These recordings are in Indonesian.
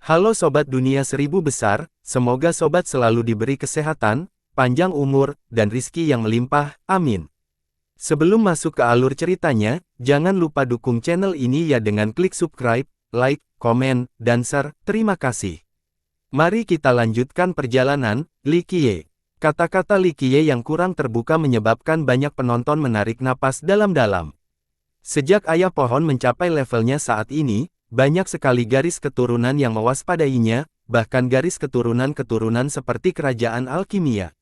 Halo Sobat Dunia Seribu Besar, semoga Sobat selalu diberi kesehatan, panjang umur, dan rizki yang melimpah, amin. Sebelum masuk ke alur ceritanya, jangan lupa dukung channel ini ya dengan klik subscribe, like, komen, dan share, terima kasih. Mari kita lanjutkan perjalanan, Li Qiye. Kata-kata Li Qiye yang kurang terbuka menyebabkan banyak penonton menarik napas dalam-dalam. Sejak ayah pohon mencapai levelnya saat ini, banyak sekali garis keturunan yang mewaspadainya, bahkan garis keturunan-keturunan seperti kerajaan alkimia.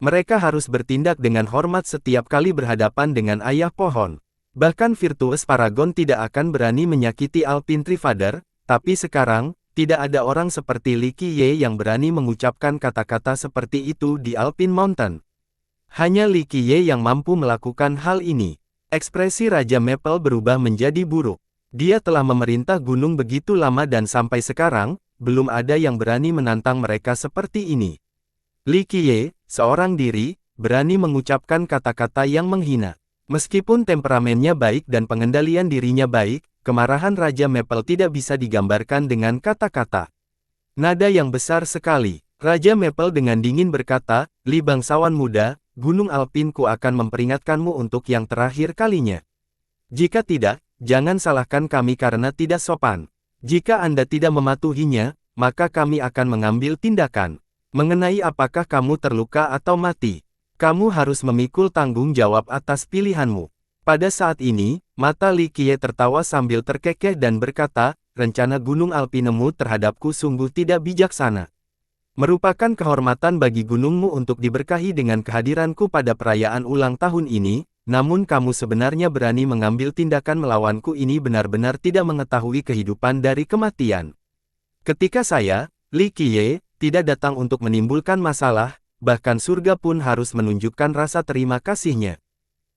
Mereka harus bertindak dengan hormat setiap kali berhadapan dengan ayah pohon. Bahkan Virtuous Paragon tidak akan berani menyakiti Alpine Tree Father, tapi sekarang, tidak ada orang seperti Li Qiye yang berani mengucapkan kata-kata seperti itu di Alpine Mountain. Hanya Li Qiye yang mampu melakukan hal ini. Ekspresi Raja Maple berubah menjadi buruk. Dia telah memerintah gunung begitu lama dan sampai sekarang, belum ada yang berani menantang mereka seperti ini. Li Qiye, seorang diri, berani mengucapkan kata-kata yang menghina. Meskipun temperamennya baik dan pengendalian dirinya baik, kemarahan Raja Maple tidak bisa digambarkan dengan kata-kata. Nada yang besar sekali. Raja Maple dengan dingin berkata, "Li bangsawan muda, Gunung Alpine-ku akan memperingatkanmu untuk yang terakhir kalinya. Jika tidak, jangan salahkan kami karena tidak sopan. Jika Anda tidak mematuhinya, maka kami akan mengambil tindakan. Mengenai apakah kamu terluka atau mati, kamu harus memikul tanggung jawab atas pilihanmu." Pada saat ini, mata Li Qiye tertawa sambil terkekeh dan berkata, "Rencana Gunung Alpinemu terhadapku sungguh tidak bijaksana. Merupakan kehormatan bagi gunungmu untuk diberkahi dengan kehadiranku pada perayaan ulang tahun ini, namun kamu sebenarnya berani mengambil tindakan melawanku ini benar-benar tidak mengetahui kehidupan dari kematian. Ketika saya, Li Qiye, tidak datang untuk menimbulkan masalah, bahkan surga pun harus menunjukkan rasa terima kasihnya.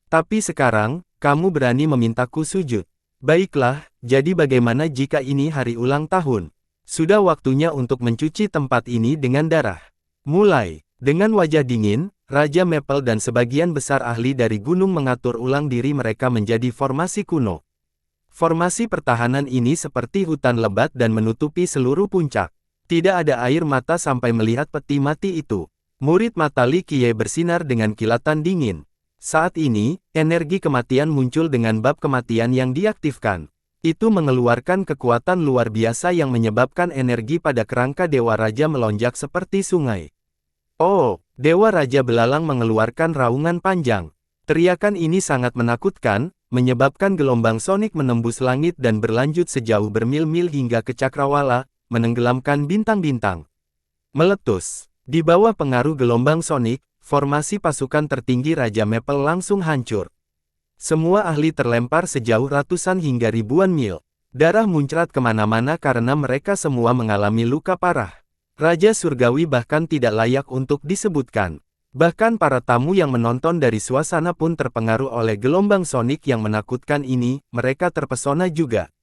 Tapi sekarang, kamu berani memintaku sujud. Baiklah, jadi bagaimana jika ini hari ulang tahun? Sudah waktunya untuk mencuci tempat ini dengan darah. Mulai." Dengan wajah dingin, Raja Maple dan sebagian besar ahli dari gunung mengatur ulang diri mereka menjadi formasi kuno. Formasi pertahanan ini seperti hutan lebat dan menutupi seluruh puncak. Tidak ada air mata sampai melihat peti mati itu. Murid mata Li Qiye bersinar dengan kilatan dingin. Saat ini, energi kematian muncul dengan bab kematian yang diaktifkan. Itu mengeluarkan kekuatan luar biasa yang menyebabkan energi pada kerangka Dewa Raja melonjak seperti sungai. "Oh!" Dewa Raja Belalang mengeluarkan raungan panjang. Teriakan ini sangat menakutkan, menyebabkan gelombang sonik menembus langit dan berlanjut sejauh bermil-mil hingga ke cakrawala, menenggelamkan bintang-bintang. Meletus. Di bawah pengaruh gelombang sonik, formasi pasukan tertinggi Raja Maple langsung hancur. Semua ahli terlempar sejauh ratusan hingga ribuan mil. Darah muncrat kemana-mana karena mereka semua mengalami luka parah. Raja Surgawi bahkan tidak layak untuk disebutkan. Bahkan para tamu yang menonton dari suasana pun terpengaruh oleh gelombang sonik yang menakutkan ini, mereka terpesona juga.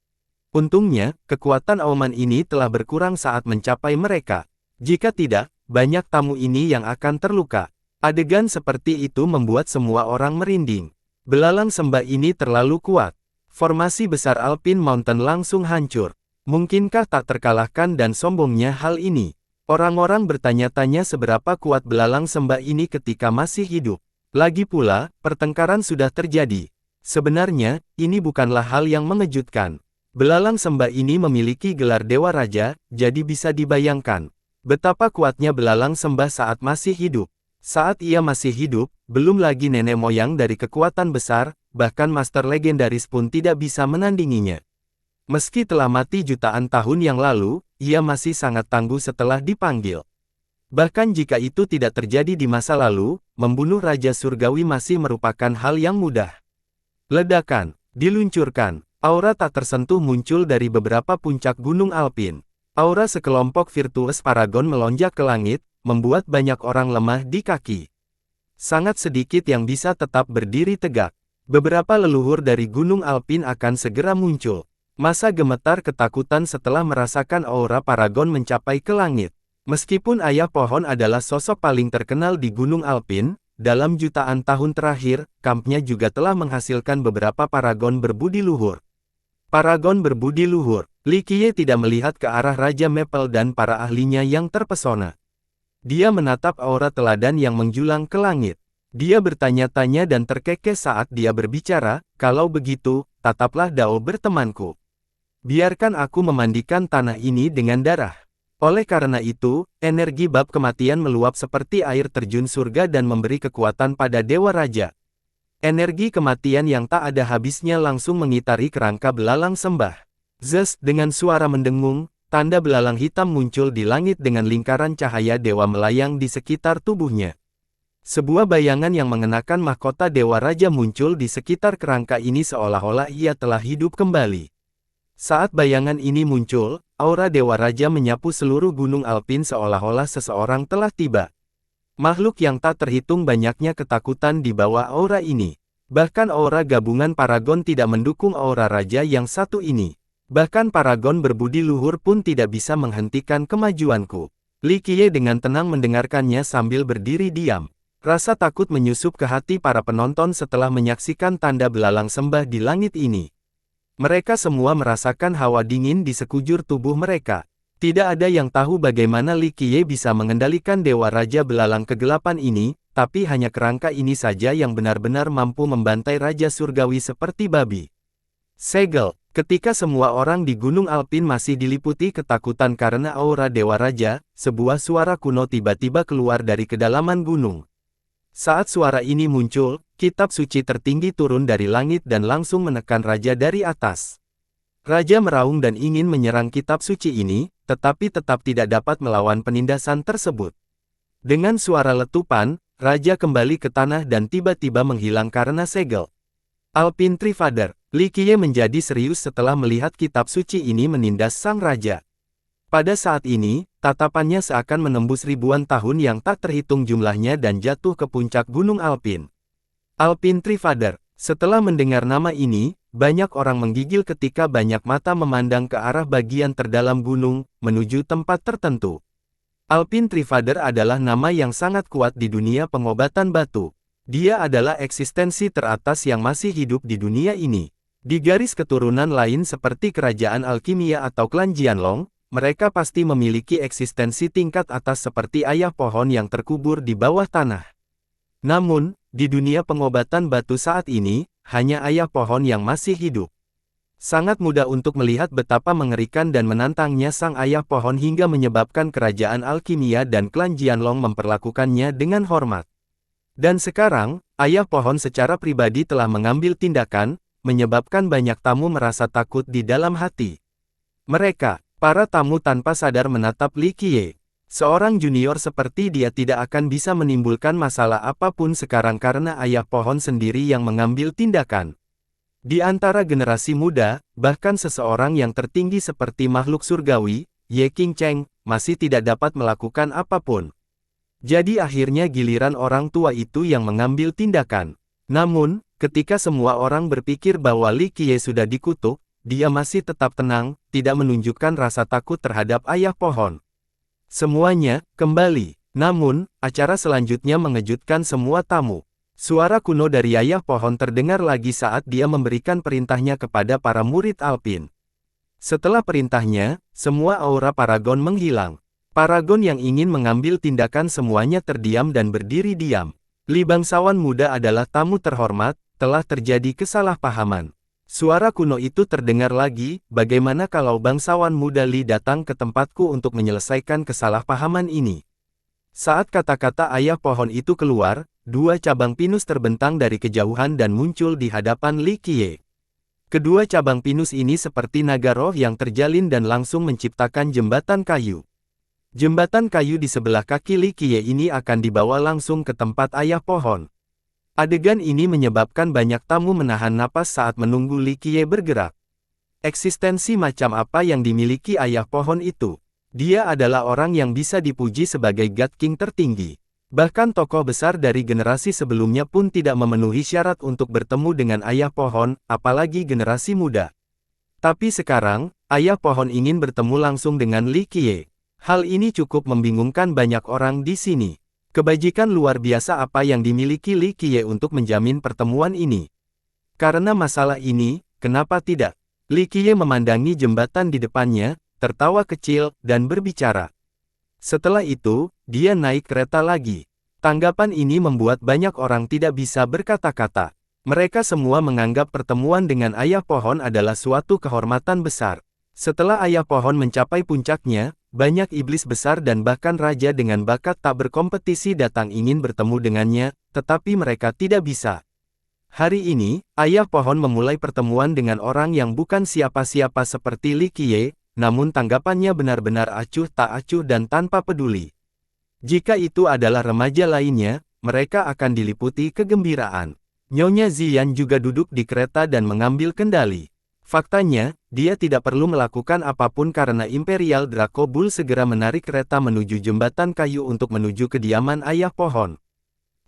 Untungnya, kekuatan auman ini telah berkurang saat mencapai mereka. Jika tidak, banyak tamu ini yang akan terluka. Adegan seperti itu membuat semua orang merinding. Belalang sembah ini terlalu kuat. Formasi besar Alpine Mountain langsung hancur. Mungkinkah tak terkalahkan dan sombongnya hal ini? Orang-orang bertanya-tanya seberapa kuat belalang sembah ini ketika masih hidup. Lagi pula, pertengkaran sudah terjadi. Sebenarnya, ini bukanlah hal yang mengejutkan. Belalang sembah ini memiliki gelar Dewa Raja, jadi bisa dibayangkan betapa kuatnya belalang sembah saat masih hidup. Saat ia masih hidup, belum lagi nenek moyang dari kekuatan besar, bahkan master legendaris pun tidak bisa menandinginya. Meski telah mati jutaan tahun yang lalu, ia masih sangat tangguh setelah dipanggil. Bahkan jika itu tidak terjadi di masa lalu, membunuh Raja Surgawi masih merupakan hal yang mudah. Ledakan, diluncurkan, aura tak tersentuh muncul dari beberapa puncak gunung Alpine. Aura sekelompok Virtuous Paragon melonjak ke langit, membuat banyak orang lemah di kaki. Sangat sedikit yang bisa tetap berdiri tegak. Beberapa leluhur dari Gunung Alpine akan segera muncul. Masa gemetar ketakutan setelah merasakan aura Paragon mencapai ke langit. Meskipun ayah pohon adalah sosok paling terkenal di Gunung Alpine, dalam jutaan tahun terakhir, kampnya juga telah menghasilkan beberapa Paragon berbudi luhur. Paragon berbudi luhur. Li Qiye tidak melihat ke arah Raja Maple dan para ahlinya yang terpesona. Dia menatap aura teladan yang menjulang ke langit. Dia bertanya-tanya dan terkekeh saat dia berbicara, kalau begitu, tataplah Dao bertemanku. Biarkan aku memandikan tanah ini dengan darah. Oleh karena itu, energi bab kematian meluap seperti air terjun surga dan memberi kekuatan pada Dewa Raja. Energi kematian yang tak ada habisnya langsung mengitari kerangka belalang sembah. Zes, dengan suara mendengung, tanda belalang hitam muncul di langit dengan lingkaran cahaya dewa melayang di sekitar tubuhnya. Sebuah bayangan yang mengenakan mahkota Dewa Raja muncul di sekitar kerangka ini seolah-olah ia telah hidup kembali. Saat bayangan ini muncul, aura Dewa Raja menyapu seluruh gunung Alpin seolah-olah seseorang telah tiba. Makhluk yang tak terhitung banyaknya ketakutan di bawah aura ini. Bahkan aura gabungan Paragon tidak mendukung aura Raja yang satu ini. Bahkan Paragon berbudi luhur pun tidak bisa menghentikan kemajuanku. Li Qiye dengan tenang mendengarkannya sambil berdiri diam. Rasa takut menyusup ke hati para penonton setelah menyaksikan tanda belalang sembah di langit ini. Mereka semua merasakan hawa dingin di sekujur tubuh mereka. Tidak ada yang tahu bagaimana Li Qiye bisa mengendalikan Dewa Raja Belalang Kegelapan ini, tapi hanya kerangka ini saja yang benar-benar mampu membantai Raja Surgawi seperti babi. Segel, ketika semua orang di Gunung Alpin masih diliputi ketakutan karena aura Dewa Raja, sebuah suara kuno tiba-tiba keluar dari kedalaman gunung. Saat suara ini muncul, kitab suci tertinggi turun dari langit dan langsung menekan Raja dari atas. Raja meraung dan ingin menyerang kitab suci ini, tetapi tetap tidak dapat melawan penindasan tersebut. Dengan suara letupan, Raja kembali ke tanah dan tiba-tiba menghilang karena segel. Alpin Trifather, Li Qiye menjadi serius setelah melihat kitab suci ini menindas sang Raja. Pada saat ini, tatapannya seakan menembus ribuan tahun yang tak terhitung jumlahnya dan jatuh ke puncak Gunung Alpin. Alpin Trifather, setelah mendengar nama ini, banyak orang menggigil ketika banyak mata memandang ke arah bagian terdalam gunung, menuju tempat tertentu. Alpin Trifather adalah nama yang sangat kuat di dunia pengobatan batu. Dia adalah eksistensi teratas yang masih hidup di dunia ini. Di garis keturunan lain seperti kerajaan alkimia atau klan Jianlong, mereka pasti memiliki eksistensi tingkat atas seperti ayah pohon yang terkubur di bawah tanah. Namun, di dunia pengobatan batu saat ini, hanya ayah pohon yang masih hidup. Sangat mudah untuk melihat betapa mengerikan dan menantangnya sang ayah pohon hingga menyebabkan kerajaan alkimia dan klan Jianlong memperlakukannya dengan hormat. Dan sekarang, ayah pohon secara pribadi telah mengambil tindakan, menyebabkan banyak tamu merasa takut di dalam hati. Mereka, para tamu tanpa sadar menatap Li Qiye. Seorang junior seperti dia tidak akan bisa menimbulkan masalah apapun sekarang karena ayah pohon sendiri yang mengambil tindakan. Di antara generasi muda, bahkan seseorang yang tertinggi seperti makhluk surgawi, Ye Qingcheng, masih tidak dapat melakukan apapun. Jadi akhirnya giliran orang tua itu yang mengambil tindakan. Namun, ketika semua orang berpikir bahwa Li Qiye sudah dikutuk, dia masih tetap tenang, tidak menunjukkan rasa takut terhadap ayah pohon. Semuanya kembali. Namun, acara selanjutnya mengejutkan semua tamu. Suara kuno dari ayah pohon terdengar lagi saat dia memberikan perintahnya kepada para murid Alpin. Setelah perintahnya, semua aura Paragon menghilang. Paragon yang ingin mengambil tindakan semuanya terdiam dan berdiri diam. Li bangsawan muda adalah tamu terhormat, telah terjadi kesalahpahaman. Suara kuno itu terdengar lagi, bagaimana kalau bangsawan muda Li datang ke tempatku untuk menyelesaikan kesalahpahaman ini. Saat kata-kata ayah pohon itu keluar, dua cabang pinus terbentang dari kejauhan dan muncul di hadapan Li Qiye. Kedua cabang pinus ini seperti naga roh yang terjalin dan langsung menciptakan jembatan kayu. Jembatan kayu di sebelah kaki Li Qiye ini akan dibawa langsung ke tempat ayah pohon. Adegan ini menyebabkan banyak tamu menahan napas saat menunggu Li Qiye bergerak. Eksistensi macam apa yang dimiliki ayah pohon itu? Dia adalah orang yang bisa dipuji sebagai God King tertinggi. Bahkan tokoh besar dari generasi sebelumnya pun tidak memenuhi syarat untuk bertemu dengan ayah pohon, apalagi generasi muda. Tapi sekarang, ayah pohon ingin bertemu langsung dengan Li Qiye. Hal ini cukup membingungkan banyak orang di sini. Kebajikan luar biasa apa yang dimiliki Li Qiye untuk menjamin pertemuan ini? Karena masalah ini, kenapa tidak? Li Qiye memandangi jembatan di depannya, tertawa kecil, dan berbicara. Setelah itu, dia naik kereta lagi. Tanggapan ini membuat banyak orang tidak bisa berkata-kata. Mereka semua menganggap pertemuan dengan ayah pohon adalah suatu kehormatan besar. Setelah ayah pohon mencapai puncaknya, banyak iblis besar dan bahkan raja dengan bakat tak berkompetisi datang ingin bertemu dengannya, tetapi mereka tidak bisa. Hari ini, ayah pohon memulai pertemuan dengan orang yang bukan siapa-siapa seperti Li Qiye, namun tanggapannya benar-benar acuh tak acuh dan tanpa peduli. Jika itu adalah remaja lainnya, mereka akan diliputi kegembiraan. Nyonya Ziyan juga duduk di kereta dan mengambil kendali. Faktanya, dia tidak perlu melakukan apapun karena Imperial Draco Bull segera menarik kereta menuju jembatan kayu untuk menuju kediaman ayah pohon.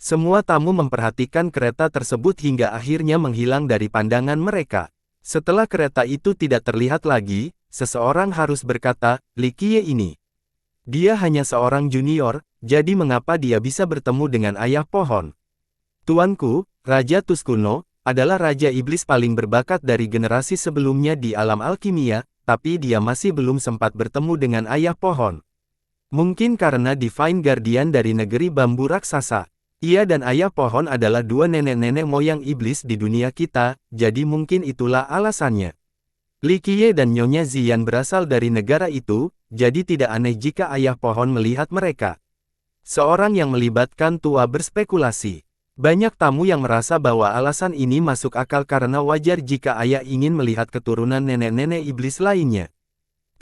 Semua tamu memperhatikan kereta tersebut hingga akhirnya menghilang dari pandangan mereka. Setelah kereta itu tidak terlihat lagi, seseorang harus berkata, Li Qiye ini. Dia hanya seorang junior, jadi mengapa dia bisa bertemu dengan ayah pohon? Tuanku, Raja Tuskuno, adalah Raja Iblis paling berbakat dari generasi sebelumnya di alam alkimia, tapi dia masih belum sempat bertemu dengan ayah pohon. Mungkin karena Divine Guardian dari negeri bambu raksasa. Ia dan ayah pohon adalah dua nenek-nenek moyang iblis di dunia kita, jadi mungkin itulah alasannya. Li Qiye dan Nyonya Ziyan berasal dari negara itu, jadi tidak aneh jika ayah pohon melihat mereka. Seorang yang melibatkan tua berspekulasi. Banyak tamu yang merasa bahwa alasan ini masuk akal karena wajar jika ayah ingin melihat keturunan nenek-nenek iblis lainnya.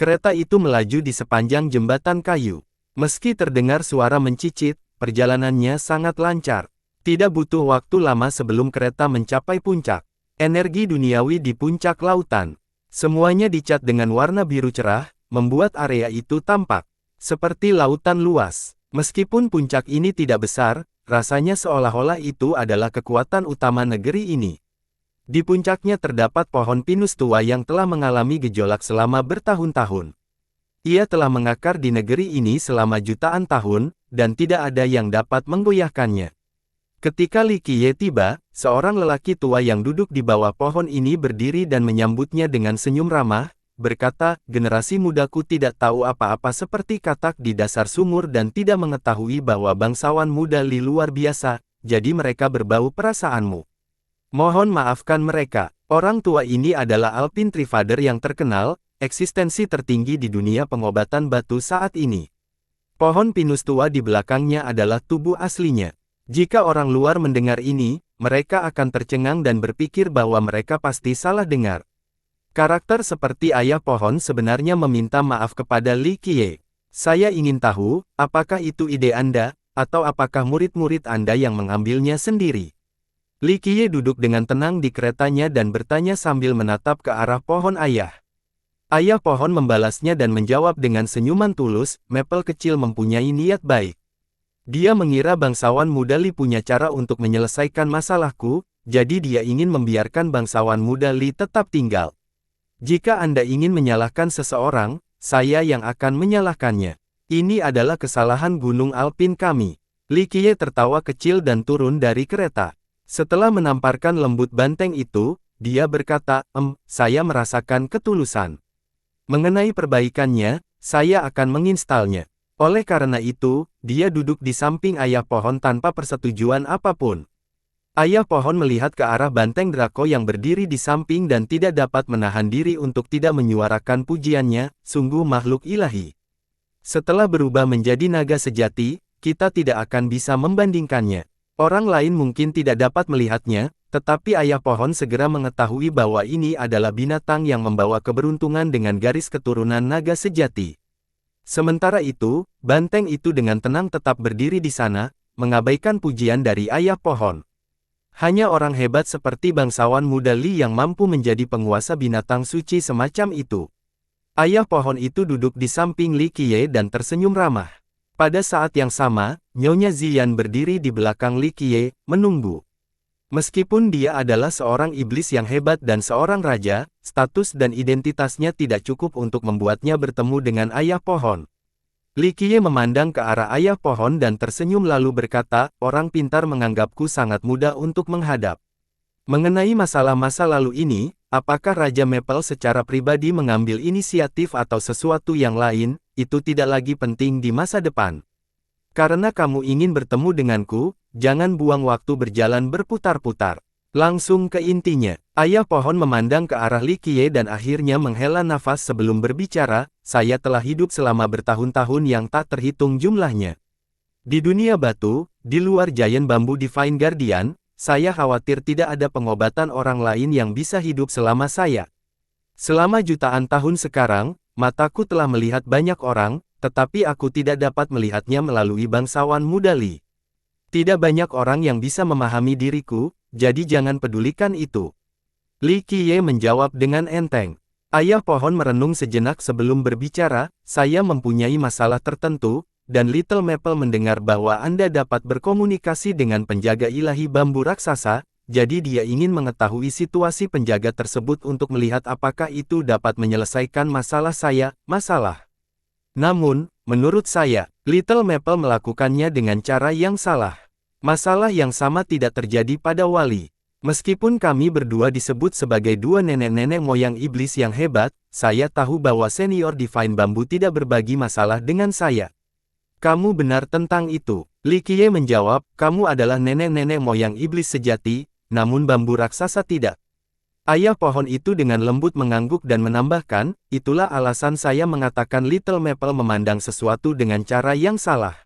Kereta itu melaju di sepanjang jembatan kayu. Meski terdengar suara mencicit, perjalanannya sangat lancar. Tidak butuh waktu lama sebelum kereta mencapai puncak. Energi duniawi di puncak lautan. Semuanya dicat dengan warna biru cerah, membuat area itu tampak seperti lautan luas. Meskipun puncak ini tidak besar, rasanya seolah-olah itu adalah kekuatan utama negeri ini. Di puncaknya terdapat pohon pinus tua yang telah mengalami gejolak selama bertahun-tahun. Ia telah mengakar di negeri ini selama jutaan tahun, dan tidak ada yang dapat menggoyahkannya. Ketika Li Qiye tiba, seorang lelaki tua yang duduk di bawah pohon ini berdiri dan menyambutnya dengan senyum ramah, berkata, generasi mudaku tidak tahu apa-apa seperti katak di dasar sumur dan tidak mengetahui bahwa bangsawan muda Li luar biasa, jadi mereka berbau perasaanmu. Mohon maafkan mereka, orang tua ini adalah Alpine Trifader yang terkenal, eksistensi tertinggi di dunia pengobatan batu saat ini. Pohon pinus tua di belakangnya adalah tubuh aslinya. Jika orang luar mendengar ini, mereka akan tercengang dan berpikir bahwa mereka pasti salah dengar. Karakter seperti ayah pohon sebenarnya meminta maaf kepada Li Qiye. Saya ingin tahu, apakah itu ide Anda, atau apakah murid-murid Anda yang mengambilnya sendiri? Li Qiye duduk dengan tenang di keretanya dan bertanya sambil menatap ke arah pohon ayah. Ayah pohon membalasnya dan menjawab dengan senyuman tulus, Maple kecil mempunyai niat baik. Dia mengira bangsawan muda Li punya cara untuk menyelesaikan masalahku, jadi dia ingin membiarkan bangsawan muda Li tetap tinggal. Jika Anda ingin menyalahkan seseorang, saya yang akan menyalahkannya. Ini adalah kesalahan Gunung Alpin kami. Li Qiye tertawa kecil dan turun dari kereta. Setelah menamparkan lembut banteng itu, dia berkata, saya merasakan ketulusan. Mengenai perbaikannya, saya akan menginstalnya. Oleh karena itu, dia duduk di samping ayah pohon tanpa persetujuan apapun. Ayah pohon melihat ke arah banteng Draco yang berdiri di samping dan tidak dapat menahan diri untuk tidak menyuarakan pujiannya, sungguh makhluk ilahi. Setelah berubah menjadi naga sejati, kita tidak akan bisa membandingkannya. Orang lain mungkin tidak dapat melihatnya, tetapi ayah pohon segera mengetahui bahwa ini adalah binatang yang membawa keberuntungan dengan garis keturunan naga sejati. Sementara itu, banteng itu dengan tenang tetap berdiri di sana, mengabaikan pujian dari ayah pohon. Hanya orang hebat seperti bangsawan muda Li yang mampu menjadi penguasa binatang suci semacam itu. Ayah pohon itu duduk di samping Li Qiye dan tersenyum ramah. Pada saat yang sama, Nyonya Ziyan berdiri di belakang Li Qiye, menunggu. Meskipun dia adalah seorang iblis yang hebat dan seorang raja, status dan identitasnya tidak cukup untuk membuatnya bertemu dengan ayah pohon. Li Qiye memandang ke arah ayah pohon dan tersenyum lalu berkata, orang pintar menganggapku sangat mudah untuk menghadap. Mengenai masalah masa lalu ini, apakah Raja Maple secara pribadi mengambil inisiatif atau sesuatu yang lain, itu tidak lagi penting di masa depan. Karena kamu ingin bertemu denganku, jangan buang waktu berjalan berputar-putar. Langsung ke intinya, ayah pohon memandang ke arah Li Qiye dan akhirnya menghela nafas sebelum berbicara, saya telah hidup selama bertahun-tahun yang tak terhitung jumlahnya. Di dunia batu, di luar Giant Bamboo Divine Guardian, saya khawatir tidak ada pengobatan orang lain yang bisa hidup selama saya. Selama jutaan tahun sekarang, mataku telah melihat banyak orang, tetapi aku tidak dapat melihatnya melalui bangsawan muda Li. Tidak banyak orang yang bisa memahami diriku, jadi jangan pedulikan itu. Li Qiye menjawab dengan enteng. Ayah pohon merenung sejenak sebelum berbicara, saya mempunyai masalah tertentu, dan Little Maple mendengar bahwa Anda dapat berkomunikasi dengan penjaga ilahi bambu raksasa, jadi dia ingin mengetahui situasi penjaga tersebut untuk melihat apakah itu dapat menyelesaikan masalah saya, Namun, menurut saya, Little Maple melakukannya dengan cara yang salah. Masalah yang sama tidak terjadi pada Wali. Meskipun kami berdua disebut sebagai dua nenek-nenek moyang iblis yang hebat, saya tahu bahwa senior Divine Bamboo tidak berbagi masalah dengan saya. Kamu benar tentang itu. Li Qiye menjawab, kamu adalah nenek-nenek moyang iblis sejati, namun bambu raksasa tidak. Ayah pohon itu dengan lembut mengangguk dan menambahkan, itulah alasan saya mengatakan Little Maple memandang sesuatu dengan cara yang salah.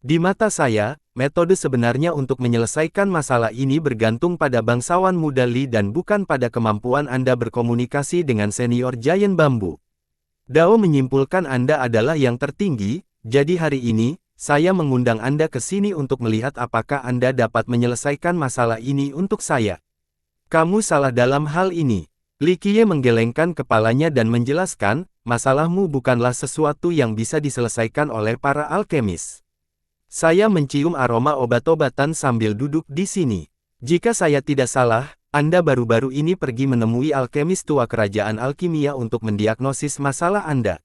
Di mata saya, metode sebenarnya untuk menyelesaikan masalah ini bergantung pada bangsawan muda Li dan bukan pada kemampuan Anda berkomunikasi dengan senior Giant Bamboo. Dao menyimpulkan Anda adalah yang tertinggi, jadi hari ini, saya mengundang Anda ke sini untuk melihat apakah Anda dapat menyelesaikan masalah ini untuk saya. Kamu salah dalam hal ini. Li Qiye menggelengkan kepalanya dan menjelaskan, masalahmu bukanlah sesuatu yang bisa diselesaikan oleh para alkemis. Saya mencium aroma obat-obatan sambil duduk di sini. Jika saya tidak salah, Anda baru-baru ini pergi menemui alkemis tua kerajaan alkimia untuk mendiagnosis masalah Anda.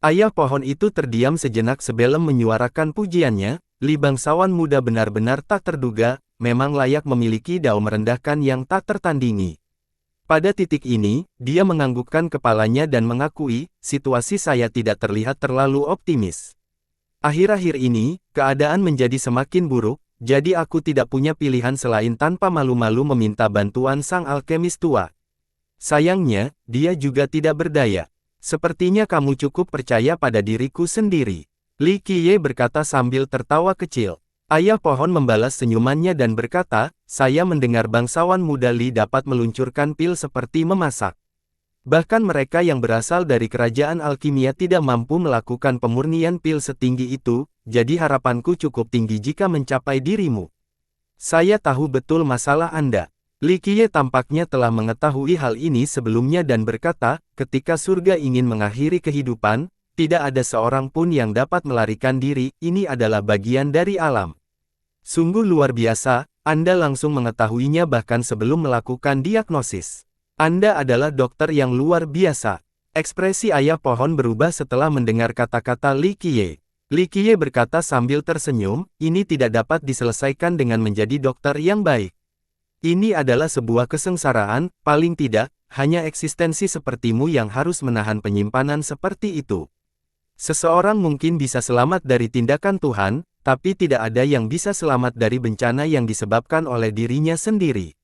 Ayah pohon itu terdiam sejenak sebelum menyuarakan pujiannya, Li bangsawan muda benar-benar tak terduga, memang layak memiliki dao merendahkan yang tak tertandingi. Pada titik ini, dia menganggukkan kepalanya dan mengakui, situasi saya tidak terlihat terlalu optimis. Akhir-akhir ini, keadaan menjadi semakin buruk, jadi aku tidak punya pilihan selain tanpa malu-malu meminta bantuan sang alkemis tua. Sayangnya, dia juga tidak berdaya. Sepertinya kamu cukup percaya pada diriku sendiri. Li Qiye berkata sambil tertawa kecil. Ayah pohon membalas senyumannya dan berkata, saya mendengar bangsawan muda Li dapat meluncurkan pil seperti memasak. Bahkan mereka yang berasal dari kerajaan alkimia tidak mampu melakukan pemurnian pil setinggi itu, jadi harapanku cukup tinggi jika mencapai dirimu. Saya tahu betul masalah Anda. Li Qiye tampaknya telah mengetahui hal ini sebelumnya dan berkata, ketika surga ingin mengakhiri kehidupan, tidak ada seorang pun yang dapat melarikan diri, ini adalah bagian dari alam. Sungguh luar biasa, Anda langsung mengetahuinya bahkan sebelum melakukan diagnosis. Anda adalah dokter yang luar biasa. Ekspresi ayah pohon berubah setelah mendengar kata-kata Li Qiye. Li Qiye berkata sambil tersenyum, ini tidak dapat diselesaikan dengan menjadi dokter yang baik. Ini adalah sebuah kesengsaraan, paling tidak, hanya eksistensi sepertimu yang harus menahan penyimpanan seperti itu. Seseorang mungkin bisa selamat dari tindakan Tuhan, tapi tidak ada yang bisa selamat dari bencana yang disebabkan oleh dirinya sendiri.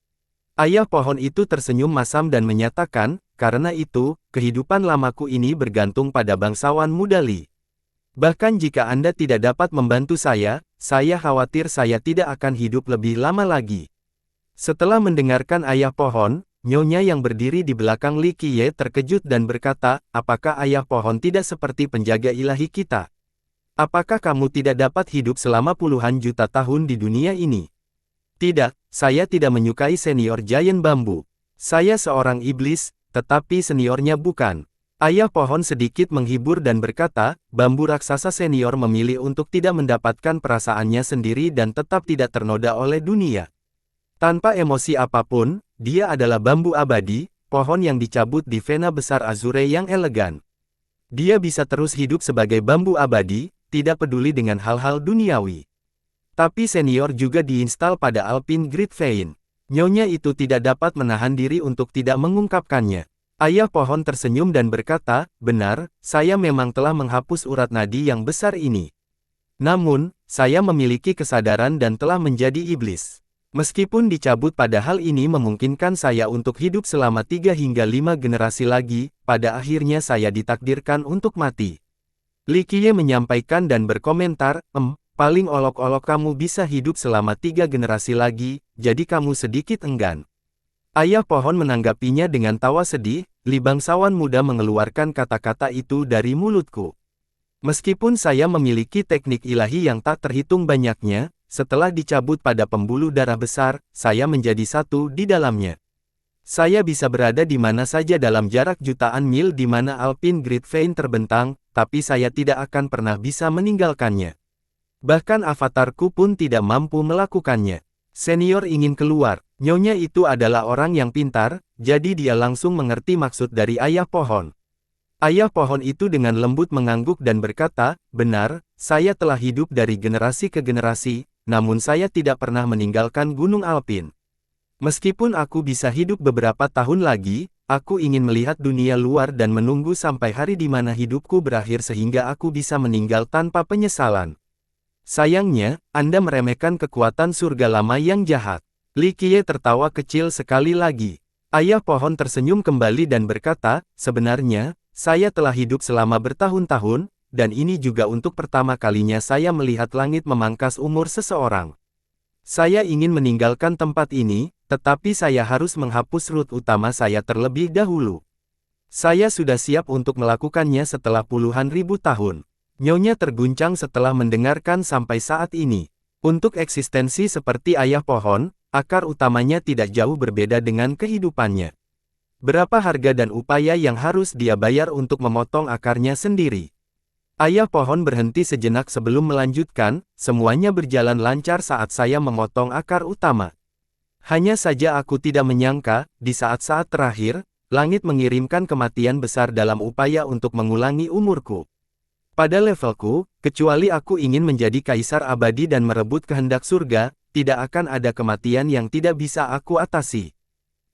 Ayah pohon itu tersenyum masam dan menyatakan, karena itu, kehidupan lamaku ini bergantung pada bangsawan muda Li. Bahkan jika Anda tidak dapat membantu saya khawatir saya tidak akan hidup lebih lama lagi. Setelah mendengarkan ayah pohon, nyonya yang berdiri di belakang Li Qiye terkejut dan berkata, apakah ayah pohon tidak seperti penjaga ilahi kita? Apakah kamu tidak dapat hidup selama puluhan juta tahun di dunia ini? Tidak, saya tidak menyukai senior Giant Bamboo. Saya seorang iblis, tetapi seniornya bukan. Ayah pohon sedikit menghibur dan berkata, bambu raksasa senior memilih untuk tidak mendapatkan perasaannya sendiri dan tetap tidak ternoda oleh dunia. Tanpa emosi apapun, dia adalah bambu abadi, pohon yang dicabut di vena besar Azure yang elegan. Dia bisa terus hidup sebagai bambu abadi, tidak peduli dengan hal-hal duniawi. Tapi senior juga diinstal pada Alpine Great Vein. Nyonya itu tidak dapat menahan diri untuk tidak mengungkapkannya. Ayah pohon tersenyum dan berkata, benar, saya memang telah menghapus urat nadi yang besar ini. Namun, saya memiliki kesadaran dan telah menjadi iblis. Meskipun dicabut pada hal ini memungkinkan saya untuk hidup selama 3 hingga 5 generasi lagi, pada akhirnya saya ditakdirkan untuk mati. Li Qiye menyampaikan dan berkomentar, paling olok-olok kamu bisa hidup selama 3 generasi lagi, jadi kamu sedikit enggan. Ayah pohon menanggapinya dengan tawa sedih, Li bangsawan muda mengeluarkan kata-kata itu dari mulutku. Meskipun saya memiliki teknik ilahi yang tak terhitung banyaknya, setelah dicabut pada pembuluh darah besar, saya menjadi satu di dalamnya. Saya bisa berada di mana saja dalam jarak jutaan mil di mana Alpine Great Vein terbentang, tapi saya tidak akan pernah bisa meninggalkannya. Bahkan avatarku pun tidak mampu melakukannya. Senior ingin keluar. Nyonya itu adalah orang yang pintar, jadi dia langsung mengerti maksud dari ayah pohon. Ayah pohon itu dengan lembut mengangguk dan berkata, benar, saya telah hidup dari generasi ke generasi, namun saya tidak pernah meninggalkan Gunung Alpine. Meskipun aku bisa hidup beberapa tahun lagi, aku ingin melihat dunia luar dan menunggu sampai hari di mana hidupku berakhir sehingga aku bisa meninggal tanpa penyesalan. Sayangnya, Anda meremehkan kekuatan surga lama yang jahat. Li Qiye tertawa kecil sekali lagi. Ayah pohon tersenyum kembali dan berkata, sebenarnya, saya telah hidup selama bertahun-tahun, dan ini juga untuk pertama kalinya saya melihat langit memangkas umur seseorang. Saya ingin meninggalkan tempat ini, tetapi saya harus menghapus rute utama saya terlebih dahulu. Saya sudah siap untuk melakukannya setelah puluhan ribu tahun. Nyonya terguncang setelah mendengarkan sampai saat ini. Untuk eksistensi seperti ayah pohon, akar utamanya tidak jauh berbeda dengan kehidupannya. Berapa harga dan upaya yang harus dia bayar untuk memotong akarnya sendiri? Ayah pohon berhenti sejenak sebelum melanjutkan, semuanya berjalan lancar saat saya memotong akar utama. Hanya saja aku tidak menyangka, di saat-saat terakhir, langit mengirimkan kematian besar dalam upaya untuk mengulangi umurku. Pada levelku, kecuali aku ingin menjadi kaisar abadi dan merebut kehendak surga, tidak akan ada kematian yang tidak bisa aku atasi.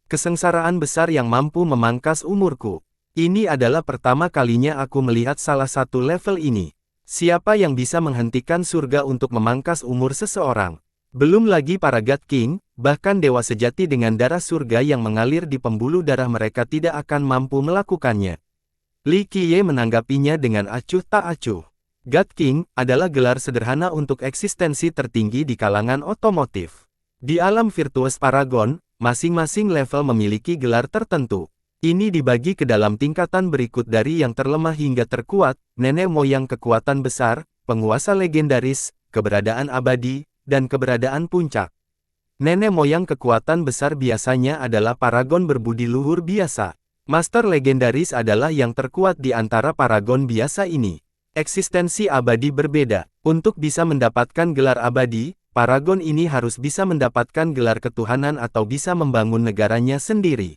Kesengsaraan besar yang mampu memangkas umurku. Ini adalah pertama kalinya aku melihat salah satu level ini. Siapa yang bisa menghentikan surga untuk memangkas umur seseorang? Belum lagi para God King, bahkan dewa sejati dengan darah surga yang mengalir di pembuluh darah mereka tidak akan mampu melakukannya. Li Qiye menanggapinya dengan acuh tak acuh. God King adalah gelar sederhana untuk eksistensi tertinggi di kalangan otomotif. Di alam virtuous Paragon, masing-masing level memiliki gelar tertentu. Ini dibagi ke dalam tingkatan berikut dari yang terlemah hingga terkuat, nenek moyang kekuatan besar, penguasa legendaris, keberadaan abadi, dan keberadaan puncak. Nenek moyang kekuatan besar biasanya adalah paragon berbudi luhur biasa. Master legendaris adalah yang terkuat di antara paragon biasa ini. Eksistensi abadi berbeda. Untuk bisa mendapatkan gelar abadi, paragon ini harus bisa mendapatkan gelar ketuhanan atau bisa membangun negaranya sendiri.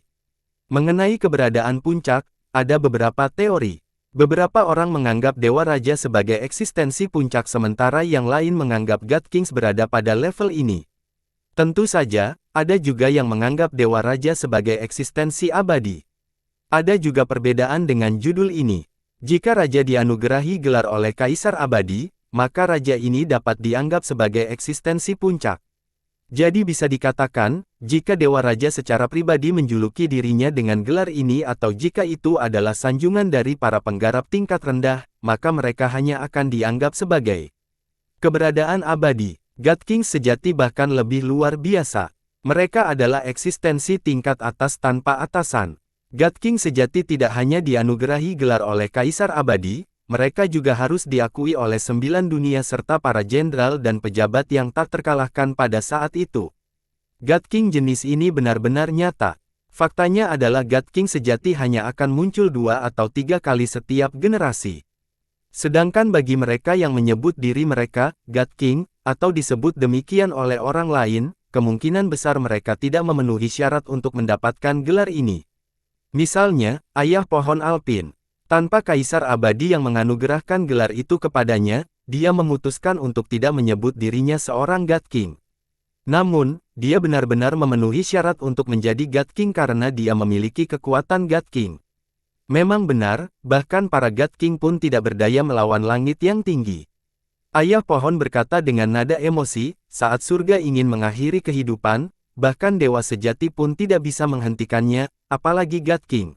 Mengenai keberadaan puncak, ada beberapa teori. Beberapa orang menganggap Dewa Raja sebagai eksistensi puncak sementara yang lain menganggap God Kings berada pada level ini. Tentu saja, ada juga yang menganggap Dewa Raja sebagai eksistensi abadi. Ada juga perbedaan dengan judul ini. Jika Raja dianugerahi gelar oleh Kaisar Abadi, maka Raja ini dapat dianggap sebagai eksistensi puncak. Jadi bisa dikatakan, jika Dewa Raja secara pribadi menjuluki dirinya dengan gelar ini atau jika itu adalah sanjungan dari para penggarap tingkat rendah, maka mereka hanya akan dianggap sebagai keberadaan abadi. God Kings sejati bahkan lebih luar biasa. Mereka adalah eksistensi tingkat atas tanpa atasan. God King sejati tidak hanya dianugerahi gelar oleh Kaisar Abadi, mereka juga harus diakui oleh 9 dunia serta para jenderal dan pejabat yang tak terkalahkan pada saat itu. God King jenis ini benar-benar nyata. Faktanya adalah God King sejati hanya akan muncul 2 atau 3 kali setiap generasi. Sedangkan bagi mereka yang menyebut diri mereka God King, atau disebut demikian oleh orang lain, kemungkinan besar mereka tidak memenuhi syarat untuk mendapatkan gelar ini. Misalnya, ayah pohon Alpine. Tanpa Kaisar Abadi yang menganugerahkan gelar itu kepadanya, dia memutuskan untuk tidak menyebut dirinya seorang God King. Namun, dia benar-benar memenuhi syarat untuk menjadi God King karena dia memiliki kekuatan God King. Memang benar, bahkan para God King pun tidak berdaya melawan langit yang tinggi. Ayah pohon berkata dengan nada emosi, saat surga ingin mengakhiri kehidupan, bahkan dewa sejati pun tidak bisa menghentikannya, apalagi God King.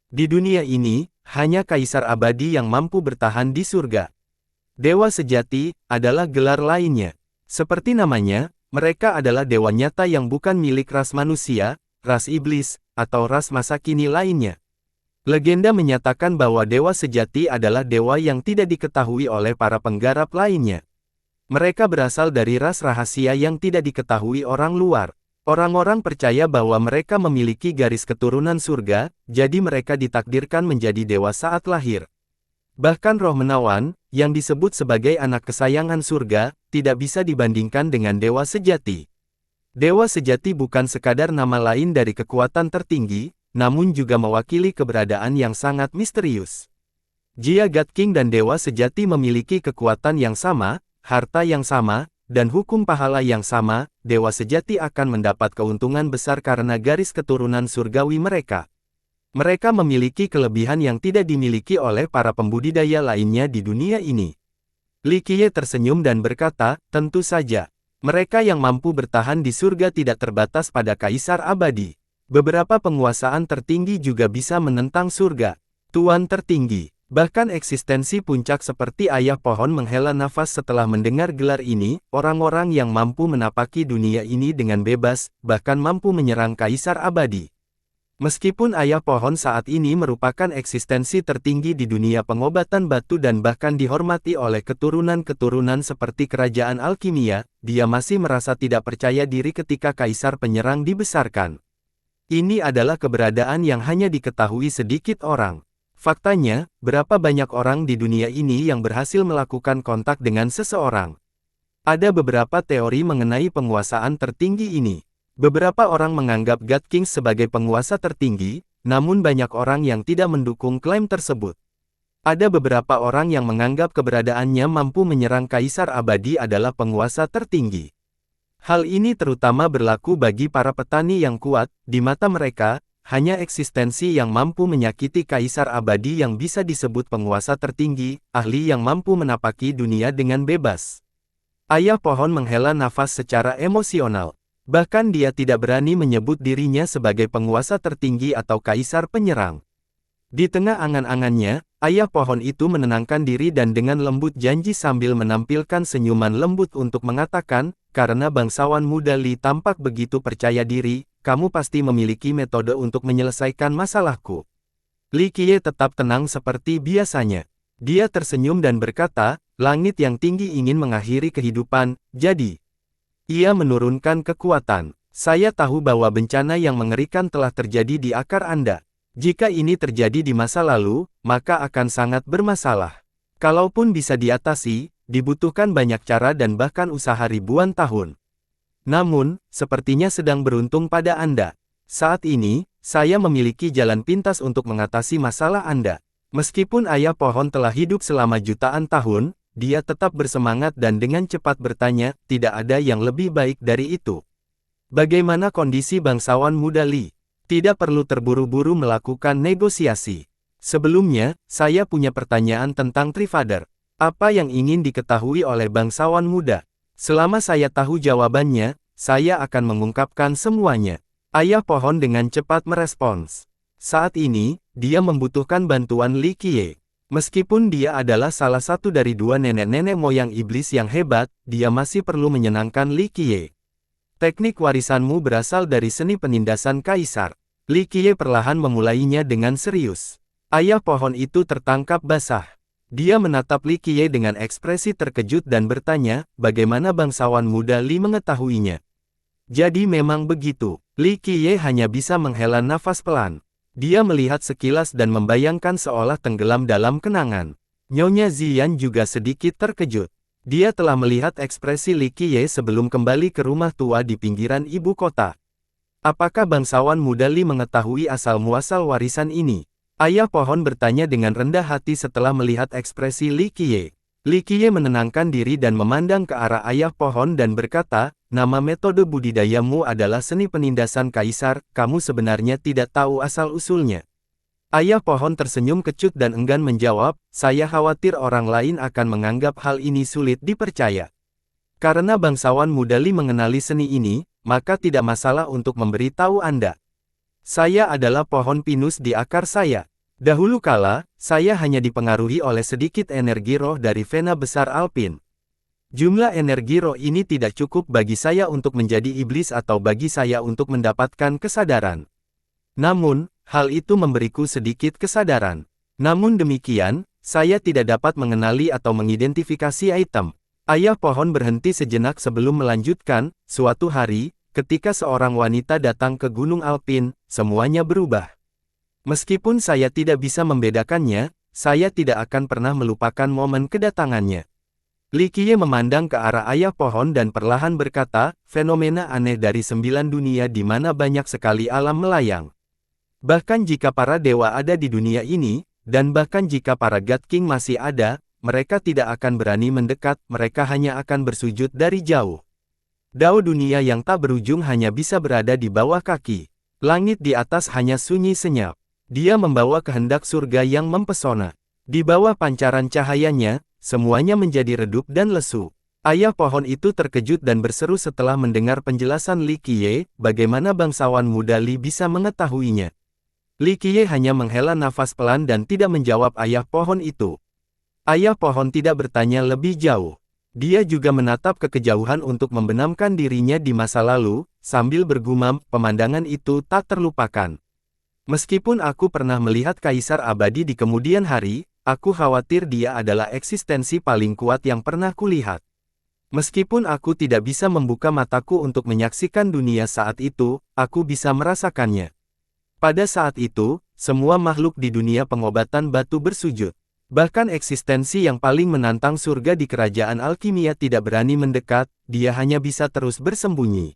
Di dunia ini, hanya kaisar abadi yang mampu bertahan di surga. Dewa sejati adalah gelar lainnya. Seperti namanya, mereka adalah dewa nyata yang bukan milik ras manusia, ras iblis, atau ras masa kini lainnya. Legenda menyatakan bahwa dewa sejati adalah dewa yang tidak diketahui oleh para penggarap lainnya. Mereka berasal dari ras rahasia yang tidak diketahui orang luar. Orang-orang percaya bahwa mereka memiliki garis keturunan surga, jadi mereka ditakdirkan menjadi dewa saat lahir. Bahkan roh menawan, yang disebut sebagai anak kesayangan surga, tidak bisa dibandingkan dengan dewa sejati. Dewa sejati bukan sekadar nama lain dari kekuatan tertinggi, namun juga mewakili keberadaan yang sangat misterius. Jia God King dan dewa sejati memiliki kekuatan yang sama, harta yang sama, dan hukum pahala yang sama. Dewa sejati akan mendapat keuntungan besar karena garis keturunan surgawi mereka. Mereka memiliki kelebihan yang tidak dimiliki oleh para pembudidaya lainnya di dunia ini. Li Qiye tersenyum dan berkata, tentu saja. Mereka yang mampu bertahan di surga tidak terbatas pada kaisar abadi. Beberapa penguasaan tertinggi juga bisa menentang surga. Tuan tertinggi. Bahkan eksistensi puncak seperti ayah pohon menghela nafas setelah mendengar gelar ini, orang-orang yang mampu menapaki dunia ini dengan bebas, bahkan mampu menyerang kaisar abadi. Meskipun ayah pohon saat ini merupakan eksistensi tertinggi di dunia pengobatan batu dan bahkan dihormati oleh keturunan-keturunan seperti kerajaan alkimia, dia masih merasa tidak percaya diri ketika kaisar penyerang dibesarkan. Ini adalah keberadaan yang hanya diketahui sedikit orang. Faktanya, berapa banyak orang di dunia ini yang berhasil melakukan kontak dengan seseorang? Ada beberapa teori mengenai penguasaan tertinggi ini. Beberapa orang menganggap God King sebagai penguasa tertinggi, namun banyak orang yang tidak mendukung klaim tersebut. Ada beberapa orang yang menganggap keberadaannya mampu menyerang kaisar abadi adalah penguasa tertinggi. Hal ini terutama berlaku bagi para petani yang kuat, di mata mereka, hanya eksistensi yang mampu menyakiti kaisar abadi yang bisa disebut penguasa tertinggi, ahli yang mampu menapaki dunia dengan bebas. Ayah pohon menghela nafas secara emosional. Bahkan dia tidak berani menyebut dirinya sebagai penguasa tertinggi atau kaisar penyerang. Di tengah angan-angannya, ayah pohon itu menenangkan diri dan dengan lembut janji sambil menampilkan senyuman lembut untuk mengatakan, karena bangsawan muda Li tampak begitu percaya diri, kamu pasti memiliki metode untuk menyelesaikan masalahku. Li Qiye tetap tenang seperti biasanya. Dia tersenyum dan berkata, langit yang tinggi ingin mengakhiri kehidupan, jadi ia menurunkan kekuatan. Saya tahu bahwa bencana yang mengerikan telah terjadi di akar Anda. Jika ini terjadi di masa lalu, maka akan sangat bermasalah. Kalaupun bisa diatasi, dibutuhkan banyak cara dan bahkan usaha ribuan tahun. Namun, sepertinya sedang beruntung pada Anda. Saat ini, saya memiliki jalan pintas untuk mengatasi masalah Anda. Meskipun ayah pohon telah hidup selama jutaan tahun, dia tetap bersemangat dan dengan cepat bertanya, tidak ada yang lebih baik dari itu. Bagaimana kondisi bangsawan muda Li? Tidak perlu terburu-buru melakukan negosiasi. Sebelumnya, saya punya pertanyaan tentang Trifather. Apa yang ingin diketahui oleh bangsawan muda? Selama saya tahu jawabannya, saya akan mengungkapkan semuanya. Ayah pohon dengan cepat merespons. Saat ini, dia membutuhkan bantuan Li Qiye. Meskipun dia adalah salah satu dari dua nenek-nenek moyang iblis yang hebat, dia masih perlu menyenangkan Li Qiye. Teknik warisanmu berasal dari seni penindasan kaisar. Li Qiye perlahan memulainya dengan serius. Ayah pohon itu tertangkap basah. Dia menatap Li Qiye dengan ekspresi terkejut dan bertanya, bagaimana bangsawan muda Li mengetahuinya? Jadi memang begitu. Li Qiye hanya bisa menghela nafas pelan. Dia melihat sekilas dan membayangkan seolah tenggelam dalam kenangan. Nyonya Ziyan juga sedikit terkejut. Dia telah melihat ekspresi Li Qiye sebelum kembali ke rumah tua di pinggiran ibu kota. Apakah bangsawan muda Li mengetahui asal-muasal warisan ini? Ayah pohon bertanya dengan rendah hati setelah melihat ekspresi Li Qiye. Li Qiye menenangkan diri dan memandang ke arah ayah pohon dan berkata, nama metode budidayamu adalah seni penindasan kaisar, kamu sebenarnya tidak tahu asal-usulnya. Ayah pohon tersenyum kecut dan enggan menjawab, saya khawatir orang lain akan menganggap hal ini sulit dipercaya. Karena bangsawan muda Li mengenali seni ini, maka tidak masalah untuk memberitahu Anda. Saya adalah pohon pinus di akar saya. Dahulu kala, saya hanya dipengaruhi oleh sedikit energi roh dari vena besar Alpin. Jumlah energi roh ini tidak cukup bagi saya untuk menjadi iblis atau bagi saya untuk mendapatkan kesadaran. Namun, hal itu memberiku sedikit kesadaran. Namun demikian, saya tidak dapat mengenali atau mengidentifikasi item. Ayah pohon berhenti sejenak sebelum melanjutkan, suatu hari, ketika seorang wanita datang ke Gunung Alpin, semuanya berubah. Meskipun saya tidak bisa membedakannya, saya tidak akan pernah melupakan momen kedatangannya. Li Qiye memandang ke arah ayah pohon dan perlahan berkata, fenomena aneh dari 9 dunia di mana banyak sekali alam melayang. Bahkan jika para dewa ada di dunia ini, dan bahkan jika para God King masih ada, mereka tidak akan berani mendekat, mereka hanya akan bersujud dari jauh. Dao dunia yang tak berujung hanya bisa berada di bawah kaki. Langit di atas hanya sunyi senyap. Dia membawa kehendak surga yang mempesona. Di bawah pancaran cahayanya, semuanya menjadi redup dan lesu. Ayah pohon itu terkejut dan berseru setelah mendengar penjelasan Li Qiye, bagaimana bangsawan muda Li bisa mengetahuinya. Li Qiye hanya menghela nafas pelan dan tidak menjawab ayah pohon itu. Ayah pohon tidak bertanya lebih jauh. Dia juga menatap ke kejauhan untuk membenamkan dirinya di masa lalu, sambil bergumam, pemandangan itu tak terlupakan. Meskipun aku pernah melihat kaisar abadi di kemudian hari, aku khawatir dia adalah eksistensi paling kuat yang pernah kulihat. Meskipun aku tidak bisa membuka mataku untuk menyaksikan dunia saat itu, aku bisa merasakannya. Pada saat itu, semua makhluk di dunia pengobatan batu bersujud. Bahkan eksistensi yang paling menantang surga di kerajaan alkimia tidak berani mendekat, dia hanya bisa terus bersembunyi.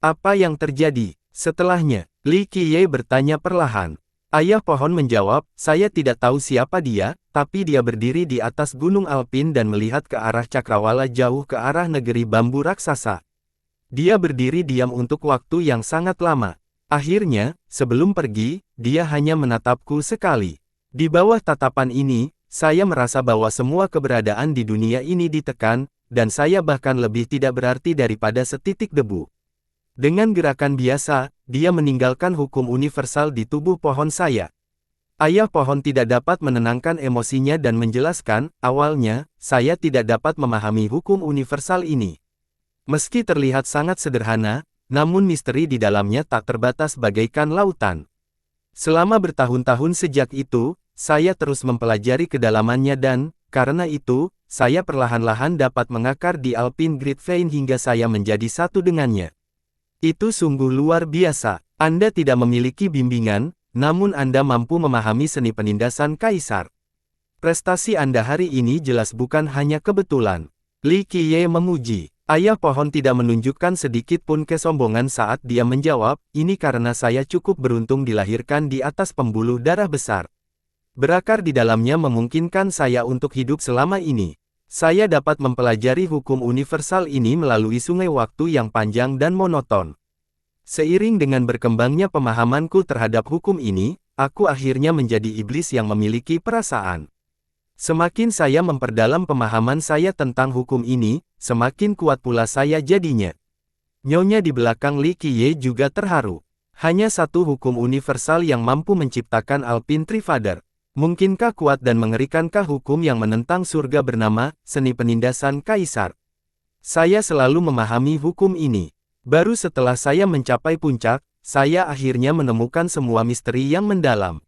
Apa yang terjadi? Setelahnya, Li Qiye bertanya perlahan. Ayah pohon menjawab, saya tidak tahu siapa dia, tapi dia berdiri di atas gunung Alpin dan melihat ke arah cakrawala jauh ke arah negeri bambu raksasa. Dia berdiri diam untuk waktu yang sangat lama. Akhirnya, sebelum pergi, dia hanya menatapku sekali. Di bawah tatapan ini, saya merasa bahwa semua keberadaan di dunia ini ditekan, dan saya bahkan lebih tidak berarti daripada setitik debu. Dengan gerakan biasa, dia meninggalkan hukum universal di tubuh pohon saya. Ayah pohon tidak dapat menenangkan emosinya dan menjelaskan, awalnya, saya tidak dapat memahami hukum universal ini. Meski terlihat sangat sederhana, namun misteri di dalamnya tak terbatas bagaikan lautan. Selama bertahun-tahun sejak itu, saya terus mempelajari kedalamannya dan, karena itu, saya perlahan-lahan dapat mengakar di Alpine Great Vein hingga saya menjadi satu dengannya. Itu sungguh luar biasa. Anda tidak memiliki bimbingan, namun Anda mampu memahami seni penindasan kaisar. Prestasi Anda hari ini jelas bukan hanya kebetulan. Li Qiye memuji. Ayah pohon tidak menunjukkan sedikit pun kesombongan saat dia menjawab, ini karena saya cukup beruntung dilahirkan di atas pembuluh darah besar. Berakar di dalamnya memungkinkan saya untuk hidup selama ini. Saya dapat mempelajari hukum universal ini melalui sungai waktu yang panjang dan monoton. Seiring dengan berkembangnya pemahamanku terhadap hukum ini, aku akhirnya menjadi iblis yang memiliki perasaan. Semakin saya memperdalam pemahaman saya tentang hukum ini, semakin kuat pula saya jadinya. Nyonya di belakang Li Qiye juga terharu. Hanya satu hukum universal yang mampu menciptakan Alpine Trifather. Mungkinkah kuat dan mengerikankah hukum yang menentang surga bernama seni penindasan kaisar? Saya selalu memahami hukum ini. Baru setelah saya mencapai puncak, saya akhirnya menemukan semua misteri yang mendalam.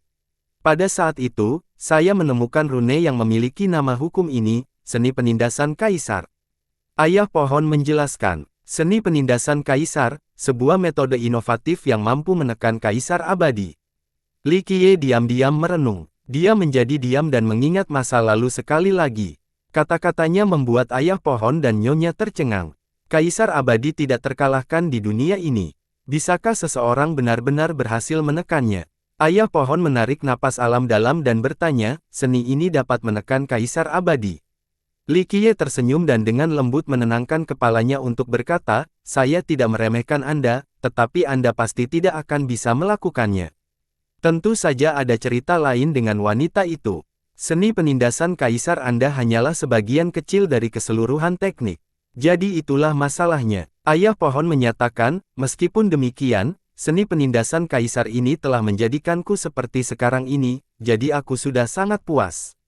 Pada saat itu, saya menemukan rune yang memiliki nama hukum ini, seni penindasan kaisar. Ayah pohon menjelaskan, seni penindasan kaisar, sebuah metode inovatif yang mampu menekan kaisar abadi. Li Qiye diam-diam merenung. Dia menjadi diam dan mengingat masa lalu sekali lagi. Kata-katanya membuat ayah pohon dan nyonya tercengang. Kaisar abadi tidak terkalahkan di dunia ini. Bisakah seseorang benar-benar berhasil menekannya? Ayah pohon menarik napas alam dalam dan bertanya, seni ini dapat menekan kaisar abadi. Li Qiye tersenyum dan dengan lembut menenangkan kepalanya untuk berkata, saya tidak meremehkan Anda, tetapi Anda pasti tidak akan bisa melakukannya. Tentu saja ada cerita lain dengan wanita itu. Seni penindasan kaisar Anda hanyalah sebagian kecil dari keseluruhan teknik. Jadi itulah masalahnya. Ayah pohon menyatakan, meskipun demikian, seni penindasan kaisar ini telah menjadikanku seperti sekarang ini, jadi aku sudah sangat puas.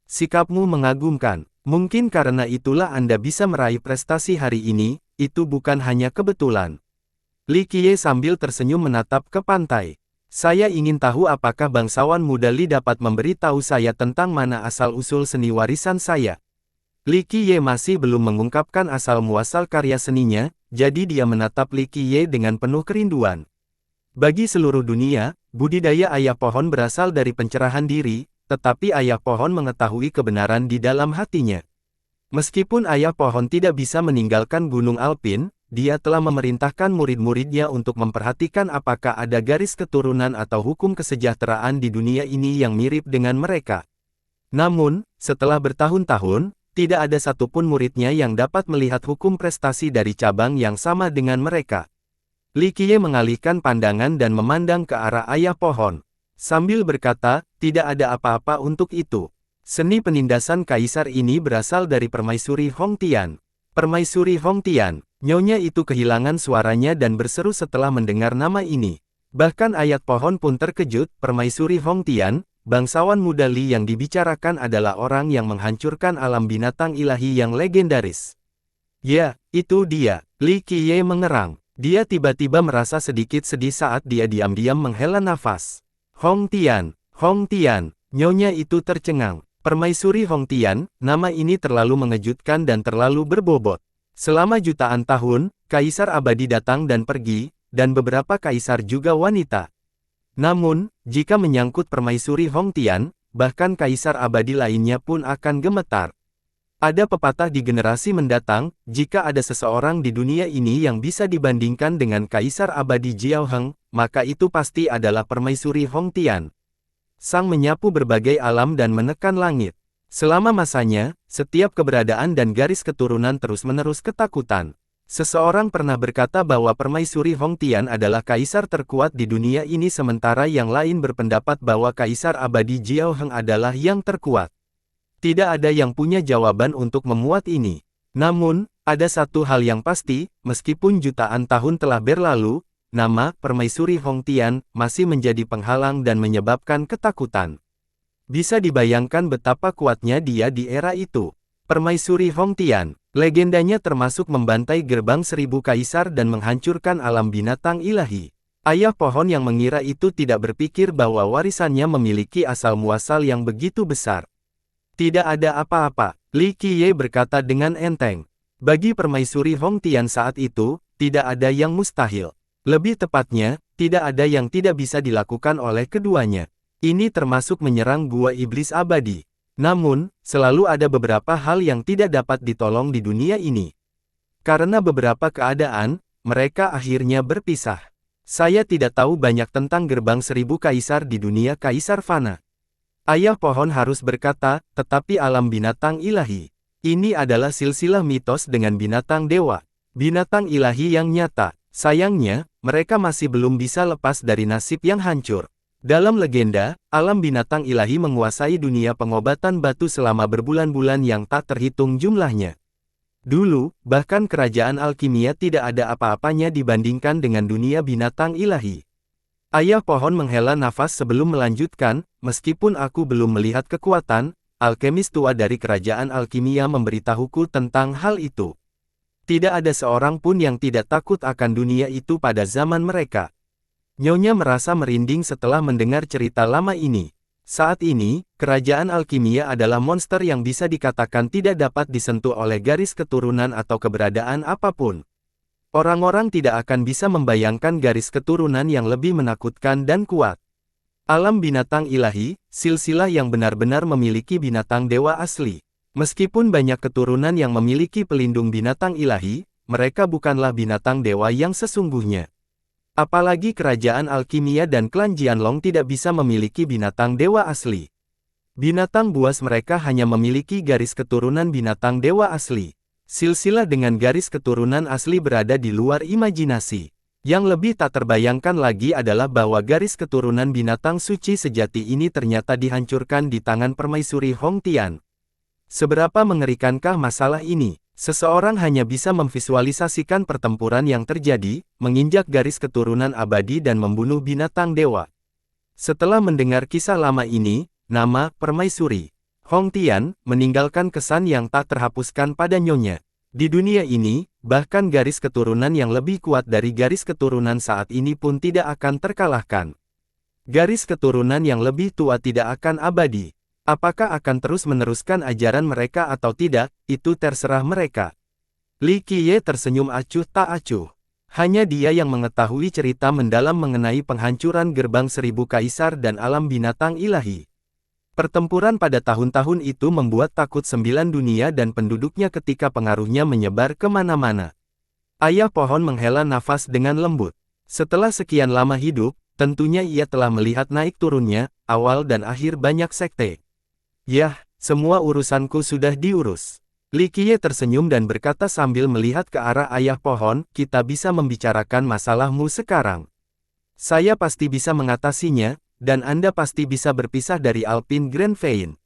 Sikapmu mengagumkan. Mungkin karena itulah Anda bisa meraih prestasi hari ini, itu bukan hanya kebetulan. Li Qiye sambil tersenyum menatap ke pantai. Saya ingin tahu apakah bangsawan muda Li dapat memberitahu saya tentang mana asal-usul seni warisan saya. Li Qiye masih belum mengungkapkan asal-muasal karya seninya, jadi dia menatap Li Qiye dengan penuh kerinduan. Bagi seluruh dunia, budidaya ayah pohon berasal dari pencerahan diri, tetapi ayah pohon mengetahui kebenaran di dalam hatinya. Meskipun ayah pohon tidak bisa meninggalkan Gunung Alpin, dia telah memerintahkan murid-muridnya untuk memperhatikan apakah ada garis keturunan atau hukum kesejahteraan di dunia ini yang mirip dengan mereka. Namun, setelah bertahun-tahun, tidak ada satupun muridnya yang dapat melihat hukum prestasi dari cabang yang sama dengan mereka. Li Qiye mengalihkan pandangan dan memandang ke arah ayah pohon. Sambil berkata, tidak ada apa-apa untuk itu. Seni penindasan kaisar ini berasal dari Permaisuri Hongtian. Permaisuri Hongtian, nyonya itu kehilangan suaranya dan berseru setelah mendengar nama ini. Bahkan ayat pohon pun terkejut, Permaisuri Hongtian, bangsawan muda Li yang dibicarakan adalah orang yang menghancurkan alam binatang ilahi yang legendaris. Ya, itu dia. Li Qiye mengerang. Dia tiba-tiba merasa sedikit sedih saat dia diam-diam menghela nafas. Hongtian, Hongtian, nyonya itu tercengang. Permaisuri Hongtian, nama ini terlalu mengejutkan dan terlalu berbobot. Selama jutaan tahun, kaisar abadi datang dan pergi, dan beberapa kaisar juga wanita. Namun, jika menyangkut Permaisuri Hongtian, bahkan kaisar abadi lainnya pun akan gemetar. Ada pepatah di generasi mendatang, jika ada seseorang di dunia ini yang bisa dibandingkan dengan kaisar abadi Jiao Heng, maka itu pasti adalah Permaisuri Hongtian. Sang menyapu berbagai alam dan menekan langit. Selama masanya, setiap keberadaan dan garis keturunan terus-menerus ketakutan. Seseorang pernah berkata bahwa Permaisuri Hongtian adalah kaisar terkuat di dunia ini sementara yang lain berpendapat bahwa kaisar abadi Jiao Heng adalah yang terkuat. Tidak ada yang punya jawaban untuk memuat ini. Namun, ada satu hal yang pasti, meskipun jutaan tahun telah berlalu, nama Permaisuri Hongtian masih menjadi penghalang dan menyebabkan ketakutan. Bisa dibayangkan betapa kuatnya dia di era itu. Permaisuri Hongtian, legendanya termasuk membantai gerbang 1000 kaisar dan menghancurkan alam binatang ilahi. Ayah pohon yang mengira itu tidak berpikir bahwa warisannya memiliki asal-muasal yang begitu besar. Tidak ada apa-apa, Li Qiye berkata dengan enteng. Bagi Permaisuri Hongtian saat itu, tidak ada yang mustahil. Lebih tepatnya, tidak ada yang tidak bisa dilakukan oleh keduanya. Ini termasuk menyerang gua iblis abadi. Namun, selalu ada beberapa hal yang tidak dapat ditolong di dunia ini. Karena beberapa keadaan, mereka akhirnya berpisah. Saya tidak tahu banyak tentang gerbang 1000 kaisar di dunia kaisar fana. Ayah pohon harus berkata, tetapi alam binatang ilahi. Ini adalah silsilah mitos dengan binatang dewa. Binatang ilahi yang nyata. Sayangnya, mereka masih belum bisa lepas dari nasib yang hancur. Dalam legenda, alam binatang ilahi menguasai dunia pengobatan batu selama berbulan-bulan yang tak terhitung jumlahnya. Dulu, bahkan kerajaan alkimia tidak ada apa-apanya dibandingkan dengan dunia binatang ilahi. Ayah pohon menghela nafas sebelum melanjutkan, meskipun aku belum melihat kekuatan, alkemis tua dari kerajaan alkimia memberitahuku tentang hal itu. Tidak ada seorang pun yang tidak takut akan dunia itu pada zaman mereka. Nyonya merasa merinding setelah mendengar cerita lama ini. Saat ini, kerajaan alkimia adalah monster yang bisa dikatakan tidak dapat disentuh oleh garis keturunan atau keberadaan apapun. Orang-orang tidak akan bisa membayangkan garis keturunan yang lebih menakutkan dan kuat. Alam binatang ilahi, silsilah yang benar-benar memiliki binatang dewa asli. Meskipun banyak keturunan yang memiliki pelindung binatang ilahi, mereka bukanlah binatang dewa yang sesungguhnya. Apalagi kerajaan alkimia dan klan Jianlong tidak bisa memiliki binatang dewa asli. Binatang buas mereka hanya memiliki garis keturunan binatang dewa asli. Silsilah dengan garis keturunan asli berada di luar imajinasi. Yang lebih tak terbayangkan lagi adalah bahwa garis keturunan binatang suci sejati ini ternyata dihancurkan di tangan permaisuri Hong Tian. Seberapa mengerikankah masalah ini? Seseorang hanya bisa memvisualisasikan pertempuran yang terjadi, menginjak garis keturunan abadi dan membunuh binatang dewa. Setelah mendengar kisah lama ini, nama Permaisuri Hong Tian meninggalkan kesan yang tak terhapuskan pada nyonya. Di dunia ini, bahkan garis keturunan yang lebih kuat dari garis keturunan saat ini pun tidak akan terkalahkan. Garis keturunan yang lebih tua tidak akan abadi. Apakah akan terus meneruskan ajaran mereka atau tidak, itu terserah mereka. Li Qiye tersenyum acuh tak acuh. Hanya dia yang mengetahui cerita mendalam mengenai penghancuran gerbang 1000 kaisar dan alam binatang ilahi. Pertempuran pada tahun-tahun itu membuat takut 9 dunia dan penduduknya ketika pengaruhnya menyebar kemana-mana. Ayah pohon menghela nafas dengan lembut. Setelah sekian lama hidup, tentunya ia telah melihat naik turunnya, awal dan akhir banyak sekte. Yah, semua urusanku sudah diurus. Li Qiye tersenyum dan berkata sambil melihat ke arah ayah pohon, kita bisa membicarakan masalahmu sekarang. Saya pasti bisa mengatasinya, dan Anda pasti bisa berpisah dari Alpine Grand Vein.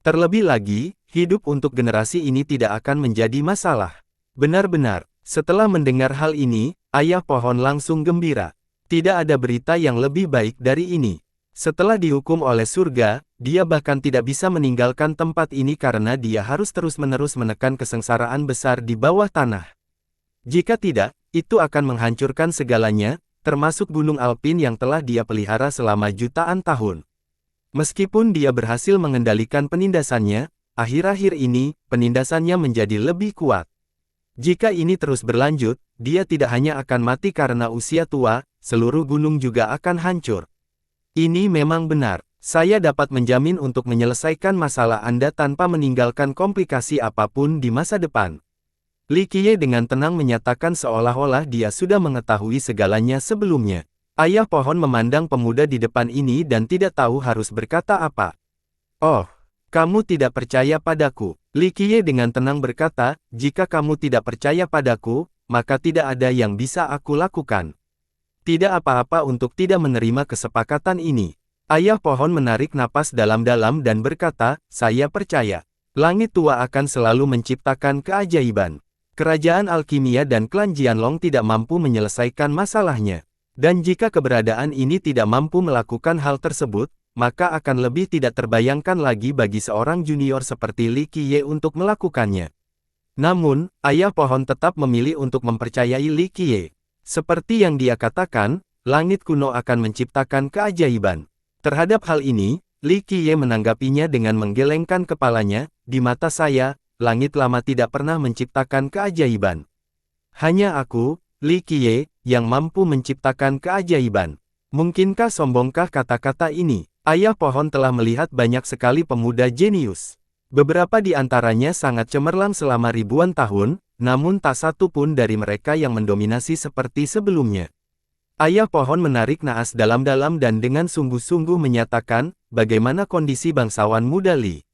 Terlebih lagi, hidup untuk generasi ini tidak akan menjadi masalah. Benar-benar, setelah mendengar hal ini, ayah pohon langsung gembira. Tidak ada berita yang lebih baik dari ini. Setelah dihukum oleh surga, dia bahkan tidak bisa meninggalkan tempat ini karena dia harus terus-menerus menekan kesengsaraan besar di bawah tanah. Jika tidak, itu akan menghancurkan segalanya, termasuk Gunung Alpin yang telah dia pelihara selama jutaan tahun. Meskipun dia berhasil mengendalikan penindasannya, akhir-akhir ini, penindasannya menjadi lebih kuat. Jika ini terus berlanjut, dia tidak hanya akan mati karena usia tua, seluruh gunung juga akan hancur. Ini memang benar. Saya dapat menjamin untuk menyelesaikan masalah Anda tanpa meninggalkan komplikasi apapun di masa depan. Li Qiye dengan tenang menyatakan seolah-olah dia sudah mengetahui segalanya sebelumnya. Ayah pohon memandang pemuda di depan ini dan tidak tahu harus berkata apa. Oh, kamu tidak percaya padaku. Li Qiye dengan tenang berkata, jika kamu tidak percaya padaku, maka tidak ada yang bisa aku lakukan. Tidak apa-apa untuk tidak menerima kesepakatan ini. Ayah pohon menarik napas dalam-dalam dan berkata, saya percaya. Langit tua akan selalu menciptakan keajaiban. Kerajaan Alkimia dan klan Jianlong tidak mampu menyelesaikan masalahnya. Dan jika keberadaan ini tidak mampu melakukan hal tersebut, maka akan lebih tidak terbayangkan lagi bagi seorang junior seperti Li Qiye untuk melakukannya. Namun, ayah pohon tetap memilih untuk mempercayai Li Qiye. Seperti yang dia katakan, langit kuno akan menciptakan keajaiban. Terhadap hal ini, Li Qiye menanggapinya dengan menggelengkan kepalanya, di mata saya, langit lama tidak pernah menciptakan keajaiban. Hanya aku, Li Qiye, yang mampu menciptakan keajaiban. Mungkinkah sombongkah kata-kata ini? Ayah pohon telah melihat banyak sekali pemuda jenius. Beberapa di antaranya sangat cemerlang selama ribuan tahun, namun tak satu pun dari mereka yang mendominasi seperti sebelumnya. Ayah pohon menarik naas dalam-dalam dan dengan sungguh-sungguh menyatakan, bagaimana kondisi bangsawan muda Li?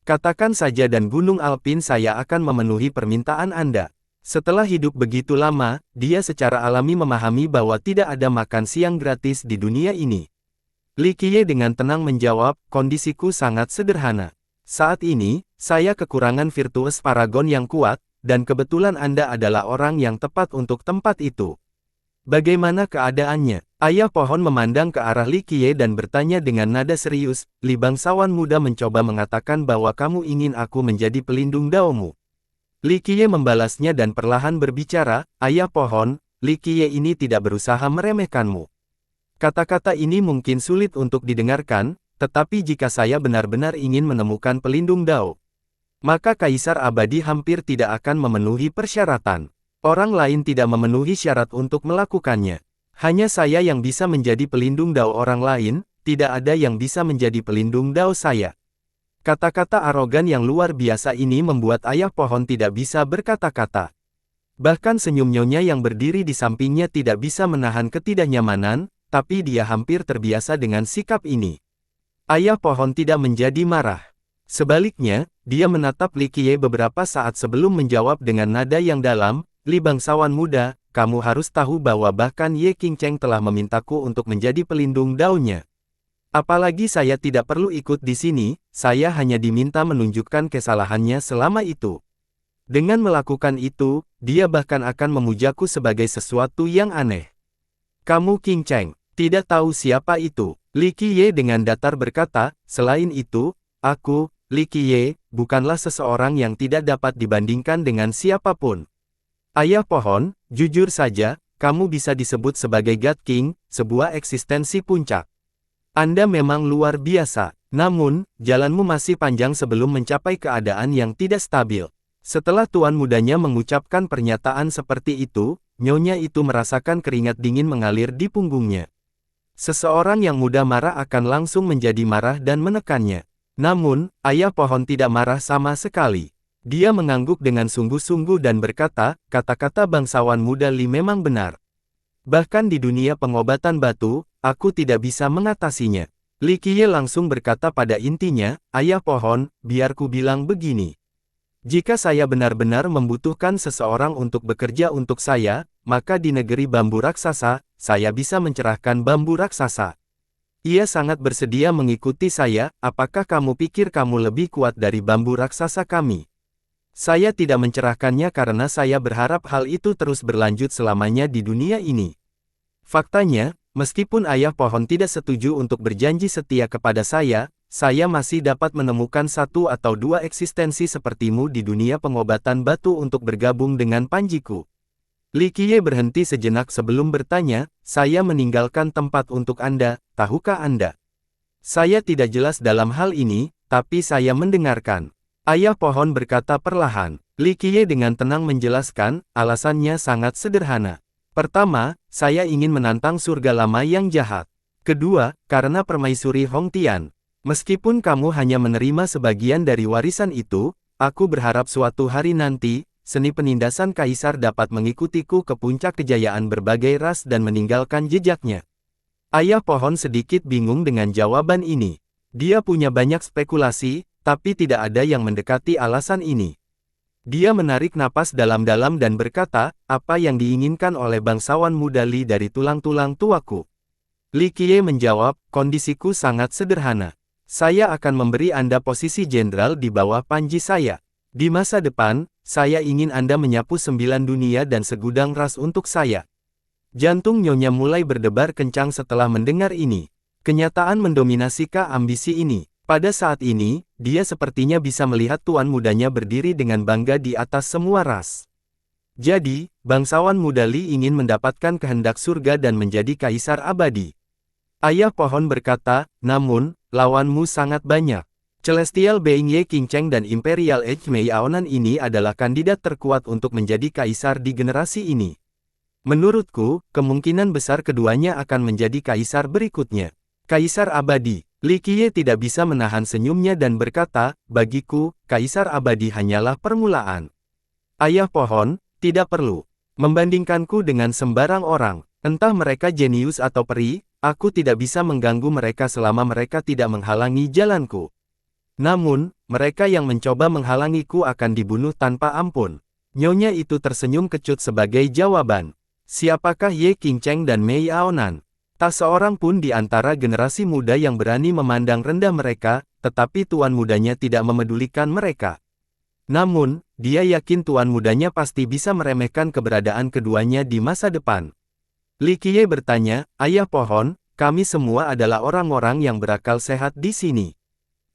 Katakan saja dan Gunung Alpin saya akan memenuhi permintaan Anda. Setelah hidup begitu lama, dia secara alami memahami bahwa tidak ada makan siang gratis di dunia ini. Li Qiye dengan tenang menjawab, kondisiku sangat sederhana. Saat ini, saya kekurangan virtues paragon yang kuat, dan kebetulan Anda adalah orang yang tepat untuk tempat itu. Bagaimana keadaannya? Ayah pohon memandang ke arah Li Qiye dan bertanya dengan nada serius, Li bangsawan muda mencoba mengatakan bahwa kamu ingin aku menjadi pelindung daomu. Li Qiye membalasnya dan perlahan berbicara, ayah pohon, Li Qiye ini tidak berusaha meremehkanmu. Kata-kata ini mungkin sulit untuk didengarkan, tetapi jika saya benar-benar ingin menemukan pelindung dao, maka Kaisar Abadi hampir tidak akan memenuhi persyaratan. Orang lain tidak memenuhi syarat untuk melakukannya. Hanya saya yang bisa menjadi pelindung dao orang lain, tidak ada yang bisa menjadi pelindung dao saya. Kata-kata arogan yang luar biasa ini membuat ayah pohon tidak bisa berkata-kata. Bahkan senyum nyonya yang berdiri di sampingnya tidak bisa menahan ketidaknyamanan, tapi dia hampir terbiasa dengan sikap ini. Ayah pohon tidak menjadi marah. Sebaliknya, dia menatap Li Qiye beberapa saat sebelum menjawab dengan nada yang dalam, "Li bangsawan muda, kamu harus tahu bahwa bahkan Ye Qingcheng telah memintaku untuk menjadi pelindung daunnya. Apalagi saya tidak perlu ikut di sini, saya hanya diminta menunjukkan kesalahannya selama itu. Dengan melakukan itu, dia bahkan akan memujaku sebagai sesuatu yang aneh. Kamu Qingcheng, tidak tahu siapa itu." Li Qiye dengan datar berkata, "Selain itu, aku, Li Qiye, bukanlah seseorang yang tidak dapat dibandingkan dengan siapapun. Ayah pohon, jujur saja, kamu bisa disebut sebagai God King, sebuah eksistensi puncak. Anda memang luar biasa, namun, jalanmu masih panjang sebelum mencapai keadaan yang tidak stabil." Setelah tuan mudanya mengucapkan pernyataan seperti itu, nyonya itu merasakan keringat dingin mengalir di punggungnya. Seseorang yang mudah marah akan langsung menjadi marah dan menekannya. Namun, ayah pohon tidak marah sama sekali. Dia mengangguk dengan sungguh-sungguh dan berkata, "Kata-kata bangsawan muda Li memang benar. Bahkan di dunia pengobatan batu, aku tidak bisa mengatasinya." Li Qiye langsung berkata pada intinya, "Ayah pohon, biar ku bilang begini. Jika saya benar-benar membutuhkan seseorang untuk bekerja untuk saya, maka di negeri bambu raksasa, saya bisa mencerahkan bambu raksasa. Ia sangat bersedia mengikuti saya. Apakah kamu pikir kamu lebih kuat dari bambu raksasa kami? Saya tidak mencerahkannya karena saya berharap hal itu terus berlanjut selamanya di dunia ini. Faktanya, meskipun ayah pohon tidak setuju untuk berjanji setia kepada saya masih dapat menemukan satu atau dua eksistensi sepertimu di dunia pengobatan batu untuk bergabung dengan panjiku." Li Qiye berhenti sejenak sebelum bertanya, "Saya meninggalkan tempat untuk Anda, tahukah Anda? Saya tidak jelas dalam hal ini, tapi saya mendengarkan." Ayah pohon berkata perlahan. Li Qiye dengan tenang menjelaskan, "Alasannya sangat sederhana. Pertama, saya ingin menantang surga lama yang jahat. Kedua, karena permaisuri Hong Tian. Meskipun kamu hanya menerima sebagian dari warisan itu, aku berharap suatu hari nanti, seni penindasan kaisar dapat mengikutiku ke puncak kejayaan berbagai ras dan meninggalkan jejaknya." Ayah pohon sedikit bingung dengan jawaban ini. Dia punya banyak spekulasi, tapi tidak ada yang mendekati alasan ini. Dia menarik napas dalam-dalam dan berkata, "Apa yang diinginkan oleh bangsawan muda Li dari tulang-tulang tuaku?" Li Qiye menjawab, "Kondisiku sangat sederhana. Saya akan memberi Anda posisi jenderal di bawah panji saya. Di masa depan, saya ingin Anda menyapu 9 dunia dan segudang ras untuk saya." Jantung nyonya mulai berdebar kencang setelah mendengar ini. Kenyataan mendominasikah ambisi ini? Pada saat ini, dia sepertinya bisa melihat tuan mudanya berdiri dengan bangga di atas semua ras. Jadi, bangsawan muda Li ingin mendapatkan kehendak surga dan menjadi kaisar abadi. Ayah pohon berkata, "Namun, lawanmu sangat banyak. Celestial Being Ye Qingcheng dan Imperial Age Mei Aonan ini adalah kandidat terkuat untuk menjadi kaisar di generasi ini. Menurutku, kemungkinan besar keduanya akan menjadi kaisar berikutnya. Kaisar abadi." Li Qiye tidak bisa menahan senyumnya dan berkata, "Bagiku, kaisar abadi hanyalah permulaan." Ayah pohon, tidak perlu membandingkanku dengan sembarang orang. Entah mereka jenius atau peri, aku tidak bisa mengganggu mereka selama mereka tidak menghalangi jalanku. Namun, mereka yang mencoba menghalangiku akan dibunuh tanpa ampun." Nyonya itu tersenyum kecut sebagai jawaban. Siapakah Ye Qingcheng dan Mei Aonan? Tak seorang pun di antara generasi muda yang berani memandang rendah mereka, tetapi tuan mudanya tidak memedulikan mereka. Namun, dia yakin tuan mudanya pasti bisa meremehkan keberadaan keduanya di masa depan. Li Qiye bertanya, "Ayah pohon, kami semua adalah orang-orang yang berakal sehat di sini.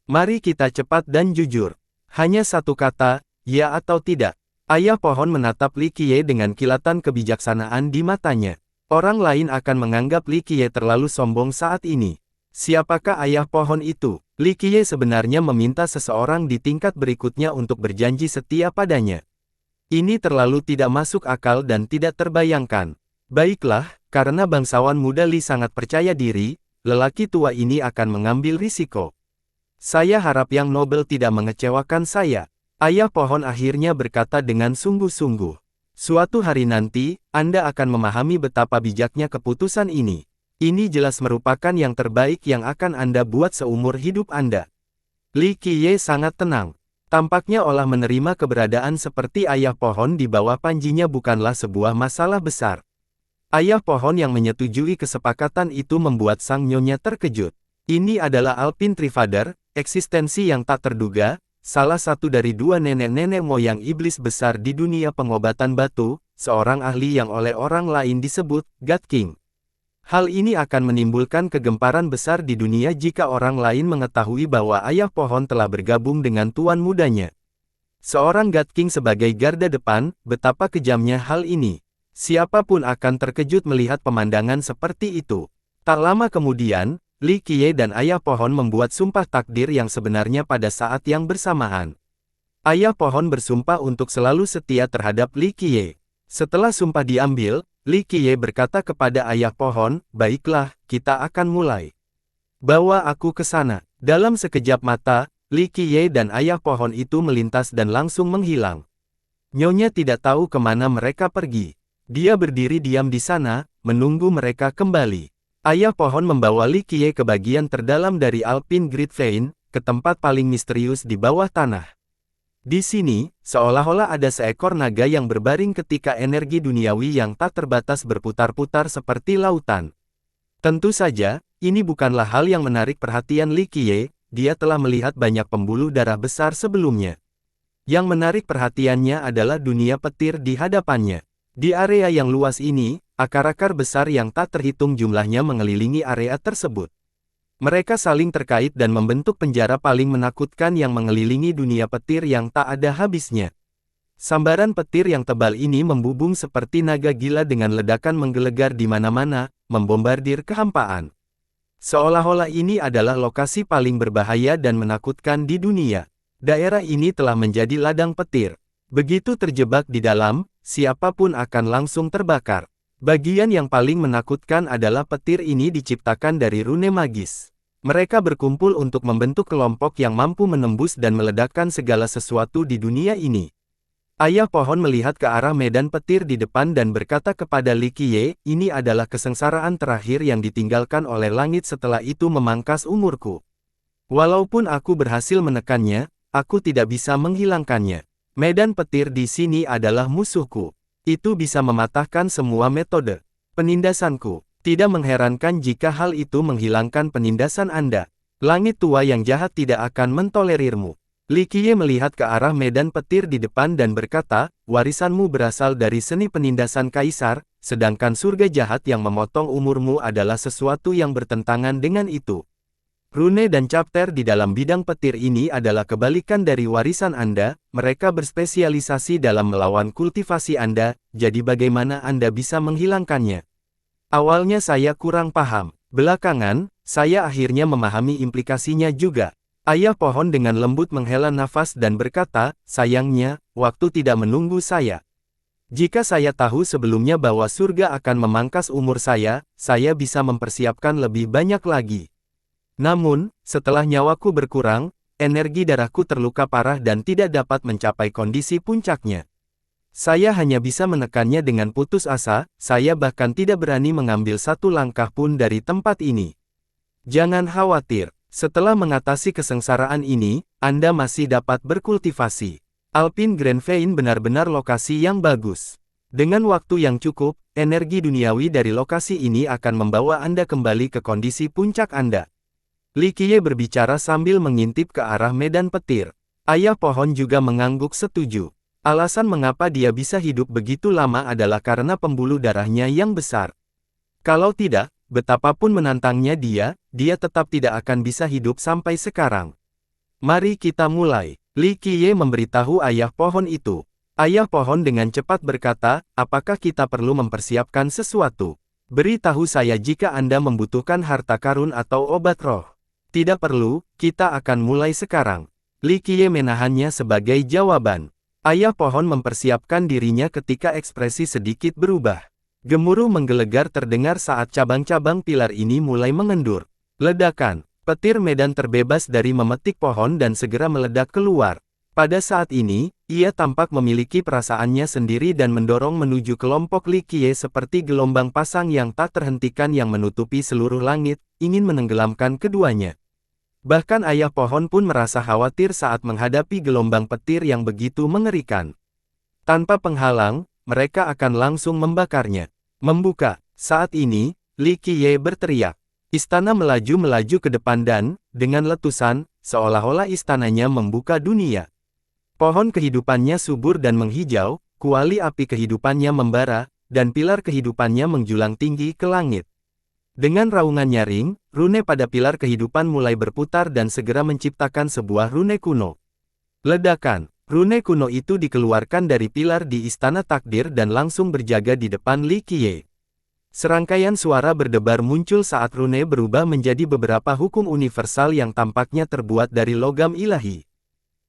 Mari kita cepat dan jujur. Hanya satu kata, ya atau tidak." Ayah pohon menatap Li Qiye dengan kilatan kebijaksanaan di matanya. Orang lain akan menganggap Li Qiye terlalu sombong saat ini. Siapakah ayah pohon itu? Li Qiye sebenarnya meminta seseorang di tingkat berikutnya untuk berjanji setia padanya. Ini terlalu tidak masuk akal dan tidak terbayangkan. Baiklah, karena bangsawan muda Li sangat percaya diri, lelaki tua ini akan mengambil risiko. Saya harap yang nobel tidak mengecewakan saya. Ayah pohon akhirnya berkata dengan sungguh-sungguh. Suatu hari nanti, Anda akan memahami betapa bijaknya keputusan ini. Ini jelas merupakan yang terbaik yang akan Anda buat seumur hidup Anda. Li Qiye sangat tenang. Tampaknya olah menerima keberadaan seperti ayah pohon di bawah panjinya bukanlah sebuah masalah besar. Ayah pohon yang menyetujui kesepakatan itu membuat sang nyonya terkejut. Ini adalah Alpine Trifather, eksistensi yang tak terduga, salah satu dari dua nenek-nenek moyang iblis besar di dunia pengobatan batu, seorang ahli yang oleh orang lain disebut God King. Hal ini akan menimbulkan kegemparan besar di dunia jika orang lain mengetahui bahwa ayah pohon telah bergabung dengan tuan mudanya. Seorang God King sebagai garda depan, betapa kejamnya hal ini. Siapapun akan terkejut melihat pemandangan seperti itu. Tak lama kemudian, Li Qiye dan ayah pohon membuat sumpah takdir yang sebenarnya pada saat yang bersamaan. Ayah pohon bersumpah untuk selalu setia terhadap Li Qiye. Setelah sumpah diambil, Li Qiye berkata kepada ayah pohon, "Baiklah, kita akan mulai. Bawa aku ke sana." Dalam sekejap mata, Li Qiye dan ayah pohon itu melintas dan langsung menghilang. Nyonya tidak tahu kemana mereka pergi. Dia berdiri diam di sana, menunggu mereka kembali. Ayah pohon membawa Li Qiye ke bagian terdalam dari Alpine Great Vein, ke tempat paling misterius di bawah tanah. Di sini, seolah-olah ada seekor naga yang berbaring ketika energi duniawi yang tak terbatas berputar-putar seperti lautan. Tentu saja, ini bukanlah hal yang menarik perhatian Li Qiye, dia telah melihat banyak pembuluh darah besar sebelumnya. Yang menarik perhatiannya adalah dunia petir di hadapannya. Di area yang luas ini, akar-akar besar yang tak terhitung jumlahnya mengelilingi area tersebut. Mereka saling terkait dan membentuk penjara paling menakutkan yang mengelilingi dunia petir yang tak ada habisnya. Sambaran petir yang tebal ini membubung seperti naga gila dengan ledakan menggelegar di mana-mana, membombardir kehampaan. Seolah-olah ini adalah lokasi paling berbahaya dan menakutkan di dunia. Daerah ini telah menjadi ladang petir. Begitu terjebak di dalam, siapapun akan langsung terbakar. Bagian yang paling menakutkan adalah petir ini diciptakan dari rune magis. Mereka berkumpul untuk membentuk kelompok yang mampu menembus dan meledakkan segala sesuatu di dunia ini. Ayah pohon melihat ke arah medan petir di depan dan berkata kepada Li Qiye, "Ini adalah kesengsaraan terakhir yang ditinggalkan oleh langit setelah itu memangkas umurku. Walaupun aku berhasil menekannya, aku tidak bisa menghilangkannya. Medan petir di sini adalah musuhku. Itu bisa mematahkan semua metode penindasanku. Tidak mengherankan jika hal itu menghilangkan penindasan Anda. Langit tua yang jahat tidak akan mentolerirmu." Li Qiye melihat ke arah medan petir di depan dan berkata, "Warisanmu berasal dari seni penindasan kaisar, sedangkan surga jahat yang memotong umurmu adalah sesuatu yang bertentangan dengan itu. Rune dan chapter di dalam bidang petir ini adalah kebalikan dari warisan Anda, mereka berspesialisasi dalam melawan kultivasi Anda, jadi bagaimana Anda bisa menghilangkannya?" Awalnya saya kurang paham. Belakangan, saya akhirnya memahami implikasinya juga. Ayah pohon dengan lembut menghela nafas dan berkata, "Sayangnya, waktu tidak menunggu saya. Jika saya tahu sebelumnya bahwa surga akan memangkas umur saya bisa mempersiapkan lebih banyak lagi. Namun, setelah nyawaku berkurang, energi darahku terluka parah dan tidak dapat mencapai kondisi puncaknya. Saya hanya bisa menekannya dengan putus asa, saya bahkan tidak berani mengambil satu langkah pun dari tempat ini. Jangan khawatir, setelah mengatasi kesengsaraan ini, Anda masih dapat berkultivasi. Alpine Great Vein benar-benar lokasi yang bagus. Dengan waktu yang cukup, energi duniawi dari lokasi ini akan membawa Anda kembali ke kondisi puncak Anda." Li Qiye berbicara sambil mengintip ke arah medan petir. Ayah pohon juga mengangguk setuju. Alasan mengapa dia bisa hidup begitu lama adalah karena pembuluh darahnya yang besar. Kalau tidak, betapapun menantangnya dia tetap tidak akan bisa hidup sampai sekarang. "Mari kita mulai." Li Qiye memberitahu ayah pohon itu. Ayah pohon dengan cepat berkata, "Apakah kita perlu mempersiapkan sesuatu? Beritahu saya jika Anda membutuhkan harta karun atau obat roh." "Tidak perlu, kita akan mulai sekarang." Li Qiye menahannya sebagai jawaban. Ayah pohon mempersiapkan dirinya ketika ekspresi sedikit berubah. Gemuruh menggelegar terdengar saat cabang-cabang pilar ini mulai mengendur. Ledakan, petir medan terbebas dari memetik pohon dan segera meledak keluar. Pada saat ini, ia tampak memiliki perasaannya sendiri dan mendorong menuju kelompok Li Qiye seperti gelombang pasang yang tak terhentikan yang menutupi seluruh langit, ingin menenggelamkan keduanya. Bahkan ayah pohon pun merasa khawatir saat menghadapi gelombang petir yang begitu mengerikan. Tanpa penghalang, mereka akan langsung membakarnya. Membuka. Saat ini, Li Qiye berteriak. Istana melaju-melaju ke depan dan, dengan letusan, seolah-olah istananya membuka dunia. Pohon kehidupannya subur dan menghijau, kuali api kehidupannya membara, dan pilar kehidupannya menjulang tinggi ke langit. Dengan raungan nyaring, rune pada pilar kehidupan mulai berputar dan segera menciptakan sebuah rune kuno. Ledakan. Rune kuno itu dikeluarkan dari pilar di Istana Takdir dan langsung berjaga di depan Li Qiye. Serangkaian suara berdebar muncul saat rune berubah menjadi beberapa hukum universal yang tampaknya terbuat dari logam ilahi.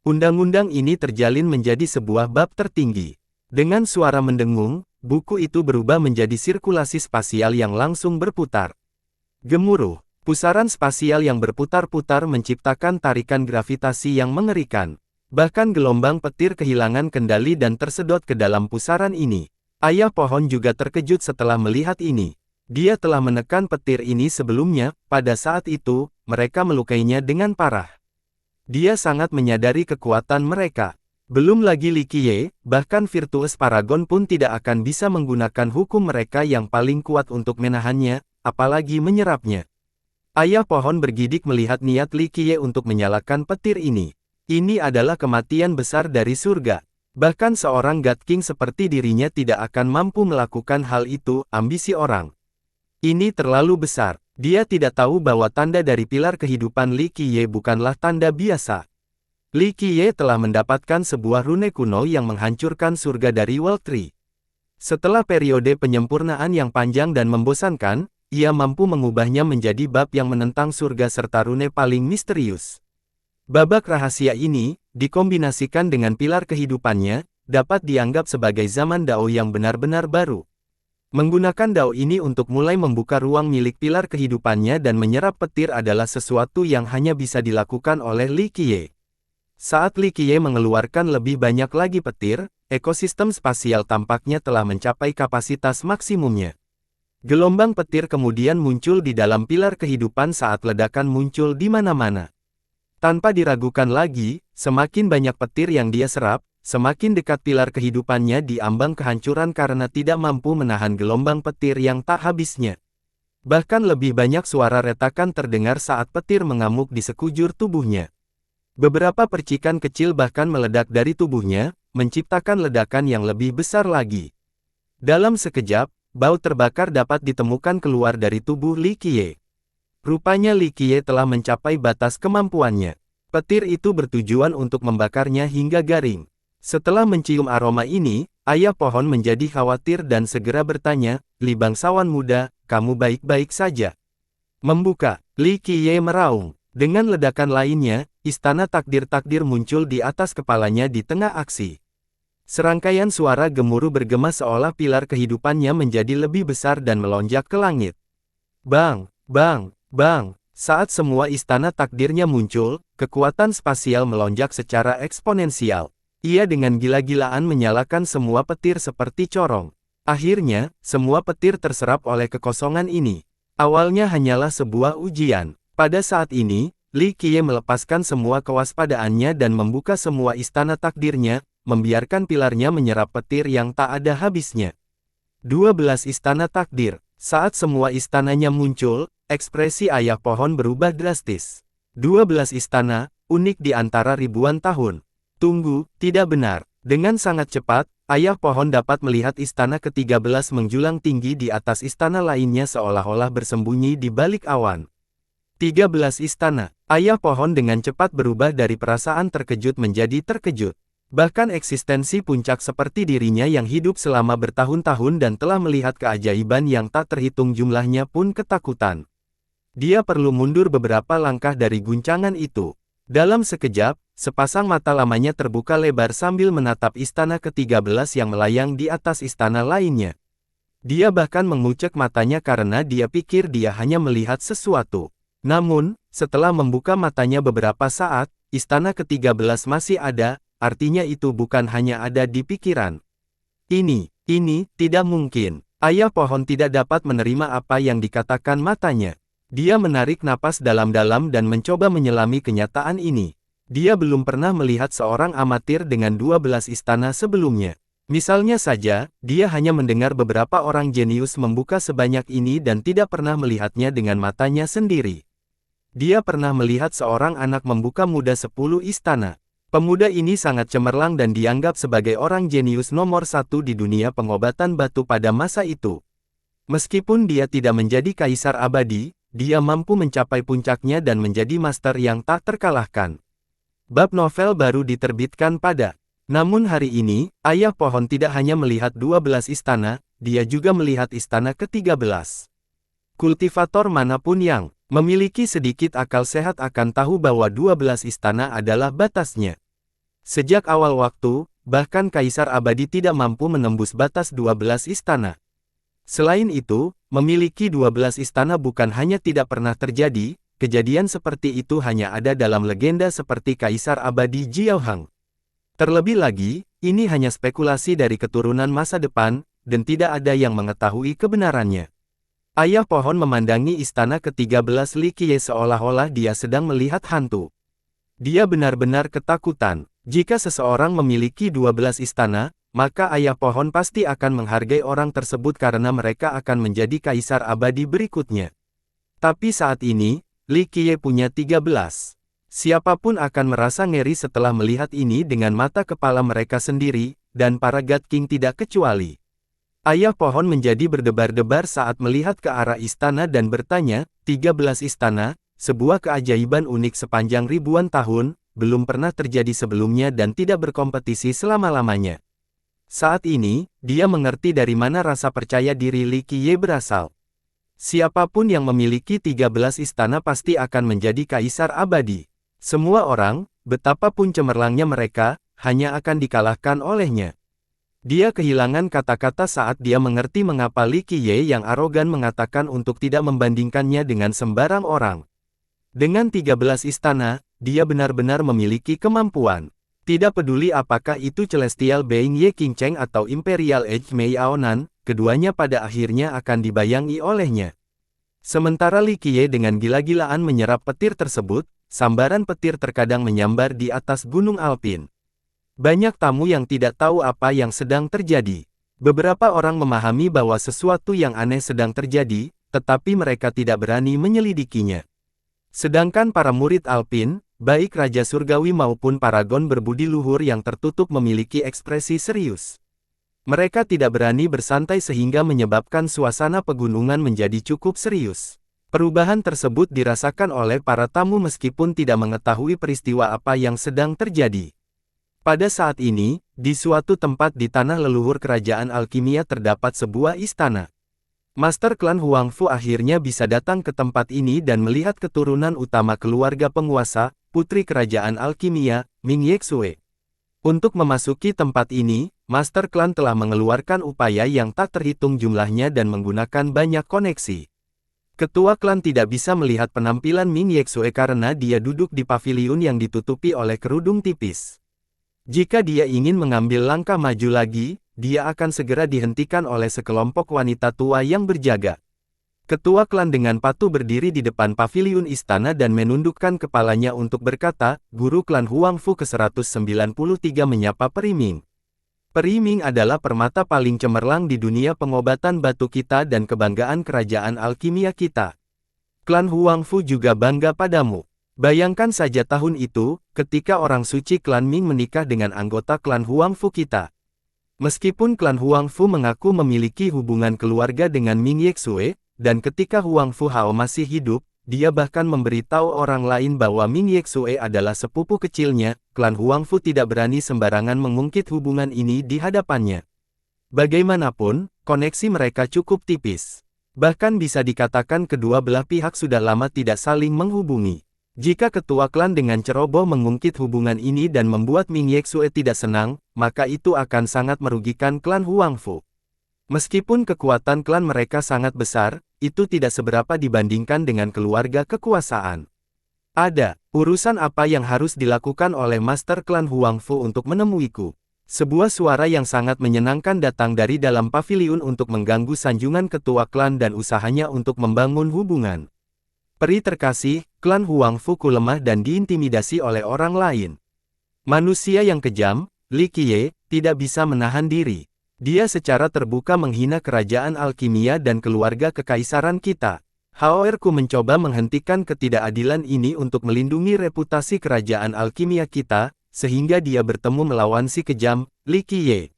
Undang-undang ini terjalin menjadi sebuah bab tertinggi. Dengan suara mendengung, buku itu berubah menjadi sirkulasi spasial yang langsung berputar. Gemuruh, pusaran spasial yang berputar-putar menciptakan tarikan gravitasi yang mengerikan. Bahkan gelombang petir kehilangan kendali dan tersedot ke dalam pusaran ini. Ayah pohon juga terkejut setelah melihat ini. Dia telah menekan petir ini sebelumnya, pada saat itu, mereka melukainya dengan parah. Dia sangat menyadari kekuatan mereka. Belum lagi Li Qiye, bahkan Virtuous Paragon pun tidak akan bisa menggunakan hukum mereka yang paling kuat untuk menahannya, apalagi menyerapnya. Ayah pohon bergidik melihat niat Li Qiye untuk menyalakan petir ini. Ini adalah kematian besar dari surga. Bahkan seorang God King seperti dirinya tidak akan mampu melakukan hal itu, ambisi orang. Ini terlalu besar. Dia tidak tahu bahwa tanda dari pilar kehidupan Li Qiye bukanlah tanda biasa. Li Qiye telah mendapatkan sebuah rune kuno yang menghancurkan surga dari World Tree. Setelah periode penyempurnaan yang panjang dan membosankan, ia mampu mengubahnya menjadi bab yang menentang surga serta rune paling misterius. Babak rahasia ini, dikombinasikan dengan pilar kehidupannya, dapat dianggap sebagai zaman Dao yang benar-benar baru. Menggunakan Dao ini untuk mulai membuka ruang milik pilar kehidupannya dan menyerap petir adalah sesuatu yang hanya bisa dilakukan oleh Li Qiye. Saat Li Qiye mengeluarkan lebih banyak lagi petir, ekosistem spasial tampaknya telah mencapai kapasitas maksimumnya. Gelombang petir kemudian muncul di dalam pilar kehidupan saat ledakan muncul di mana-mana. Tanpa diragukan lagi, semakin banyak petir yang dia serap, semakin dekat pilar kehidupannya di ambang kehancuran karena tidak mampu menahan gelombang petir yang tak habisnya. Bahkan lebih banyak suara retakan terdengar saat petir mengamuk di sekujur tubuhnya. Beberapa percikan kecil bahkan meledak dari tubuhnya, menciptakan ledakan yang lebih besar lagi. Dalam sekejap, bau terbakar dapat ditemukan keluar dari tubuh Li Qiye. Rupanya Li Qiye telah mencapai batas kemampuannya. Petir itu bertujuan untuk membakarnya hingga garing. Setelah mencium aroma ini, ayah pohon menjadi khawatir dan segera bertanya, "Li bangsawan muda, kamu baik-baik saja?" Membuka, Li Qiye meraung. Dengan ledakan lainnya, istana takdir-takdir muncul di atas kepalanya di tengah aksi. Serangkaian suara gemuruh bergema seolah pilar kehidupannya menjadi lebih besar dan melonjak ke langit. Bang, bang, bang. Saat semua istana takdirnya muncul, kekuatan spasial melonjak secara eksponensial. Ia dengan gila-gilaan menyalakan semua petir seperti corong. Akhirnya, semua petir terserap oleh kekosongan ini. Awalnya hanyalah sebuah ujian. Pada saat ini, Li Qiye melepaskan semua kewaspadaannya dan membuka semua istana takdirnya, membiarkan pilarnya menyerap petir yang tak ada habisnya. 12 istana takdir. Saat semua istananya muncul, ekspresi ayah pohon berubah drastis. 12 istana, unik di antara ribuan tahun. Tunggu, tidak benar. Dengan sangat cepat, ayah pohon dapat melihat istana ke-13 menjulang tinggi di atas istana lainnya seolah-olah bersembunyi di balik awan. 13 istana. Ayah pohon dengan cepat berubah dari perasaan terkejut menjadi terkejut. Bahkan eksistensi puncak seperti dirinya yang hidup selama bertahun-tahun dan telah melihat keajaiban yang tak terhitung jumlahnya pun ketakutan. Dia perlu mundur beberapa langkah dari guncangan itu. Dalam sekejap, sepasang mata lamanya terbuka lebar sambil menatap istana ke-13 yang melayang di atas istana lainnya. Dia bahkan mengucek matanya karena dia pikir dia hanya melihat sesuatu. Namun, setelah membuka matanya beberapa saat, istana ke-13 masih ada artinya itu bukan hanya ada di pikiran. Ini tidak mungkin. Ayah pohon tidak dapat menerima apa yang dikatakan matanya. Dia menarik napas dalam-dalam dan mencoba menyelami kenyataan ini. Dia belum pernah melihat seorang amatir dengan 12 istana sebelumnya. Misalnya saja, dia hanya mendengar beberapa orang jenius membuka sebanyak ini dan tidak pernah melihatnya dengan matanya sendiri. Dia pernah melihat seorang anak membuka muda 10 istana. Pemuda ini sangat cemerlang dan dianggap sebagai orang jenius nomor 1 di dunia pengobatan batu pada masa itu. Meskipun dia tidak menjadi kaisar abadi, dia mampu mencapai puncaknya dan menjadi master yang tak terkalahkan. Bab novel baru diterbitkan pada. Namun hari ini, ayah pohon tidak hanya melihat 12 istana, dia juga melihat istana ke-13. Kultivator manapun yang memiliki sedikit akal sehat akan tahu bahwa 12 istana adalah batasnya. Sejak awal waktu, bahkan kaisar abadi tidak mampu menembus batas 12 istana. Selain itu, memiliki 12 istana bukan hanya tidak pernah terjadi, kejadian seperti itu hanya ada dalam legenda seperti kaisar abadi Jiaohang. Terlebih lagi, ini hanya spekulasi dari keturunan masa depan, dan tidak ada yang mengetahui kebenarannya. Ayah pohon memandangi istana ke-13 Li Qiye seolah-olah dia sedang melihat hantu. Dia benar-benar ketakutan. Jika seseorang memiliki 12 istana, maka ayah pohon pasti akan menghargai orang tersebut karena mereka akan menjadi kaisar abadi berikutnya. Tapi saat ini, Li Qiye punya 13. Siapapun akan merasa ngeri setelah melihat ini dengan mata kepala mereka sendiri, dan para God King tidak kecuali. Ayah pohon menjadi berdebar-debar saat melihat ke arah istana dan bertanya, 13 istana, sebuah keajaiban unik sepanjang ribuan tahun, belum pernah terjadi sebelumnya dan tidak berkompetisi selama-lamanya. Saat ini, dia mengerti dari mana rasa percaya diri Li Qiye berasal. Siapapun yang memiliki 13 istana pasti akan menjadi kaisar abadi. Semua orang, betapapun cemerlangnya mereka, hanya akan dikalahkan olehnya. Dia kehilangan kata-kata saat dia mengerti mengapa Li Qiye yang arogan mengatakan untuk tidak membandingkannya dengan sembarang orang. Dengan 13 istana, dia benar-benar memiliki kemampuan. Tidak peduli apakah itu Celestial Being Ye Qingcheng atau Imperial Age Mei Aonan, keduanya pada akhirnya akan dibayangi olehnya. Sementara Li Qiye dengan gila-gilaan menyerap petir tersebut, sambaran petir terkadang menyambar di atas gunung Alpin. Banyak tamu yang tidak tahu apa yang sedang terjadi. Beberapa orang memahami bahwa sesuatu yang aneh sedang terjadi, tetapi mereka tidak berani menyelidikinya. Sedangkan para murid Alpin, baik Raja Surgawi maupun Paragon berbudi luhur yang tertutup memiliki ekspresi serius. Mereka tidak berani bersantai sehingga menyebabkan suasana pegunungan menjadi cukup serius. Perubahan tersebut dirasakan oleh para tamu meskipun tidak mengetahui peristiwa apa yang sedang terjadi. Pada saat ini, di suatu tempat di tanah leluhur kerajaan alkimia terdapat sebuah istana. Master klan Huangfu akhirnya bisa datang ke tempat ini dan melihat keturunan utama keluarga penguasa, putri kerajaan alkimia, Ming Yexue. Untuk memasuki tempat ini, Master klan telah mengeluarkan upaya yang tak terhitung jumlahnya dan menggunakan banyak koneksi. Ketua klan tidak bisa melihat penampilan Ming Yexue karena dia duduk di paviliun yang ditutupi oleh kerudung tipis. Jika dia ingin mengambil langkah maju lagi, dia akan segera dihentikan oleh sekelompok wanita tua yang berjaga. Ketua klan dengan patuh berdiri di depan paviliun istana dan menundukkan kepalanya untuk berkata, Guru klan Huangfu ke-193 menyapa Peri Ming. Peri Ming adalah permata paling cemerlang di dunia pengobatan batu kita dan kebanggaan kerajaan alkimia kita. Klan Huangfu juga bangga padamu. Bayangkan saja tahun itu, ketika orang suci klan Ming menikah dengan anggota klan Huangfu kita. Meskipun klan Huangfu mengaku memiliki hubungan keluarga dengan Ming Yexue, dan ketika Huangfu Hao masih hidup, dia bahkan memberitahu orang lain bahwa Ming Yexue adalah sepupu kecilnya, klan Huangfu tidak berani sembarangan mengungkit hubungan ini di hadapannya. Bagaimanapun, koneksi mereka cukup tipis. Bahkan bisa dikatakan kedua belah pihak sudah lama tidak saling menghubungi. Jika ketua klan dengan ceroboh mengungkit hubungan ini dan membuat Ming Yexue tidak senang, maka itu akan sangat merugikan klan Huangfu. Meskipun kekuatan klan mereka sangat besar, itu tidak seberapa dibandingkan dengan keluarga kekuasaan. Ada. Urusan apa yang harus dilakukan oleh Master Klan Huangfu untuk menemuiku? Sebuah suara yang sangat menyenangkan datang dari dalam paviliun untuk mengganggu sanjungan ketua klan dan usahanya untuk membangun hubungan. Peri terkasih, klan Huangfu lemah dan diintimidasi oleh orang lain. Manusia yang kejam, Li Qiye, tidak bisa menahan diri. Dia secara terbuka menghina kerajaan alkimia dan keluarga kekaisaran kita. Haoerku mencoba menghentikan ketidakadilan ini untuk melindungi reputasi kerajaan alkimia kita, sehingga dia bertemu melawan si kejam, Li Qiye.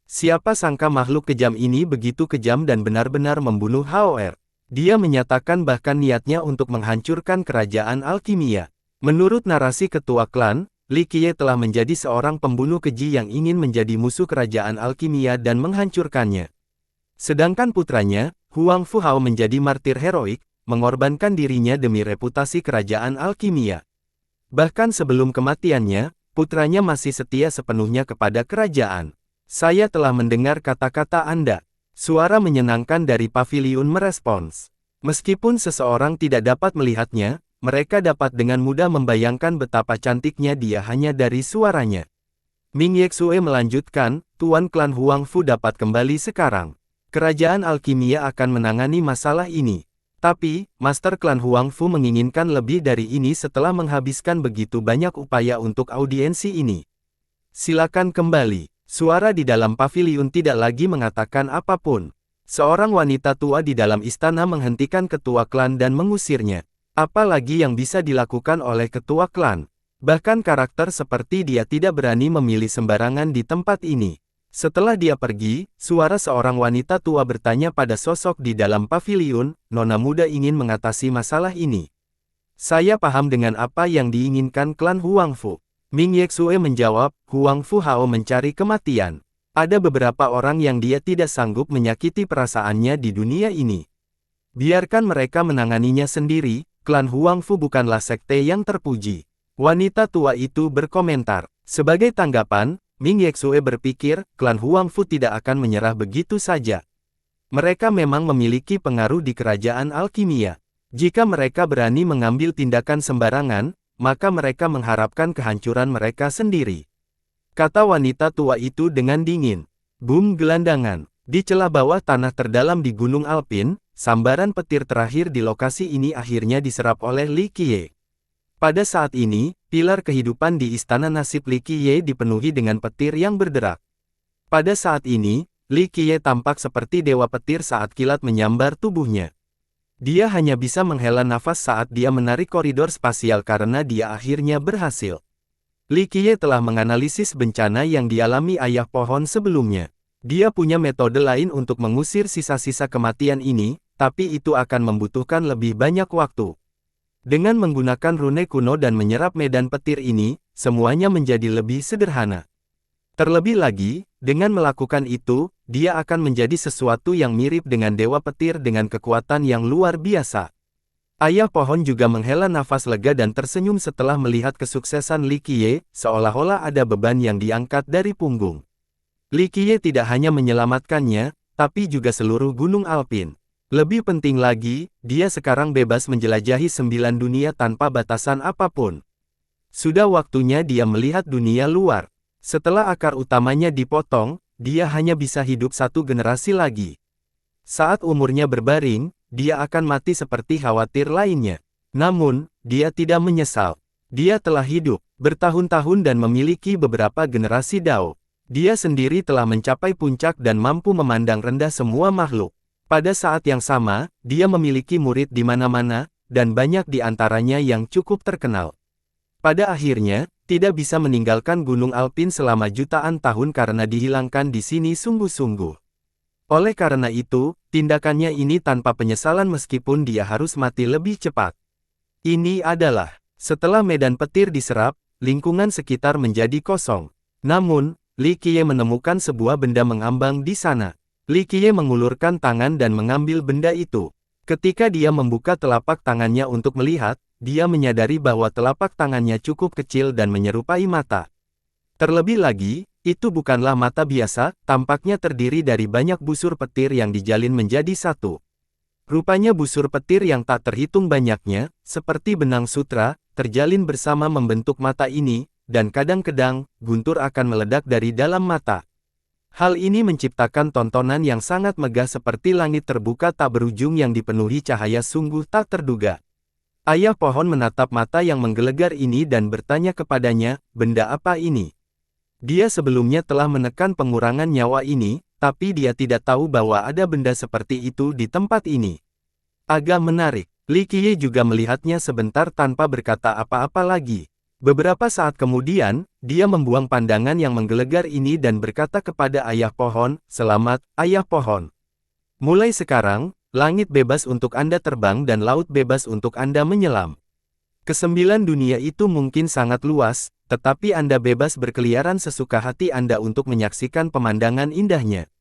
Siapa sangka makhluk kejam ini begitu kejam dan benar-benar membunuh Haoer. Dia menyatakan bahkan niatnya untuk menghancurkan kerajaan alkimia. Menurut narasi ketua klan, Li Qiye telah menjadi seorang pembunuh keji yang ingin menjadi musuh kerajaan alkimia dan menghancurkannya. Sedangkan putranya, Huangfu Hao menjadi martir heroik, mengorbankan dirinya demi reputasi kerajaan alkimia. Bahkan sebelum kematiannya, putranya masih setia sepenuhnya kepada kerajaan. Saya telah mendengar kata-kata Anda. Suara menyenangkan dari paviliun merespons. Meskipun seseorang tidak dapat melihatnya, mereka dapat dengan mudah membayangkan betapa cantiknya dia hanya dari suaranya. Ming Yexue melanjutkan, Tuan Klan Huangfu dapat kembali sekarang. Kerajaan alkimia akan menangani masalah ini. Tapi, Master Klan Huangfu menginginkan lebih dari ini setelah menghabiskan begitu banyak upaya untuk audiensi ini. Silakan kembali. Suara di dalam paviliun tidak lagi mengatakan apapun. Seorang wanita tua di dalam istana menghentikan ketua klan dan mengusirnya. Apalagi yang bisa dilakukan oleh ketua klan? Bahkan karakter seperti dia tidak berani memilih sembarangan di tempat ini. Setelah dia pergi, suara seorang wanita tua bertanya pada sosok di dalam paviliun, Nona muda ingin mengatasi masalah ini. Saya paham dengan apa yang diinginkan klan Huangfu. Ming Yexue menjawab, Huangfu Hao mencari kematian. Ada beberapa orang yang dia tidak sanggup menyakiti perasaannya di dunia ini. Biarkan mereka menanganinya sendiri, klan Huangfu bukanlah sekte yang terpuji. Wanita tua itu berkomentar. Sebagai tanggapan, Ming Yexue berpikir, klan Huangfu tidak akan menyerah begitu saja. Mereka memang memiliki pengaruh di kerajaan alkimia. Jika mereka berani mengambil tindakan sembarangan, maka mereka mengharapkan kehancuran mereka sendiri. Kata wanita tua itu dengan dingin. Boom gelandangan. Di celah bawah tanah terdalam di Gunung Alpin, sambaran petir terakhir di lokasi ini akhirnya diserap oleh Li Qiye. Pada saat ini, pilar kehidupan di istana nasib Li Qiye dipenuhi dengan petir yang berderak. Pada saat ini, Li Qiye tampak seperti dewa petir saat kilat menyambar tubuhnya. Dia hanya bisa menghela nafas saat dia menarik koridor spasial karena dia akhirnya berhasil. Li Qiye telah menganalisis bencana yang dialami ayah pohon sebelumnya. Dia punya metode lain untuk mengusir sisa-sisa kematian ini, tapi itu akan membutuhkan lebih banyak waktu. Dengan menggunakan rune kuno dan menyerap medan petir ini, semuanya menjadi lebih sederhana. Terlebih lagi, dengan melakukan itu, dia akan menjadi sesuatu yang mirip dengan dewa petir dengan kekuatan yang luar biasa. Ayah pohon juga menghela nafas lega dan tersenyum setelah melihat kesuksesan Li Qiye, seolah-olah ada beban yang diangkat dari punggung. Li Qiye tidak hanya menyelamatkannya, tapi juga seluruh Gunung Alpin. Lebih penting lagi, dia sekarang bebas menjelajahi 9 dunia tanpa batasan apapun. Sudah waktunya dia melihat dunia luar. Setelah akar utamanya dipotong, dia hanya bisa hidup satu generasi lagi. Saat umurnya berbaring, dia akan mati seperti khawatir lainnya. Namun, dia tidak menyesal. Dia telah hidup bertahun-tahun dan memiliki beberapa generasi Dao. Dia sendiri telah mencapai puncak dan mampu memandang rendah semua makhluk. Pada saat yang sama, dia memiliki murid di mana-mana, dan banyak di antaranya yang cukup terkenal. Pada akhirnya, tidak bisa meninggalkan Gunung Alpin selama jutaan tahun karena dihilangkan di sini sungguh-sungguh. Oleh karena itu, tindakannya ini tanpa penyesalan meskipun dia harus mati lebih cepat. Ini adalah, setelah medan petir diserap, lingkungan sekitar menjadi kosong. Namun, Li Qiye menemukan sebuah benda mengambang di sana. Li Qiye mengulurkan tangan dan mengambil benda itu. Ketika dia membuka telapak tangannya untuk melihat, dia menyadari bahwa telapak tangannya cukup kecil dan menyerupai mata. Terlebih lagi, itu bukanlah mata biasa, tampaknya terdiri dari banyak busur petir yang dijalin menjadi satu. Rupanya busur petir yang tak terhitung banyaknya, seperti benang sutra, terjalin bersama membentuk mata ini, dan kadang-kadang, guntur akan meledak dari dalam mata. Hal ini menciptakan tontonan yang sangat megah seperti langit terbuka tak berujung yang dipenuhi cahaya sungguh tak terduga. Ayah pohon menatap mata yang menggelegar ini dan bertanya kepadanya, benda apa ini? Dia sebelumnya telah menekan pengurangan nyawa ini, tapi dia tidak tahu bahwa ada benda seperti itu di tempat ini. Agak menarik, Li Qiye juga melihatnya sebentar tanpa berkata apa-apa lagi. Beberapa saat kemudian, dia membuang pandangan yang menggelegar ini dan berkata kepada ayah pohon, "Selamat, ayah pohon. Mulai sekarang, langit bebas untuk Anda terbang dan laut bebas untuk Anda menyelam. Kesembilan dunia itu mungkin sangat luas, tetapi Anda bebas berkeliaran sesuka hati Anda untuk menyaksikan pemandangan indahnya.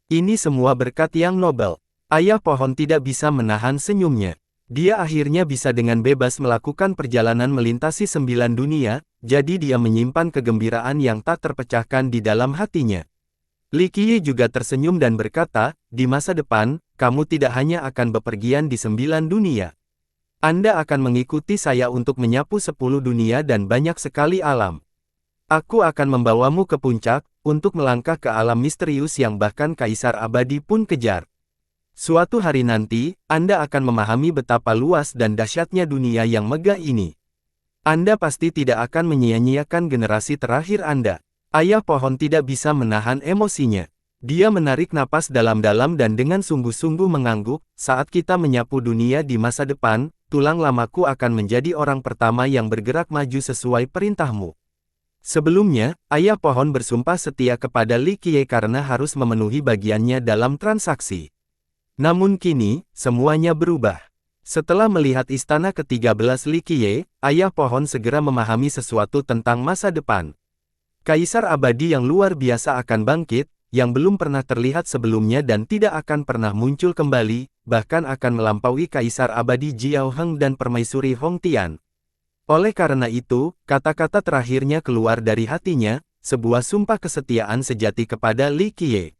Ini semua berkat yang nobel." Ayah pohon tidak bisa menahan senyumnya. Dia akhirnya bisa dengan bebas melakukan perjalanan melintasi 9 dunia, jadi dia menyimpan kegembiraan yang tak terpecahkan di dalam hatinya. Li Qiye juga tersenyum dan berkata, di masa depan, kamu tidak hanya akan bepergian di 9 dunia. Anda akan mengikuti saya untuk menyapu 10 dunia dan banyak sekali alam. Aku akan membawamu ke puncak, untuk melangkah ke alam misterius yang bahkan kaisar abadi pun kejar. Suatu hari nanti, Anda akan memahami betapa luas dan dahsyatnya dunia yang megah ini. Anda pasti tidak akan menyia-nyiakan generasi terakhir Anda. Ayah pohon tidak bisa menahan emosinya. Dia menarik napas dalam-dalam dan dengan sungguh-sungguh mengangguk, saat kita menyapu dunia di masa depan, tulang lamaku akan menjadi orang pertama yang bergerak maju sesuai perintahmu. Sebelumnya, ayah pohon bersumpah setia kepada Li Qiye karena harus memenuhi bagiannya dalam transaksi. Namun kini, semuanya berubah. Setelah melihat istana ke-13 Li Qiye, ayah pohon segera memahami sesuatu tentang masa depan. Kaisar abadi yang luar biasa akan bangkit, yang belum pernah terlihat sebelumnya dan tidak akan pernah muncul kembali, bahkan akan melampaui Kaisar abadi Jiao Heng dan Permaisuri Hong Tian. Oleh karena itu, kata-kata terakhirnya keluar dari hatinya, sebuah sumpah kesetiaan sejati kepada Li Qiye.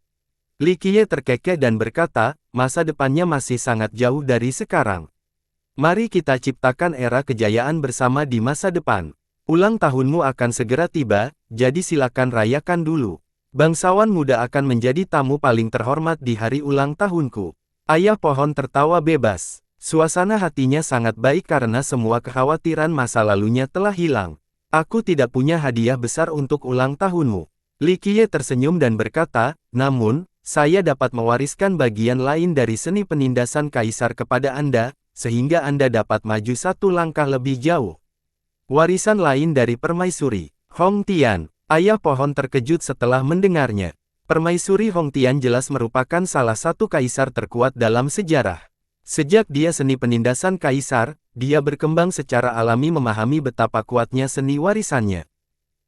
Li Qiye terkekeh dan berkata, masa depannya masih sangat jauh dari sekarang. Mari kita ciptakan era kejayaan bersama di masa depan. Ulang tahunmu akan segera tiba, jadi silakan rayakan dulu. Bangsawan muda akan menjadi tamu paling terhormat di hari ulang tahunku. Ayah pohon tertawa bebas. Suasana hatinya sangat baik karena semua kekhawatiran masa lalunya telah hilang. Aku tidak punya hadiah besar untuk ulang tahunmu. Li Qiye tersenyum dan berkata, namun, saya dapat mewariskan bagian lain dari seni penindasan kaisar kepada Anda, sehingga Anda dapat maju satu langkah lebih jauh. Warisan lain dari Permaisuri Hong Tian. Ayah pohon terkejut setelah mendengarnya. Permaisuri Hong Tian jelas merupakan salah satu kaisar terkuat dalam sejarah. Sejak dia seni penindasan kaisar, dia berkembang secara alami memahami betapa kuatnya seni warisannya.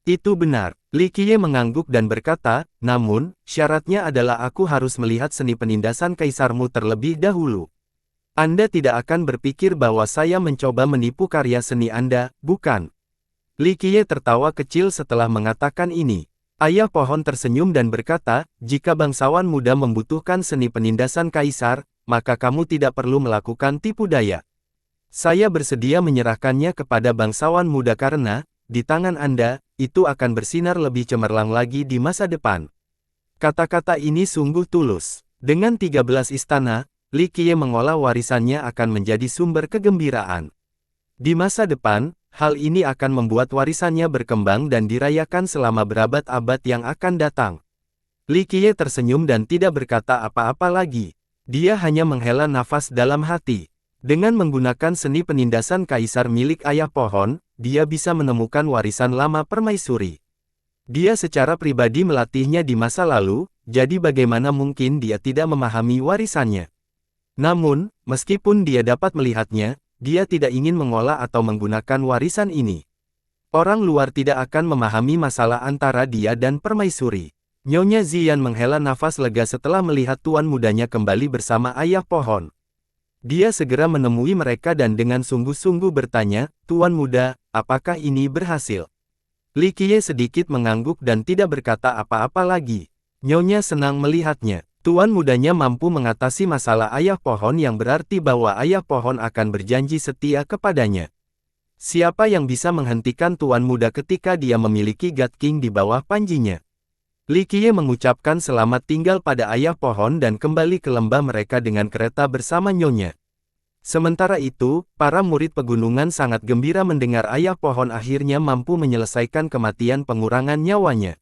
Itu benar. Li Qiye mengangguk dan berkata, namun, syaratnya adalah aku harus melihat seni penindasan kaisarmu terlebih dahulu. Anda tidak akan berpikir bahwa saya mencoba menipu karya seni Anda, bukan? Li Qiye tertawa kecil setelah mengatakan ini. Ayah pohon tersenyum dan berkata, jika bangsawan muda membutuhkan seni penindasan kaisar, maka kamu tidak perlu melakukan tipu daya. Saya bersedia menyerahkannya kepada bangsawan muda karena, di tangan Anda, itu akan bersinar lebih cemerlang lagi di masa depan. Kata-kata ini sungguh tulus. Dengan 13 istana, Li Qiye mengolah warisannya akan menjadi sumber kegembiraan. Di masa depan, hal ini akan membuat warisannya berkembang dan dirayakan selama berabad-abad yang akan datang. Li Qiye tersenyum dan tidak berkata apa-apa lagi. Dia hanya menghela nafas dalam hati. Dengan menggunakan seni penindasan kaisar milik ayah pohon, dia bisa menemukan warisan lama permaisuri. Dia secara pribadi melatihnya di masa lalu, jadi bagaimana mungkin dia tidak memahami warisannya. Namun, meskipun dia dapat melihatnya, dia tidak ingin mengolah atau menggunakan warisan ini. Orang luar tidak akan memahami masalah antara dia dan permaisuri. Nyonya Ziyan menghela nafas lega setelah melihat tuan mudanya kembali bersama ayah pohon. Dia segera menemui mereka dan dengan sungguh-sungguh bertanya, Tuan muda, apakah ini berhasil? Li Qiye sedikit mengangguk dan tidak berkata apa-apa lagi. Nyonya senang melihatnya. Tuan mudanya mampu mengatasi masalah ayah pohon yang berarti bahwa ayah pohon akan berjanji setia kepadanya. Siapa yang bisa menghentikan Tuan muda ketika dia memiliki God King di bawah panjinya? Li Qiye mengucapkan selamat tinggal pada ayah pohon dan kembali ke lembah mereka dengan kereta bersama nyonya. Sementara itu, para murid pegunungan sangat gembira mendengar ayah pohon akhirnya mampu menyelesaikan kematian pengurangan nyawanya.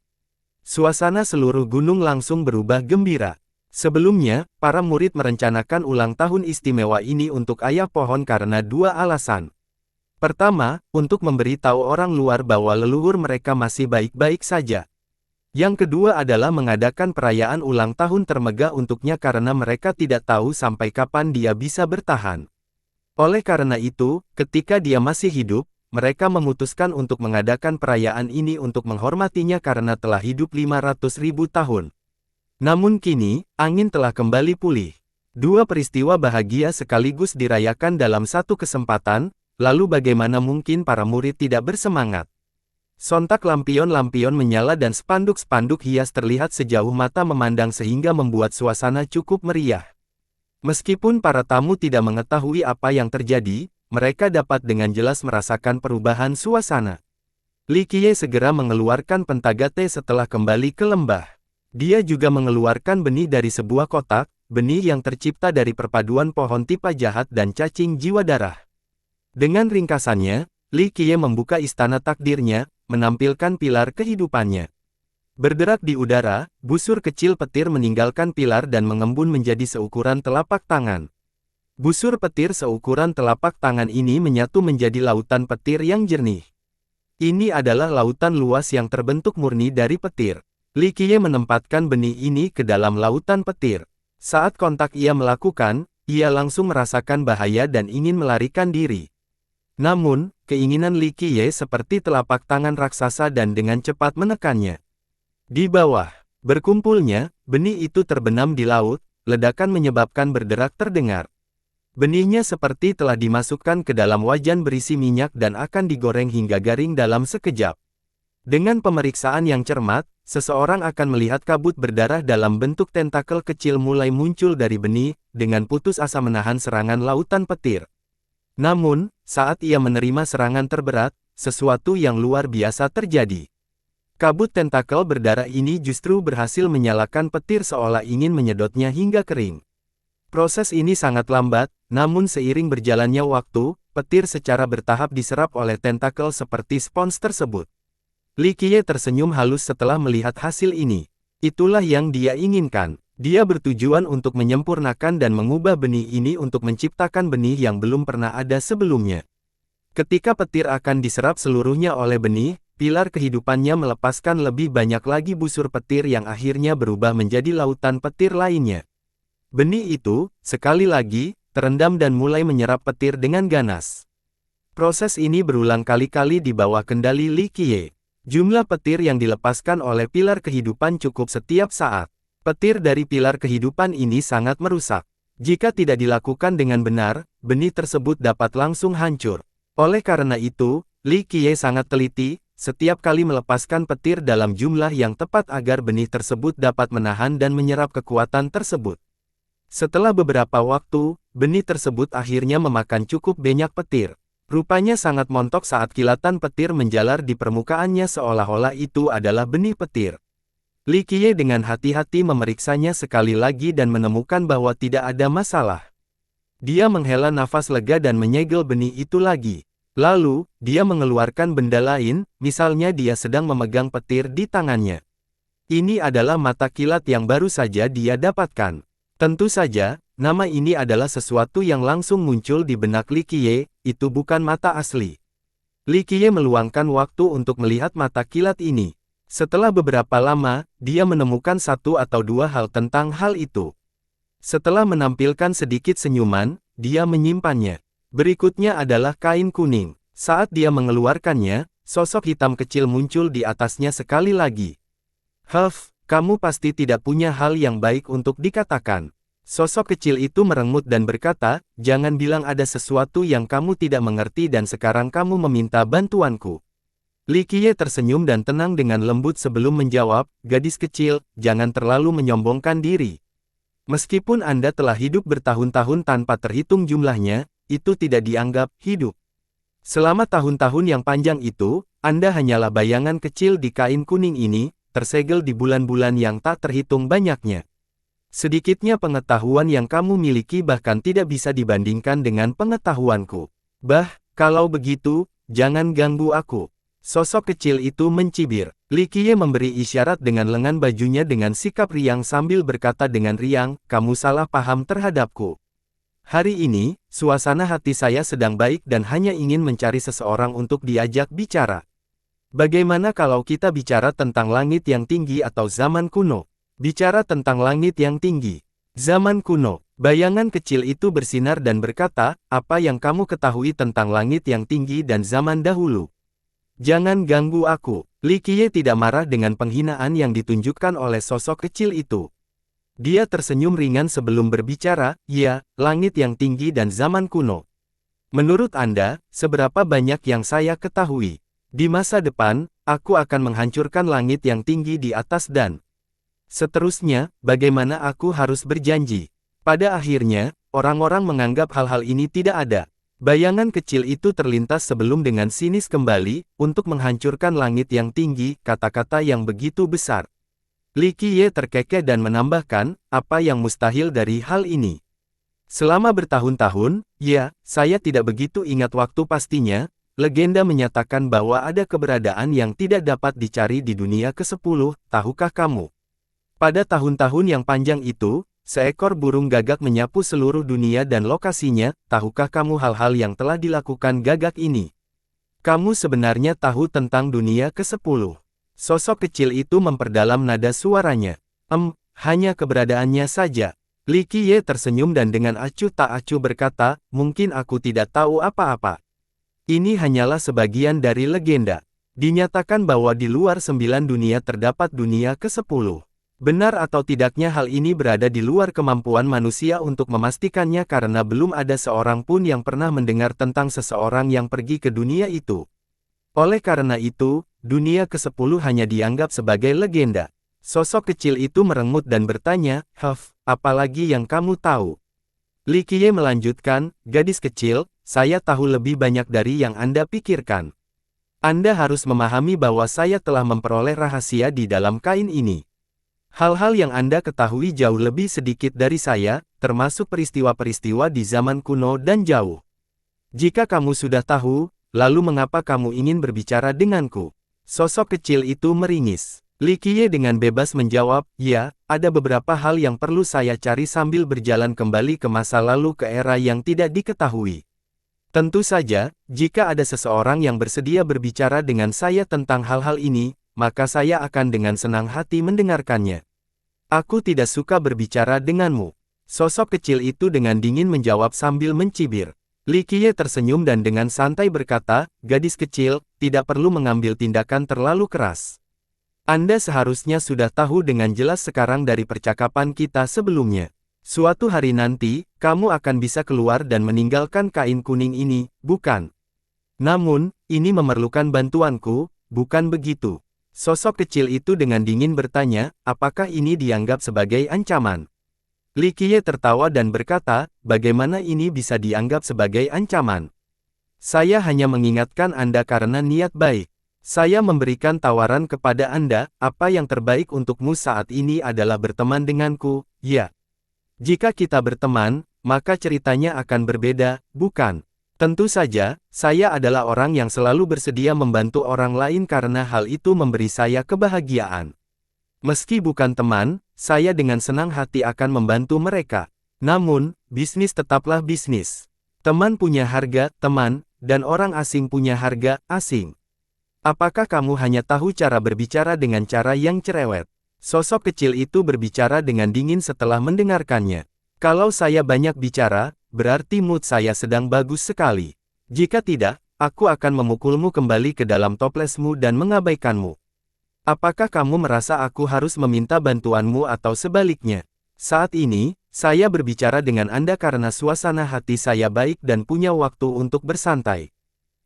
Suasana seluruh gunung langsung berubah gembira. Sebelumnya, para murid merencanakan ulang tahun istimewa ini untuk ayah pohon karena dua alasan. Pertama, untuk memberitahu orang luar bahwa leluhur mereka masih baik-baik saja. Yang kedua adalah mengadakan perayaan ulang tahun termegah untuknya karena mereka tidak tahu sampai kapan dia bisa bertahan. Oleh karena itu, ketika dia masih hidup, mereka memutuskan untuk mengadakan perayaan ini untuk menghormatinya karena telah hidup 500.000 tahun. Namun kini, angin telah kembali pulih. Dua peristiwa bahagia sekaligus dirayakan dalam satu kesempatan, lalu bagaimana mungkin para murid tidak bersemangat? Sontak lampion-lampion menyala dan spanduk-spanduk hias terlihat sejauh mata memandang sehingga membuat suasana cukup meriah. Meskipun para tamu tidak mengetahui apa yang terjadi, mereka dapat dengan jelas merasakan perubahan suasana. Li Qiye segera mengeluarkan pentagate setelah kembali ke lembah. Dia juga mengeluarkan benih dari sebuah kotak, benih yang tercipta dari perpaduan pohon tipa jahat dan cacing jiwa darah. Dengan ringkasannya, Li Qiye membuka istana takdirnya, menampilkan pilar kehidupannya. Berderak di udara, busur kecil petir meninggalkan pilar dan mengembun menjadi seukuran telapak tangan. Busur petir seukuran telapak tangan ini menyatu menjadi lautan petir yang jernih. Ini adalah lautan luas yang terbentuk murni dari petir. Li Qiye menempatkan benih ini ke dalam lautan petir. Saat kontak ia melakukan, ia langsung merasakan bahaya dan ingin melarikan diri. Namun, keinginan Li Qiye seperti telapak tangan raksasa dan dengan cepat menekannya. Di bawah, berkumpulnya, benih itu terbenam di laut, ledakan menyebabkan berderak terdengar. Benihnya seperti telah dimasukkan ke dalam wajan berisi minyak dan akan digoreng hingga garing dalam sekejap. Dengan pemeriksaan yang cermat, seseorang akan melihat kabut berdarah dalam bentuk tentakel kecil mulai muncul dari benih, dengan putus asa menahan serangan lautan petir. Namun, saat ia menerima serangan terberat, sesuatu yang luar biasa terjadi. Kabut tentakel berdarah ini justru berhasil menyalakan petir seolah ingin menyedotnya hingga kering. Proses ini sangat lambat, namun seiring berjalannya waktu, petir secara bertahap diserap oleh tentakel seperti spons tersebut. Li Qiye tersenyum halus setelah melihat hasil ini. Itulah yang dia inginkan. Dia bertujuan untuk menyempurnakan dan mengubah benih ini untuk menciptakan benih yang belum pernah ada sebelumnya. Ketika petir akan diserap seluruhnya oleh benih, pilar kehidupannya melepaskan lebih banyak lagi busur petir yang akhirnya berubah menjadi lautan petir lainnya. Benih itu, sekali lagi, terendam dan mulai menyerap petir dengan ganas. Proses ini berulang kali-kali di bawah kendali Li Qiye. Jumlah petir yang dilepaskan oleh pilar kehidupan cukup setiap saat. Petir dari pilar kehidupan ini sangat merusak. Jika tidak dilakukan dengan benar, benih tersebut dapat langsung hancur. Oleh karena itu, Li Qiye sangat teliti, setiap kali melepaskan petir dalam jumlah yang tepat agar benih tersebut dapat menahan dan menyerap kekuatan tersebut. Setelah beberapa waktu, benih tersebut akhirnya memakan cukup banyak petir. Rupanya sangat montok saat kilatan petir menjalar di permukaannya seolah-olah itu adalah benih petir. Li Qiye dengan hati-hati memeriksanya sekali lagi dan menemukan bahwa tidak ada masalah. Dia menghela nafas lega dan menyegel benih itu lagi. Lalu, dia mengeluarkan benda lain, misalnya dia sedang memegang petir di tangannya. Ini adalah mata kilat yang baru saja dia dapatkan. Tentu saja, nama ini adalah sesuatu yang langsung muncul di benak Li Qiye, itu bukan mata asli. Li Qiye meluangkan waktu untuk melihat mata kilat ini. Setelah beberapa lama, dia menemukan satu atau dua hal tentang hal itu. Setelah menampilkan sedikit senyuman, dia menyimpannya. Berikutnya adalah kain kuning. Saat dia mengeluarkannya, sosok hitam kecil muncul di atasnya sekali lagi. "Huff, kamu pasti tidak punya hal yang baik untuk dikatakan." Sosok kecil itu merengut dan berkata, "Jangan bilang ada sesuatu yang kamu tidak mengerti dan sekarang kamu meminta bantuanku." Li Qiye tersenyum dan tenang dengan lembut sebelum menjawab, "Gadis kecil, jangan terlalu menyombongkan diri. Meskipun Anda telah hidup bertahun-tahun tanpa terhitung jumlahnya, itu tidak dianggap hidup. Selama tahun-tahun yang panjang itu, Anda hanyalah bayangan kecil di kain kuning ini, tersegel di bulan-bulan yang tak terhitung banyaknya. Sedikitnya pengetahuan yang kamu miliki bahkan tidak bisa dibandingkan dengan pengetahuanku. Kalau begitu, jangan ganggu aku. Sosok kecil itu mencibir. Li Qiye memberi isyarat dengan lengan bajunya dengan sikap riang sambil berkata dengan riang, kamu salah paham terhadapku. Hari ini, suasana hati saya sedang baik dan hanya ingin mencari seseorang untuk diajak bicara. Bagaimana kalau kita bicara tentang langit yang tinggi atau zaman kuno? Bicara tentang langit yang tinggi. Zaman kuno. Bayangan kecil itu bersinar dan berkata, apa yang kamu ketahui tentang langit yang tinggi dan zaman dahulu? Jangan ganggu aku. Li Qiye tidak marah dengan penghinaan yang ditunjukkan oleh sosok kecil itu. Dia tersenyum ringan sebelum berbicara, ya, langit yang tinggi dan zaman kuno. Menurut Anda, seberapa banyak yang saya ketahui? Di masa depan, aku akan menghancurkan langit yang tinggi di atas dan seterusnya, bagaimana aku harus berjanji? Pada akhirnya, orang-orang menganggap hal-hal ini tidak ada. Bayangan kecil itu terlintas sebelum dengan sinis kembali, untuk menghancurkan langit yang tinggi, kata-kata yang begitu besar. Li Qiye terkekeh dan menambahkan, apa yang mustahil dari hal ini? Selama bertahun-tahun, ya, saya tidak begitu ingat waktu pastinya, legenda menyatakan bahwa ada keberadaan yang tidak dapat dicari di dunia ke-10, tahukah kamu? Pada tahun-tahun yang panjang itu, seekor burung gagak menyapu seluruh dunia dan lokasinya, tahukah kamu hal-hal yang telah dilakukan gagak ini? Kamu sebenarnya tahu tentang dunia ke-10. Sosok kecil itu memperdalam nada suaranya. Hanya keberadaannya saja. Li Qiye tersenyum dan dengan acuh tak acuh berkata, mungkin aku tidak tahu apa-apa. Ini hanyalah sebagian dari legenda. Dinyatakan bahwa di luar 9 dunia terdapat dunia ke-10. Benar atau tidaknya hal ini berada di luar kemampuan manusia untuk memastikannya karena belum ada seorang pun yang pernah mendengar tentang seseorang yang pergi ke dunia itu. Oleh karena itu, dunia ke-10 hanya dianggap sebagai legenda. Sosok kecil itu merengut dan bertanya, apalagi yang kamu tahu? Li Qiye melanjutkan, gadis kecil, saya tahu lebih banyak dari yang Anda pikirkan. Anda harus memahami bahwa saya telah memperoleh rahasia di dalam kain ini. Hal-hal yang Anda ketahui jauh lebih sedikit dari saya, termasuk peristiwa-peristiwa di zaman kuno dan jauh. Jika kamu sudah tahu, lalu mengapa kamu ingin berbicara denganku? Sosok kecil itu meringis. Li Qiye dengan bebas menjawab, ya, ada beberapa hal yang perlu saya cari sambil berjalan kembali ke masa lalu ke era yang tidak diketahui. Tentu saja, jika ada seseorang yang bersedia berbicara dengan saya tentang hal-hal ini, maka saya akan dengan senang hati mendengarkannya. Aku tidak suka berbicara denganmu. Sosok kecil itu dengan dingin menjawab sambil mencibir. Li Qiye tersenyum dan dengan santai berkata, gadis kecil, tidak perlu mengambil tindakan terlalu keras. Anda seharusnya sudah tahu dengan jelas sekarang dari percakapan kita sebelumnya. Suatu hari nanti, kamu akan bisa keluar dan meninggalkan kain kuning ini, bukan? Namun, ini memerlukan bantuanku, bukan begitu? Sosok kecil itu dengan dingin bertanya, apakah ini dianggap sebagai ancaman? Li Qiye tertawa dan berkata, bagaimana ini bisa dianggap sebagai ancaman? Saya hanya mengingatkan Anda karena niat baik. Saya memberikan tawaran kepada Anda, apa yang terbaik untukmu saat ini adalah berteman denganku, ya. Jika kita berteman, maka ceritanya akan berbeda, bukan? Tentu saja, saya adalah orang yang selalu bersedia membantu orang lain karena hal itu memberi saya kebahagiaan. Meski bukan teman, saya dengan senang hati akan membantu mereka. Namun, bisnis tetaplah bisnis. Teman punya harga, teman, dan orang asing punya harga, asing. Apakah kamu hanya tahu cara berbicara dengan cara yang cerewet? Sosok kecil itu berbicara dengan dingin setelah mendengarkannya. Kalau saya banyak bicara, berarti mood saya sedang bagus sekali. Jika tidak, aku akan memukulmu kembali ke dalam toplesmu dan mengabaikanmu. Apakah kamu merasa aku harus meminta bantuanmu atau sebaliknya? Saat ini, saya berbicara dengan Anda karena suasana hati saya baik dan punya waktu untuk bersantai.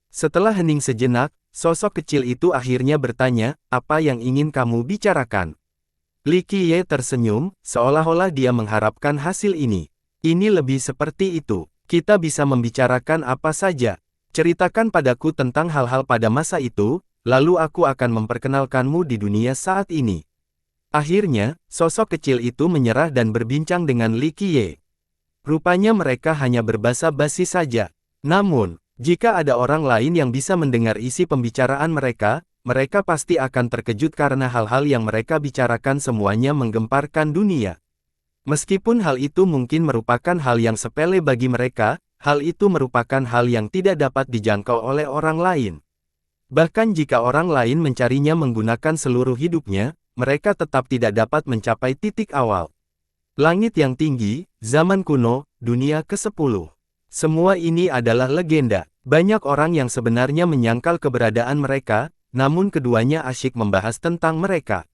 Setelah hening sejenak, sosok kecil itu akhirnya bertanya, apa yang ingin kamu bicarakan? Li Qiye tersenyum, seolah-olah dia mengharapkan hasil ini. Ini lebih seperti itu. Kita bisa membicarakan apa saja. Ceritakan padaku tentang hal-hal pada masa itu, lalu aku akan memperkenalkanmu di dunia saat ini. Akhirnya, sosok kecil itu menyerah dan berbincang dengan Li Qiye. Rupanya mereka hanya berbasa-basi saja. Namun, jika ada orang lain yang bisa mendengar isi pembicaraan mereka, mereka pasti akan terkejut karena hal-hal yang mereka bicarakan semuanya menggemparkan dunia. Meskipun hal itu mungkin merupakan hal yang sepele bagi mereka, hal itu merupakan hal yang tidak dapat dijangkau oleh orang lain. Bahkan jika orang lain mencarinya menggunakan seluruh hidupnya, mereka tetap tidak dapat mencapai titik awal. Langit yang tinggi, zaman kuno, dunia ke-10. Semua ini adalah legenda. Banyak orang yang sebenarnya menyangkal keberadaan mereka, namun keduanya asyik membahas tentang mereka.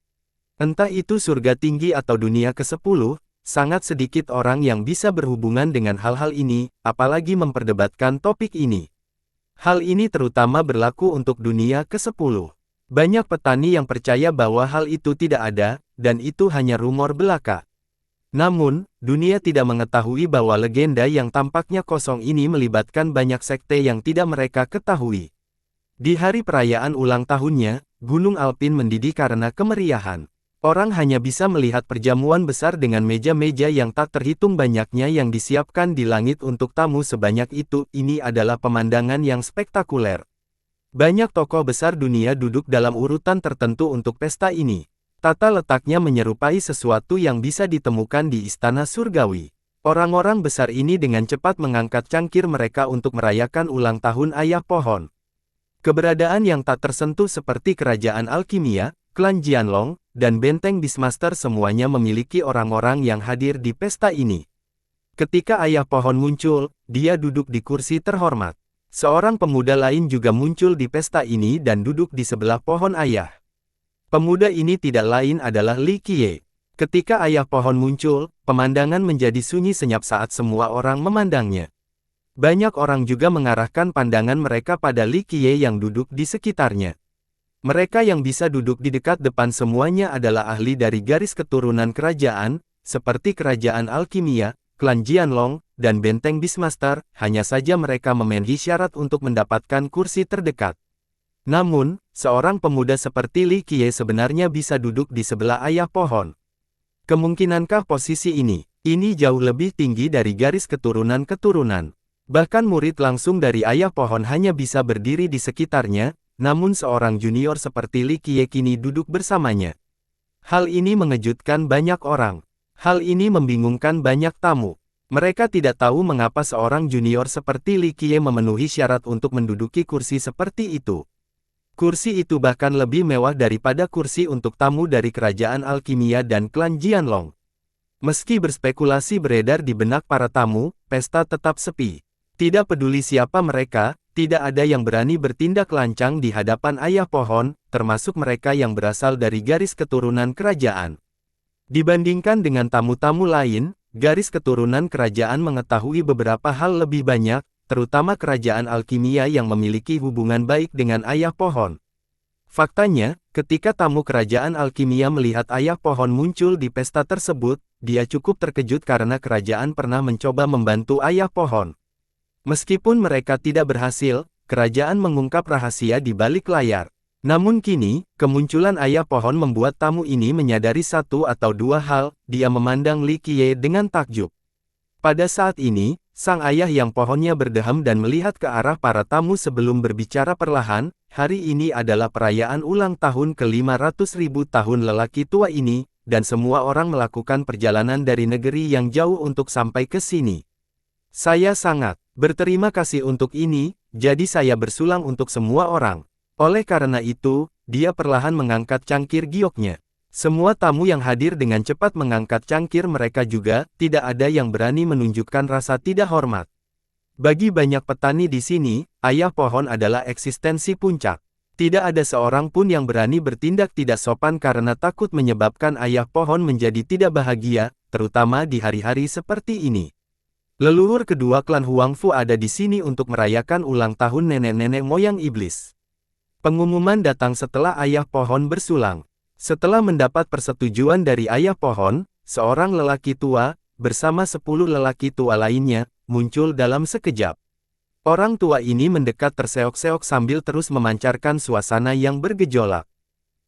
Entah itu surga tinggi atau dunia ke-10, sangat sedikit orang yang bisa berhubungan dengan hal-hal ini, apalagi memperdebatkan topik ini. Hal ini terutama berlaku untuk dunia ke-10. Banyak petani yang percaya bahwa hal itu tidak ada, dan itu hanya rumor belaka. Namun, dunia tidak mengetahui bahwa legenda yang tampaknya kosong ini melibatkan banyak sekte yang tidak mereka ketahui. Di hari perayaan ulang tahunnya, Gunung Alpin mendidih karena kemeriahan. Orang hanya bisa melihat perjamuan besar dengan meja-meja yang tak terhitung banyaknya yang disiapkan di langit untuk tamu sebanyak itu. Ini adalah pemandangan yang spektakuler. Banyak tokoh besar dunia duduk dalam urutan tertentu untuk pesta ini. Tata letaknya menyerupai sesuatu yang bisa ditemukan di istana surgawi. Orang-orang besar ini dengan cepat mengangkat cangkir mereka untuk merayakan ulang tahun ayah pohon. Keberadaan yang tak tersentuh seperti kerajaan alkimia, klan Jianlong, dan benteng Beastmaster semuanya memiliki orang-orang yang hadir di pesta ini. Ketika ayah pohon muncul, dia duduk di kursi terhormat. Seorang pemuda lain juga muncul di pesta ini dan duduk di sebelah pohon ayah. Pemuda ini tidak lain adalah Li Qiye. Ketika ayah pohon muncul, pemandangan menjadi sunyi senyap saat semua orang memandangnya. Banyak orang juga mengarahkan pandangan mereka pada Li Qiye yang duduk di sekitarnya. Mereka yang bisa duduk di dekat depan semuanya adalah ahli dari garis keturunan kerajaan, seperti kerajaan alkimia, klan Jianlong, dan benteng Beastmaster, hanya saja mereka memenuhi syarat untuk mendapatkan kursi terdekat. Namun, seorang pemuda seperti Li Qiye sebenarnya bisa duduk di sebelah ayah pohon. Kemungkinankah posisi ini jauh lebih tinggi dari garis keturunan-keturunan. Bahkan murid langsung dari ayah pohon hanya bisa berdiri di sekitarnya, namun seorang junior seperti Li Qiye kini duduk bersamanya. Hal ini mengejutkan banyak orang. Hal ini membingungkan banyak tamu. Mereka tidak tahu mengapa seorang junior seperti Li Qiye memenuhi syarat untuk menduduki kursi seperti itu. Kursi itu bahkan lebih mewah daripada kursi untuk tamu dari kerajaan alkimia dan klan Jianlong. Meski berspekulasi beredar di benak para tamu, pesta tetap sepi. Tidak peduli siapa mereka, tidak ada yang berani bertindak lancang di hadapan ayah pohon, termasuk mereka yang berasal dari garis keturunan kerajaan. Dibandingkan dengan tamu-tamu lain, garis keturunan kerajaan mengetahui beberapa hal lebih banyak, terutama kerajaan alkimia yang memiliki hubungan baik dengan ayah pohon. Faktanya, ketika tamu kerajaan alkimia melihat ayah pohon muncul di pesta tersebut, dia cukup terkejut karena kerajaan pernah mencoba membantu ayah pohon. Meskipun mereka tidak berhasil, kerajaan mengungkap rahasia di balik layar. Namun kini, kemunculan ayah pohon membuat tamu ini menyadari satu atau dua hal, dia memandang Li Qiye dengan takjub. Pada saat ini, sang ayah yang pohonnya berdeham dan melihat ke arah para tamu sebelum berbicara perlahan, hari ini adalah perayaan ulang tahun ke-500.000 tahun lelaki tua ini, dan semua orang melakukan perjalanan dari negeri yang jauh untuk sampai ke sini. Saya sangat berterima kasih untuk ini, jadi saya bersulang untuk semua orang. Oleh karena itu, dia perlahan mengangkat cangkir gioknya. Semua tamu yang hadir dengan cepat mengangkat cangkir mereka juga, tidak ada yang berani menunjukkan rasa tidak hormat. Bagi banyak petani di sini, ayah pohon adalah eksistensi puncak. Tidak ada seorang pun yang berani bertindak tidak sopan karena takut menyebabkan ayah pohon menjadi tidak bahagia, terutama di hari-hari seperti ini. Leluhur kedua klan Huangfu ada di sini untuk merayakan ulang tahun nenek-nenek moyang iblis. Pengumuman datang setelah ayah pohon bersulang. Setelah mendapat persetujuan dari ayah pohon, seorang lelaki tua, bersama 10 lelaki tua lainnya, muncul dalam sekejap. Orang tua ini mendekat terseok-seok sambil terus memancarkan suasana yang bergejolak.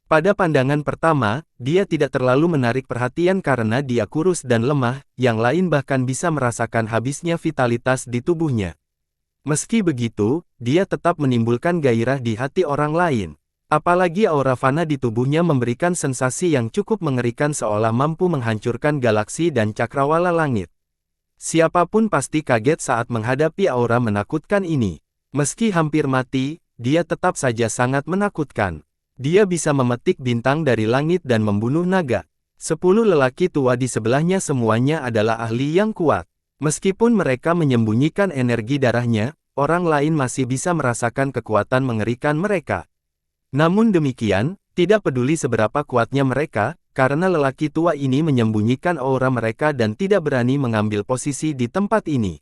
Pada pandangan pertama, dia tidak terlalu menarik perhatian karena dia kurus dan lemah, yang lain bahkan bisa merasakan habisnya vitalitas di tubuhnya. Meski begitu, dia tetap menimbulkan gairah di hati orang lain. Apalagi aura fana di tubuhnya memberikan sensasi yang cukup mengerikan seolah mampu menghancurkan galaksi dan cakrawala langit. Siapapun pasti kaget saat menghadapi aura menakutkan ini. Meski hampir mati, dia tetap saja sangat menakutkan. Dia bisa memetik bintang dari langit dan membunuh naga. 10 lelaki tua di sebelahnya semuanya adalah ahli yang kuat. Meskipun mereka menyembunyikan energi darahnya, orang lain masih bisa merasakan kekuatan mengerikan mereka. Namun demikian, tidak peduli seberapa kuatnya mereka, karena lelaki tua ini menyembunyikan aura mereka dan tidak berani mengambil posisi di tempat ini.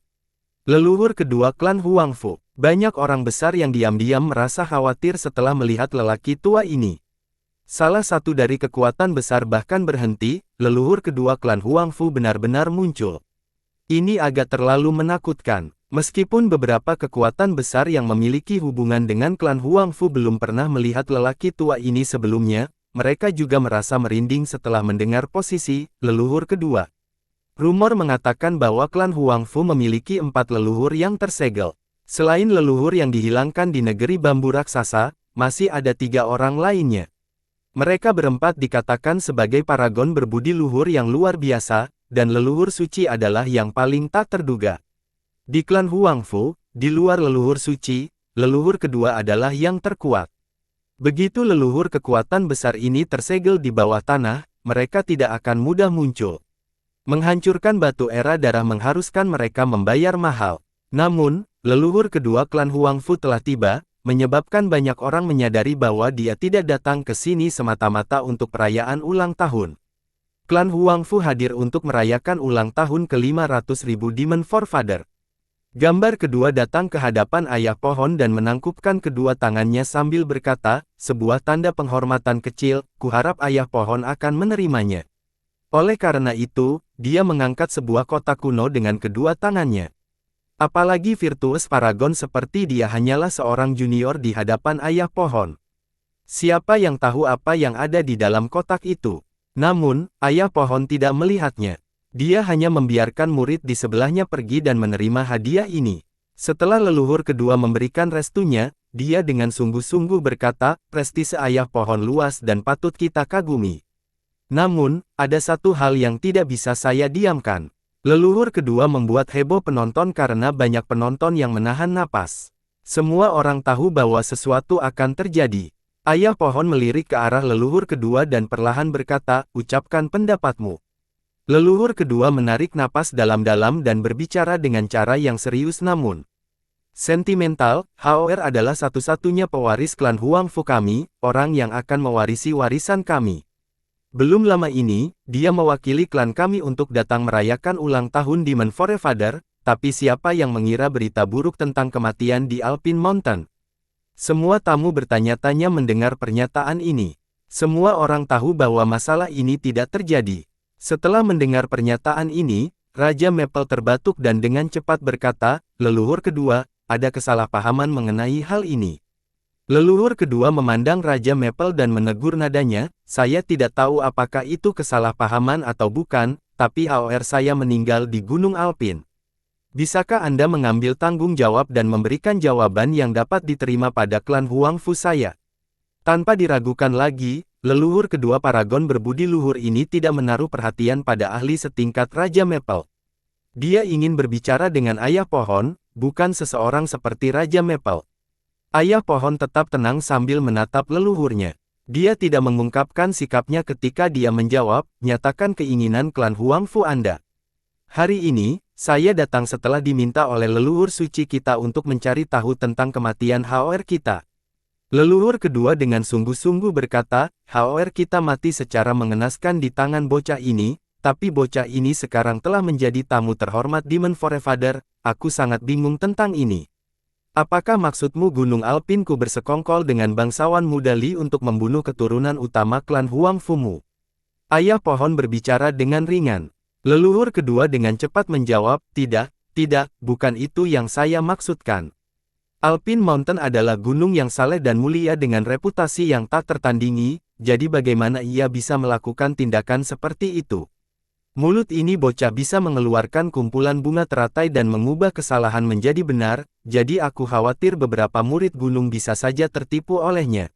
Leluhur kedua klan Huangfu. Banyak orang besar yang diam-diam merasa khawatir setelah melihat lelaki tua ini. Salah satu dari kekuatan besar bahkan berhenti, leluhur kedua klan Huangfu benar-benar muncul. Ini agak terlalu menakutkan. Meskipun beberapa kekuatan besar yang memiliki hubungan dengan klan Huangfu belum pernah melihat lelaki tua ini sebelumnya, mereka juga merasa merinding setelah mendengar posisi leluhur kedua. Rumor mengatakan bahwa klan Huangfu memiliki 4 leluhur yang tersegel. Selain leluhur yang dihilangkan di negeri bambu raksasa, masih ada 3 orang lainnya. Mereka berempat dikatakan sebagai paragon berbudi luhur yang luar biasa, dan leluhur suci adalah yang paling tak terduga. Di klan Huangfu, di luar leluhur suci, leluhur kedua adalah yang terkuat. Begitu leluhur kekuatan besar ini tersegel di bawah tanah, mereka tidak akan mudah muncul. Menghancurkan batu era darah mengharuskan mereka membayar mahal. Namun, leluhur kedua klan Huangfu telah tiba, menyebabkan banyak orang menyadari bahwa dia tidak datang ke sini semata-mata untuk perayaan ulang tahun. Klan Huangfu hadir untuk merayakan ulang tahun ke-500.000 Demon Forefather. Gambar kedua datang ke hadapan ayah pohon dan menangkupkan kedua tangannya sambil berkata, sebuah tanda penghormatan kecil, kuharap ayah pohon akan menerimanya. Oleh karena itu, dia mengangkat sebuah kotak kuno dengan kedua tangannya. Apalagi virtues paragon seperti dia hanyalah seorang junior di hadapan ayah pohon. Siapa yang tahu apa yang ada di dalam kotak itu? Namun, ayah pohon tidak melihatnya. Dia hanya membiarkan murid di sebelahnya pergi dan menerima hadiah ini. Setelah leluhur kedua memberikan restunya, dia dengan sungguh-sungguh berkata, prestise ayah pohon luas dan patut kita kagumi. Namun, ada satu hal yang tidak bisa saya diamkan. Leluhur kedua membuat heboh penonton karena banyak penonton yang menahan napas. Semua orang tahu bahwa sesuatu akan terjadi. Ayah pohon melirik ke arah leluhur kedua dan perlahan berkata, ucapkan pendapatmu. Leluhur kedua menarik napas dalam-dalam dan berbicara dengan cara yang serius namun sentimental. HOR adalah satu-satunya pewaris klan Huangfu kami, orang yang akan mewarisi warisan kami. Belum lama ini, dia mewakili klan kami untuk datang merayakan ulang tahun Demon Forefather, tapi siapa yang mengira berita buruk tentang kematian di Alpine Mountain? Semua tamu bertanya-tanya mendengar pernyataan ini. Semua orang tahu bahwa masalah ini tidak terjadi. Setelah mendengar pernyataan ini, Raja Maple terbatuk dan dengan cepat berkata, leluhur kedua, ada kesalahpahaman mengenai hal ini. Leluhur kedua memandang Raja Maple dan menegur nadanya, saya tidak tahu apakah itu kesalahpahaman atau bukan, tapi HOR saya meninggal di Gunung Alpine. Bisakah Anda mengambil tanggung jawab dan memberikan jawaban yang dapat diterima pada klan Huangfu saya? Tanpa diragukan lagi, leluhur kedua paragon berbudi luhur ini tidak menaruh perhatian pada ahli setingkat Raja Maple. Dia ingin berbicara dengan ayah pohon, bukan seseorang seperti Raja Maple. Ayah pohon tetap tenang sambil menatap leluhurnya. Dia tidak mengungkapkan sikapnya ketika dia menjawab, nyatakan keinginan klan Huangfu Anda. Hari ini, saya datang setelah diminta oleh leluhur suci kita untuk mencari tahu tentang kematian HOR kita. Leluhur kedua dengan sungguh-sungguh berkata, HOR kita mati secara mengenaskan di tangan bocah ini, tapi bocah ini sekarang telah menjadi tamu terhormat Demon Forefather, aku sangat bingung tentang ini. Apakah maksudmu Gunung Alpinku bersekongkol dengan bangsawan muda Li untuk membunuh keturunan utama klan Huang Fumu? Ayah pohon berbicara dengan ringan. Leluhur kedua dengan cepat menjawab, tidak, bukan itu yang saya maksudkan. Alpine Mountain adalah gunung yang saleh dan mulia dengan reputasi yang tak tertandingi, jadi bagaimana ia bisa melakukan tindakan seperti itu? Mulut ini bocah bisa mengeluarkan kumpulan bunga teratai dan mengubah kesalahan menjadi benar, jadi aku khawatir beberapa murid gunung bisa saja tertipu olehnya.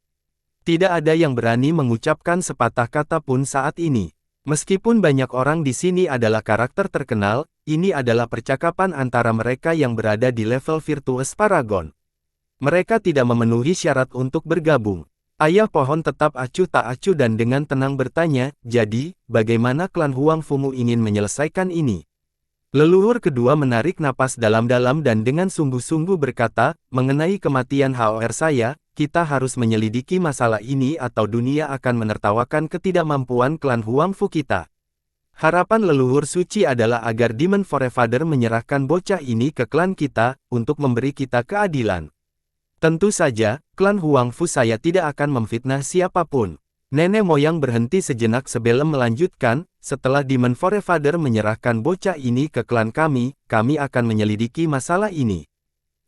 Tidak ada yang berani mengucapkan sepatah kata pun saat ini. Meskipun banyak orang di sini adalah karakter terkenal, ini adalah percakapan antara mereka yang berada di level Virtuous Paragon. Mereka tidak memenuhi syarat untuk bergabung. Ayah pohon tetap acuh tak acuh dan dengan tenang bertanya, jadi, bagaimana klan Huang Fumu ingin menyelesaikan ini? Leluhur kedua menarik napas dalam-dalam dan dengan sungguh-sungguh berkata, mengenai kematian HOR saya, kita harus menyelidiki masalah ini atau dunia akan menertawakan ketidakmampuan klan Huang Fu kita. Harapan leluhur suci adalah agar Demon Forefather menyerahkan bocah ini ke klan kita, untuk memberi kita keadilan. Tentu saja, klan Huang Fu saya tidak akan memfitnah siapapun. Nenek moyang berhenti sejenak sebelum melanjutkan, setelah Demon Forefather menyerahkan bocah ini ke klan kami akan menyelidiki masalah ini.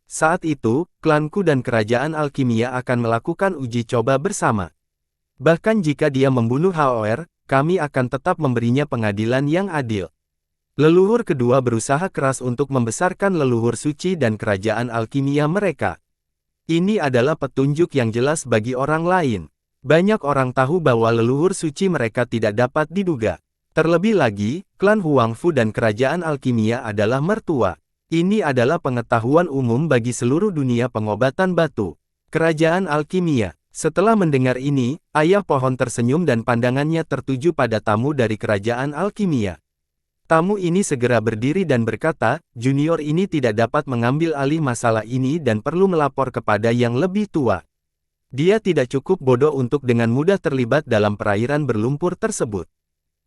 Saat itu, klanku dan kerajaan alkimia akan melakukan uji coba bersama. Bahkan jika dia membunuh HOR, kami akan tetap memberinya pengadilan yang adil. Leluhur kedua berusaha keras untuk membesarkan leluhur suci dan kerajaan alkimia mereka. Ini adalah petunjuk yang jelas bagi orang lain. Banyak orang tahu bahwa leluhur suci mereka tidak dapat diduga. Terlebih lagi, klan Huang Fu dan kerajaan alkimia adalah mertua. Ini adalah pengetahuan umum bagi seluruh dunia pengobatan batu. Kerajaan alkimia. Setelah mendengar ini, ayah pohon tersenyum dan pandangannya tertuju pada tamu dari kerajaan alkimia. Tamu ini segera berdiri dan berkata, junior ini tidak dapat mengambil alih masalah ini dan perlu melapor kepada yang lebih tua. Dia tidak cukup bodoh untuk dengan mudah terlibat dalam perairan berlumpur tersebut.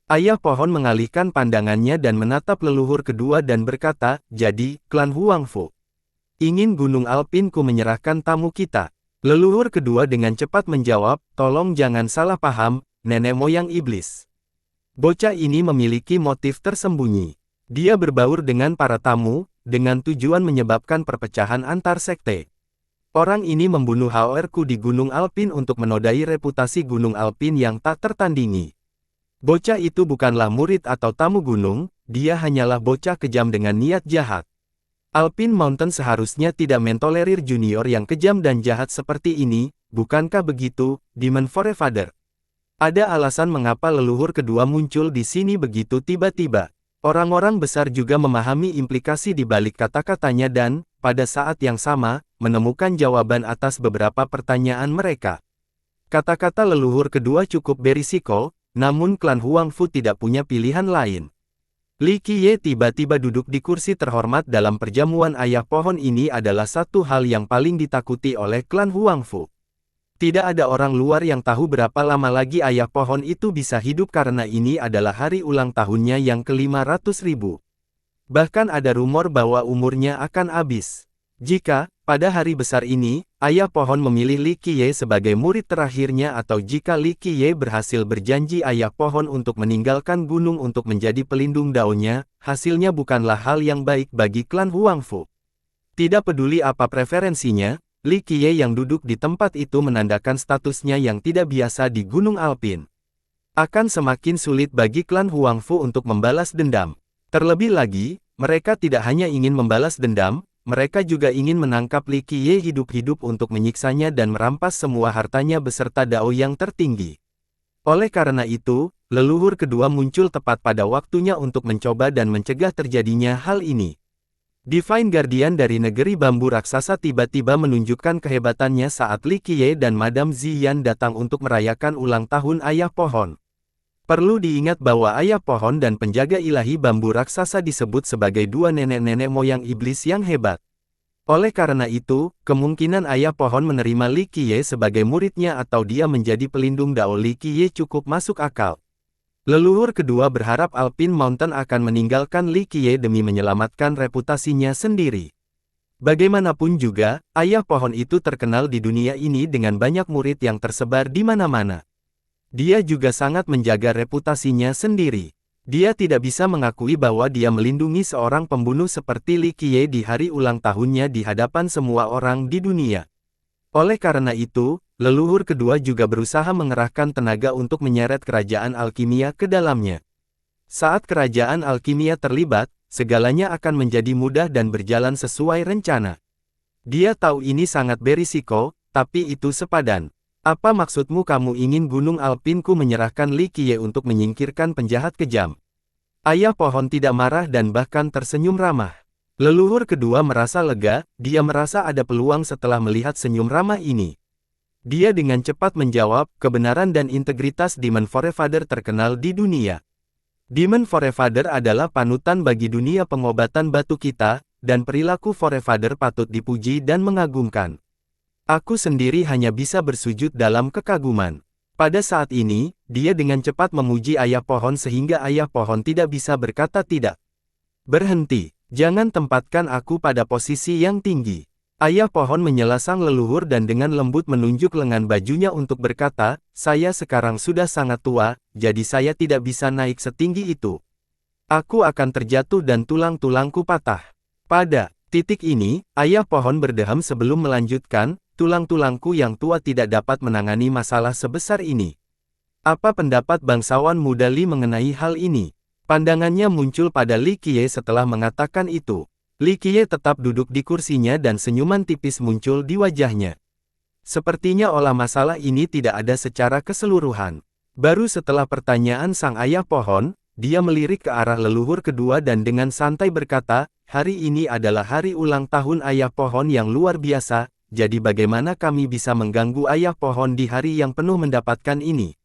Ayah pohon mengalihkan pandangannya dan menatap leluhur kedua dan berkata, jadi, klan Huang Fu ingin Gunung Alpinku menyerahkan tamu kita. Leluhur kedua dengan cepat menjawab, tolong jangan salah paham, nenek moyang iblis. Bocah ini memiliki motif tersembunyi. Dia berbaur dengan para tamu, dengan tujuan menyebabkan perpecahan antar sekte. Orang ini membunuh HOR-ku di Gunung Alpin untuk menodai reputasi Gunung Alpin yang tak tertandingi. Bocah itu bukanlah murid atau tamu gunung, dia hanyalah bocah kejam dengan niat jahat. Alpine Mountain seharusnya tidak mentolerir junior yang kejam dan jahat seperti ini, bukankah begitu, Demon Forefather? Ada alasan mengapa leluhur kedua muncul di sini begitu tiba-tiba. Orang-orang besar juga memahami implikasi di balik kata-katanya dan, pada saat yang sama, menemukan jawaban atas beberapa pertanyaan mereka. Kata-kata leluhur kedua cukup berisiko, namun klan Huang Fu tidak punya pilihan lain. Li Qiye tiba-tiba duduk di kursi terhormat dalam perjamuan ayah pohon ini adalah satu hal yang paling ditakuti oleh klan Huang Fu. Tidak ada orang luar yang tahu berapa lama lagi ayah pohon itu bisa hidup karena ini adalah hari ulang tahunnya yang ke-500.000. Bahkan ada rumor bahwa umurnya akan habis. Jika, pada hari besar ini, ayah pohon memilih Li Qiye sebagai murid terakhirnya atau jika Li Qiye berhasil berjanji ayah pohon untuk meninggalkan gunung untuk menjadi pelindung daunnya, hasilnya bukanlah hal yang baik bagi klan Huang Fu. Tidak peduli apa preferensinya, Li Qiye yang duduk di tempat itu menandakan statusnya yang tidak biasa di Gunung Alpin. Akan semakin sulit bagi klan Huang Fu untuk membalas dendam. Terlebih lagi, mereka tidak hanya ingin membalas dendam, mereka juga ingin menangkap Li Qiye hidup-hidup untuk menyiksanya dan merampas semua hartanya beserta dao yang tertinggi. Oleh karena itu, leluhur kedua muncul tepat pada waktunya untuk mencoba dan mencegah terjadinya hal ini. Divine Guardian dari negeri bambu raksasa tiba-tiba menunjukkan kehebatannya saat Li Qiye dan Madame Ziyan datang untuk merayakan ulang tahun ayah pohon. Perlu diingat bahwa ayah pohon dan penjaga ilahi bambu raksasa disebut sebagai dua nenek-nenek moyang iblis yang hebat. Oleh karena itu, kemungkinan ayah pohon menerima Li Qiye sebagai muridnya atau dia menjadi pelindung dao Li Qiye cukup masuk akal. Leluhur kedua berharap Alpine Mountain akan meninggalkan Li Qiye demi menyelamatkan reputasinya sendiri. Bagaimanapun juga, ayah pohon itu terkenal di dunia ini dengan banyak murid yang tersebar di mana-mana. Dia juga sangat menjaga reputasinya sendiri. Dia tidak bisa mengakui bahwa dia melindungi seorang pembunuh seperti Li Qiye di hari ulang tahunnya di hadapan semua orang di dunia. Oleh karena itu, leluhur kedua juga berusaha mengerahkan tenaga untuk menyeret kerajaan alkimia ke dalamnya. Saat kerajaan alkimia terlibat, segalanya akan menjadi mudah dan berjalan sesuai rencana. Dia tahu ini sangat berisiko, tapi itu sepadan. Apa maksudmu kamu ingin Gunung Alpinku menyerahkan Li Qiye untuk menyingkirkan penjahat kejam? Ayah pohon tidak marah dan bahkan tersenyum ramah. Leluhur kedua merasa lega, dia merasa ada peluang setelah melihat senyum ramah ini. Dia dengan cepat menjawab, kebenaran dan integritas Demon Forefather terkenal di dunia. Demon Forefather adalah panutan bagi dunia pengobatan batu kita, dan perilaku Forefather patut dipuji dan mengagumkan. Aku sendiri hanya bisa bersujud dalam kekaguman. Pada saat ini, dia dengan cepat memuji ayah pohon sehingga ayah pohon tidak bisa berkata tidak. Berhenti, jangan tempatkan aku pada posisi yang tinggi. Ayah pohon menyela sang leluhur dan dengan lembut menunjuk lengan bajunya untuk berkata, saya sekarang sudah sangat tua, jadi saya tidak bisa naik setinggi itu. Aku akan terjatuh dan tulang-tulangku patah. Pada titik ini, ayah pohon berdeham sebelum melanjutkan, tulang-tulangku yang tua tidak dapat menangani masalah sebesar ini. Apa pendapat bangsawan muda Li mengenai hal ini? Pandangannya muncul pada Li Qiye setelah mengatakan itu. Li Qiye tetap duduk di kursinya dan senyuman tipis muncul di wajahnya. Sepertinya olah masalah ini tidak ada secara keseluruhan. Baru setelah pertanyaan sang ayah pohon, dia melirik ke arah leluhur kedua dan dengan santai berkata, hari ini adalah hari ulang tahun ayah pohon yang luar biasa, jadi bagaimana kami bisa mengganggu ayah pohon di hari yang penuh mendapatkan ini?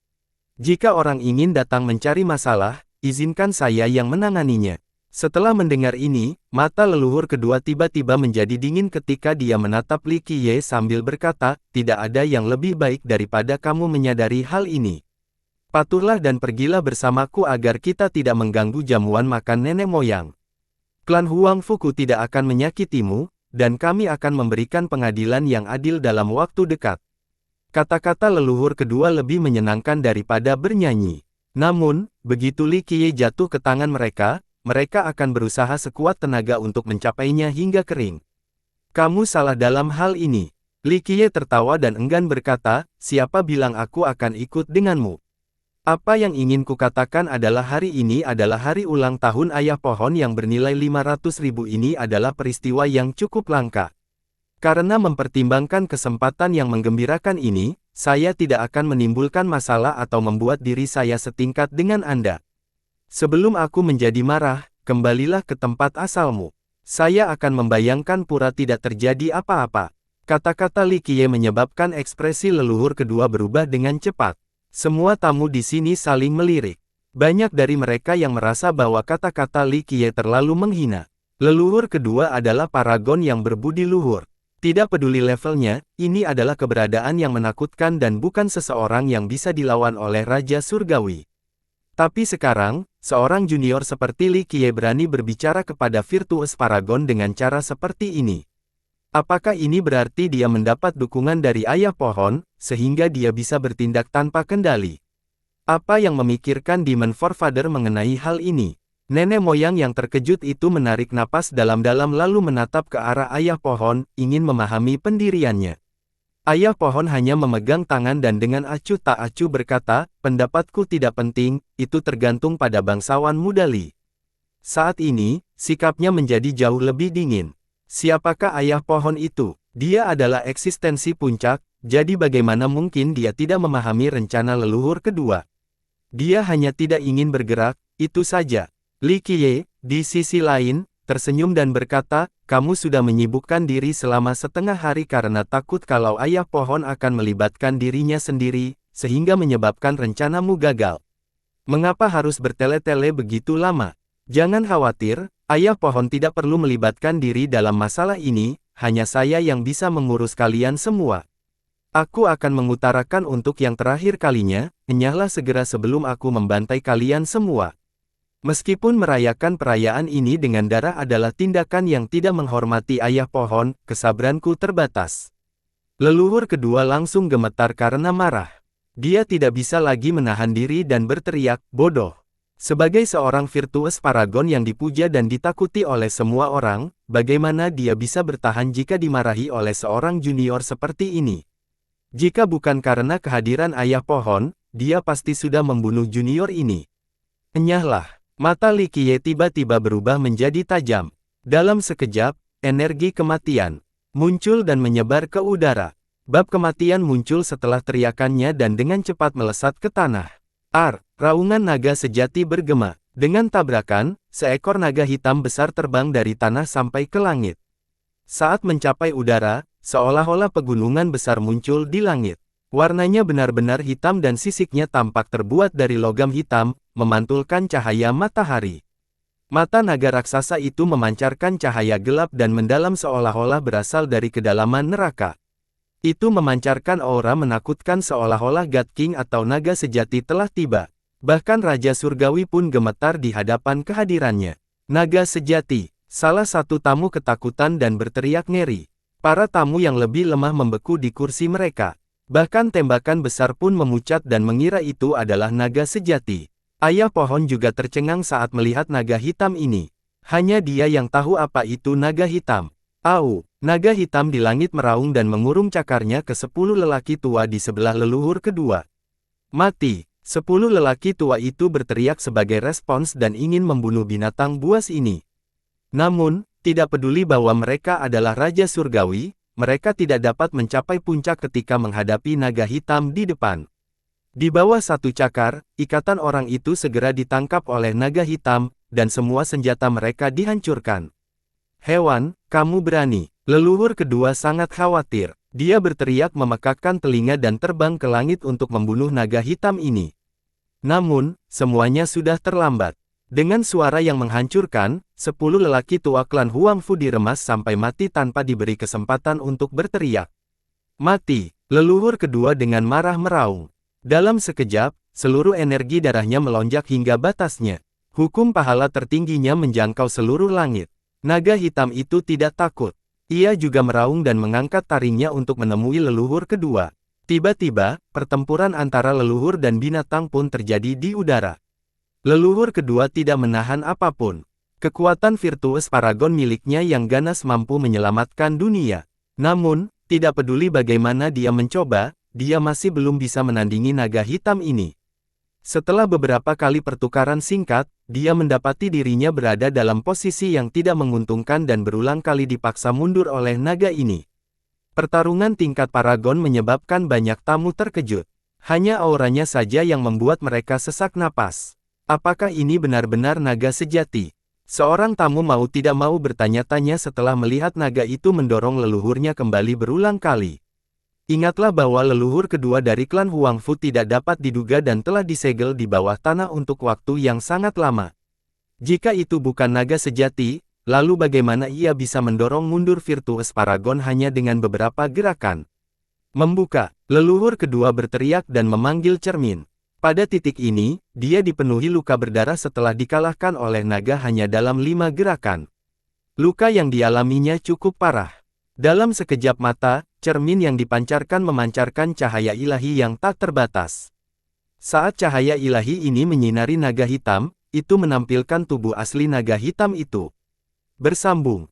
Jika orang ingin datang mencari masalah, izinkan saya yang menanganinya. Setelah mendengar ini, mata leluhur kedua tiba-tiba menjadi dingin ketika dia menatap Li Qiye sambil berkata, tidak ada yang lebih baik daripada kamu menyadari hal ini. Patuhlah dan pergilah bersamaku agar kita tidak mengganggu jamuan makan nenek moyang. Klan Huang Fuku tidak akan menyakitimu, dan kami akan memberikan pengadilan yang adil dalam waktu dekat. Kata-kata leluhur kedua lebih menyenangkan daripada bernyanyi. Namun, begitu Li Qiye jatuh ke tangan mereka akan berusaha sekuat tenaga untuk mencapainya hingga kering. Kamu salah dalam hal ini. Li Qiye tertawa dan enggan berkata, siapa bilang aku akan ikut denganmu? Apa yang ingin kukatakan adalah hari ini adalah hari ulang tahun ayah pohon yang bernilai 500.000 ini adalah peristiwa yang cukup langka. Karena mempertimbangkan kesempatan yang menggembirakan ini, saya tidak akan menimbulkan masalah atau membuat diri saya setingkat dengan Anda. Sebelum aku menjadi marah, kembalilah ke tempat asalmu. Saya akan membayangkan pura tidak terjadi apa-apa. Kata-kata Li Qiye menyebabkan ekspresi leluhur kedua berubah dengan cepat. Semua tamu di sini saling melirik. Banyak dari mereka yang merasa bahwa kata-kata Li Qiye terlalu menghina. Leluhur kedua adalah paragon yang berbudi luhur. Tidak peduli levelnya, ini adalah keberadaan yang menakutkan dan bukan seseorang yang bisa dilawan oleh Raja Surgawi. Tapi sekarang, seorang junior seperti Li Qiye berani berbicara kepada Virtuous Paragon dengan cara seperti ini. Apakah ini berarti dia mendapat dukungan dari ayah pohon, sehingga dia bisa bertindak tanpa kendali? Apa yang memikirkan Demon Forefather mengenai hal ini? Nenek moyang yang terkejut itu menarik napas dalam-dalam lalu menatap ke arah ayah pohon, ingin memahami pendiriannya. Ayah pohon hanya memegang tangan dan dengan acuh tak acuh berkata, pendapatku tidak penting, itu tergantung pada bangsawan muda Li. Saat ini, sikapnya menjadi jauh lebih dingin. Siapakah ayah pohon itu? Dia adalah eksistensi puncak, jadi bagaimana mungkin dia tidak memahami rencana leluhur kedua? Dia hanya tidak ingin bergerak, itu saja. Li Qiye, di sisi lain, tersenyum dan berkata, kamu sudah menyibukkan diri selama setengah hari karena takut kalau ayah pohon akan melibatkan dirinya sendiri, sehingga menyebabkan rencanamu gagal. Mengapa harus bertele-tele begitu lama? Jangan khawatir, ayah pohon tidak perlu melibatkan diri dalam masalah ini, hanya saya yang bisa mengurus kalian semua. Aku akan mengutarakan untuk yang terakhir kalinya, enyahlah segera sebelum aku membantai kalian semua. Meskipun merayakan perayaan ini dengan darah adalah tindakan yang tidak menghormati ayah pohon, kesabaranku terbatas. Leluhur kedua langsung gemetar karena marah. Dia tidak bisa lagi menahan diri dan berteriak, bodoh. Sebagai seorang virtues paragon yang dipuja dan ditakuti oleh semua orang, bagaimana dia bisa bertahan jika dimarahi oleh seorang junior seperti ini? Jika bukan karena kehadiran ayah pohon, dia pasti sudah membunuh junior ini. Enyahlah. Mata Li Qiye tiba-tiba berubah menjadi tajam. Dalam sekejap, energi kematian muncul dan menyebar ke udara. Bab kematian muncul setelah teriakannya dan dengan cepat melesat ke tanah. Raungan naga sejati bergema. Dengan tabrakan, seekor naga hitam besar terbang dari tanah sampai ke langit. Saat mencapai udara, seolah-olah pegunungan besar muncul di langit. Warnanya benar-benar hitam dan sisiknya tampak terbuat dari logam hitam, memantulkan cahaya matahari. Mata naga raksasa itu memancarkan cahaya gelap dan mendalam seolah-olah berasal dari kedalaman neraka. Itu memancarkan aura menakutkan seolah-olah God King atau naga sejati telah tiba. Bahkan Raja Surgawi pun gemetar di hadapan kehadirannya. Naga sejati, salah satu tamu ketakutan dan berteriak ngeri. Para tamu yang lebih lemah membeku di kursi mereka. Bahkan tembakan besar pun memucat dan mengira itu adalah naga sejati. Ayah pohon juga tercengang saat melihat naga hitam ini. Hanya dia yang tahu apa itu naga hitam. Au, naga hitam di langit meraung dan mengurung cakarnya ke 10 lelaki tua di sebelah leluhur kedua. Mati, 10 lelaki tua itu berteriak sebagai respons dan ingin membunuh binatang buas ini. Namun, tidak peduli bahwa mereka adalah Raja Surgawi, mereka tidak dapat mencapai puncak ketika menghadapi naga hitam di depan. Di bawah satu cakar, ikatan orang itu segera ditangkap oleh naga hitam, dan semua senjata mereka dihancurkan. Hewan, kamu berani. Leluhur kedua sangat khawatir. Dia berteriak memekakkan telinga dan terbang ke langit untuk membunuh naga hitam ini. Namun, semuanya sudah terlambat. Dengan suara yang menghancurkan, 10 lelaki tua klan Huang Fu diremas sampai mati tanpa diberi kesempatan untuk berteriak. Mati, leluhur kedua dengan marah meraung. Dalam sekejap, seluruh energi darahnya melonjak hingga batasnya. Hukum pahala tertingginya menjangkau seluruh langit. Naga hitam itu tidak takut. Ia juga meraung dan mengangkat taringnya untuk menemui leluhur kedua. Tiba-tiba, pertempuran antara leluhur dan binatang pun terjadi di udara. Leluhur kedua tidak menahan apapun. Kekuatan virtues paragon miliknya yang ganas mampu menyelamatkan dunia. Namun, tidak peduli bagaimana dia mencoba, dia masih belum bisa menandingi naga hitam ini. Setelah beberapa kali pertukaran singkat, dia mendapati dirinya berada dalam posisi yang tidak menguntungkan dan berulang kali dipaksa mundur oleh naga ini. Pertarungan tingkat paragon menyebabkan banyak tamu terkejut. Hanya auranya saja yang membuat mereka sesak napas. Apakah ini benar-benar naga sejati? Seorang tamu mau tidak mau bertanya-tanya setelah melihat naga itu mendorong leluhurnya kembali berulang kali. Ingatlah bahwa leluhur kedua dari klan Huang Fu tidak dapat diduga dan telah disegel di bawah tanah untuk waktu yang sangat lama. Jika itu bukan naga sejati, lalu bagaimana ia bisa mendorong mundur virtues paragon hanya dengan beberapa gerakan? Membuka, leluhur kedua berteriak dan memanggil cermin. Pada titik ini, dia dipenuhi luka berdarah setelah dikalahkan oleh naga hanya dalam 5 gerakan. Luka yang dialaminya cukup parah. Dalam sekejap mata, cermin yang dipancarkan memancarkan cahaya ilahi yang tak terbatas. Saat cahaya ilahi ini menyinari naga hitam, itu menampilkan tubuh asli naga hitam itu. Bersambung,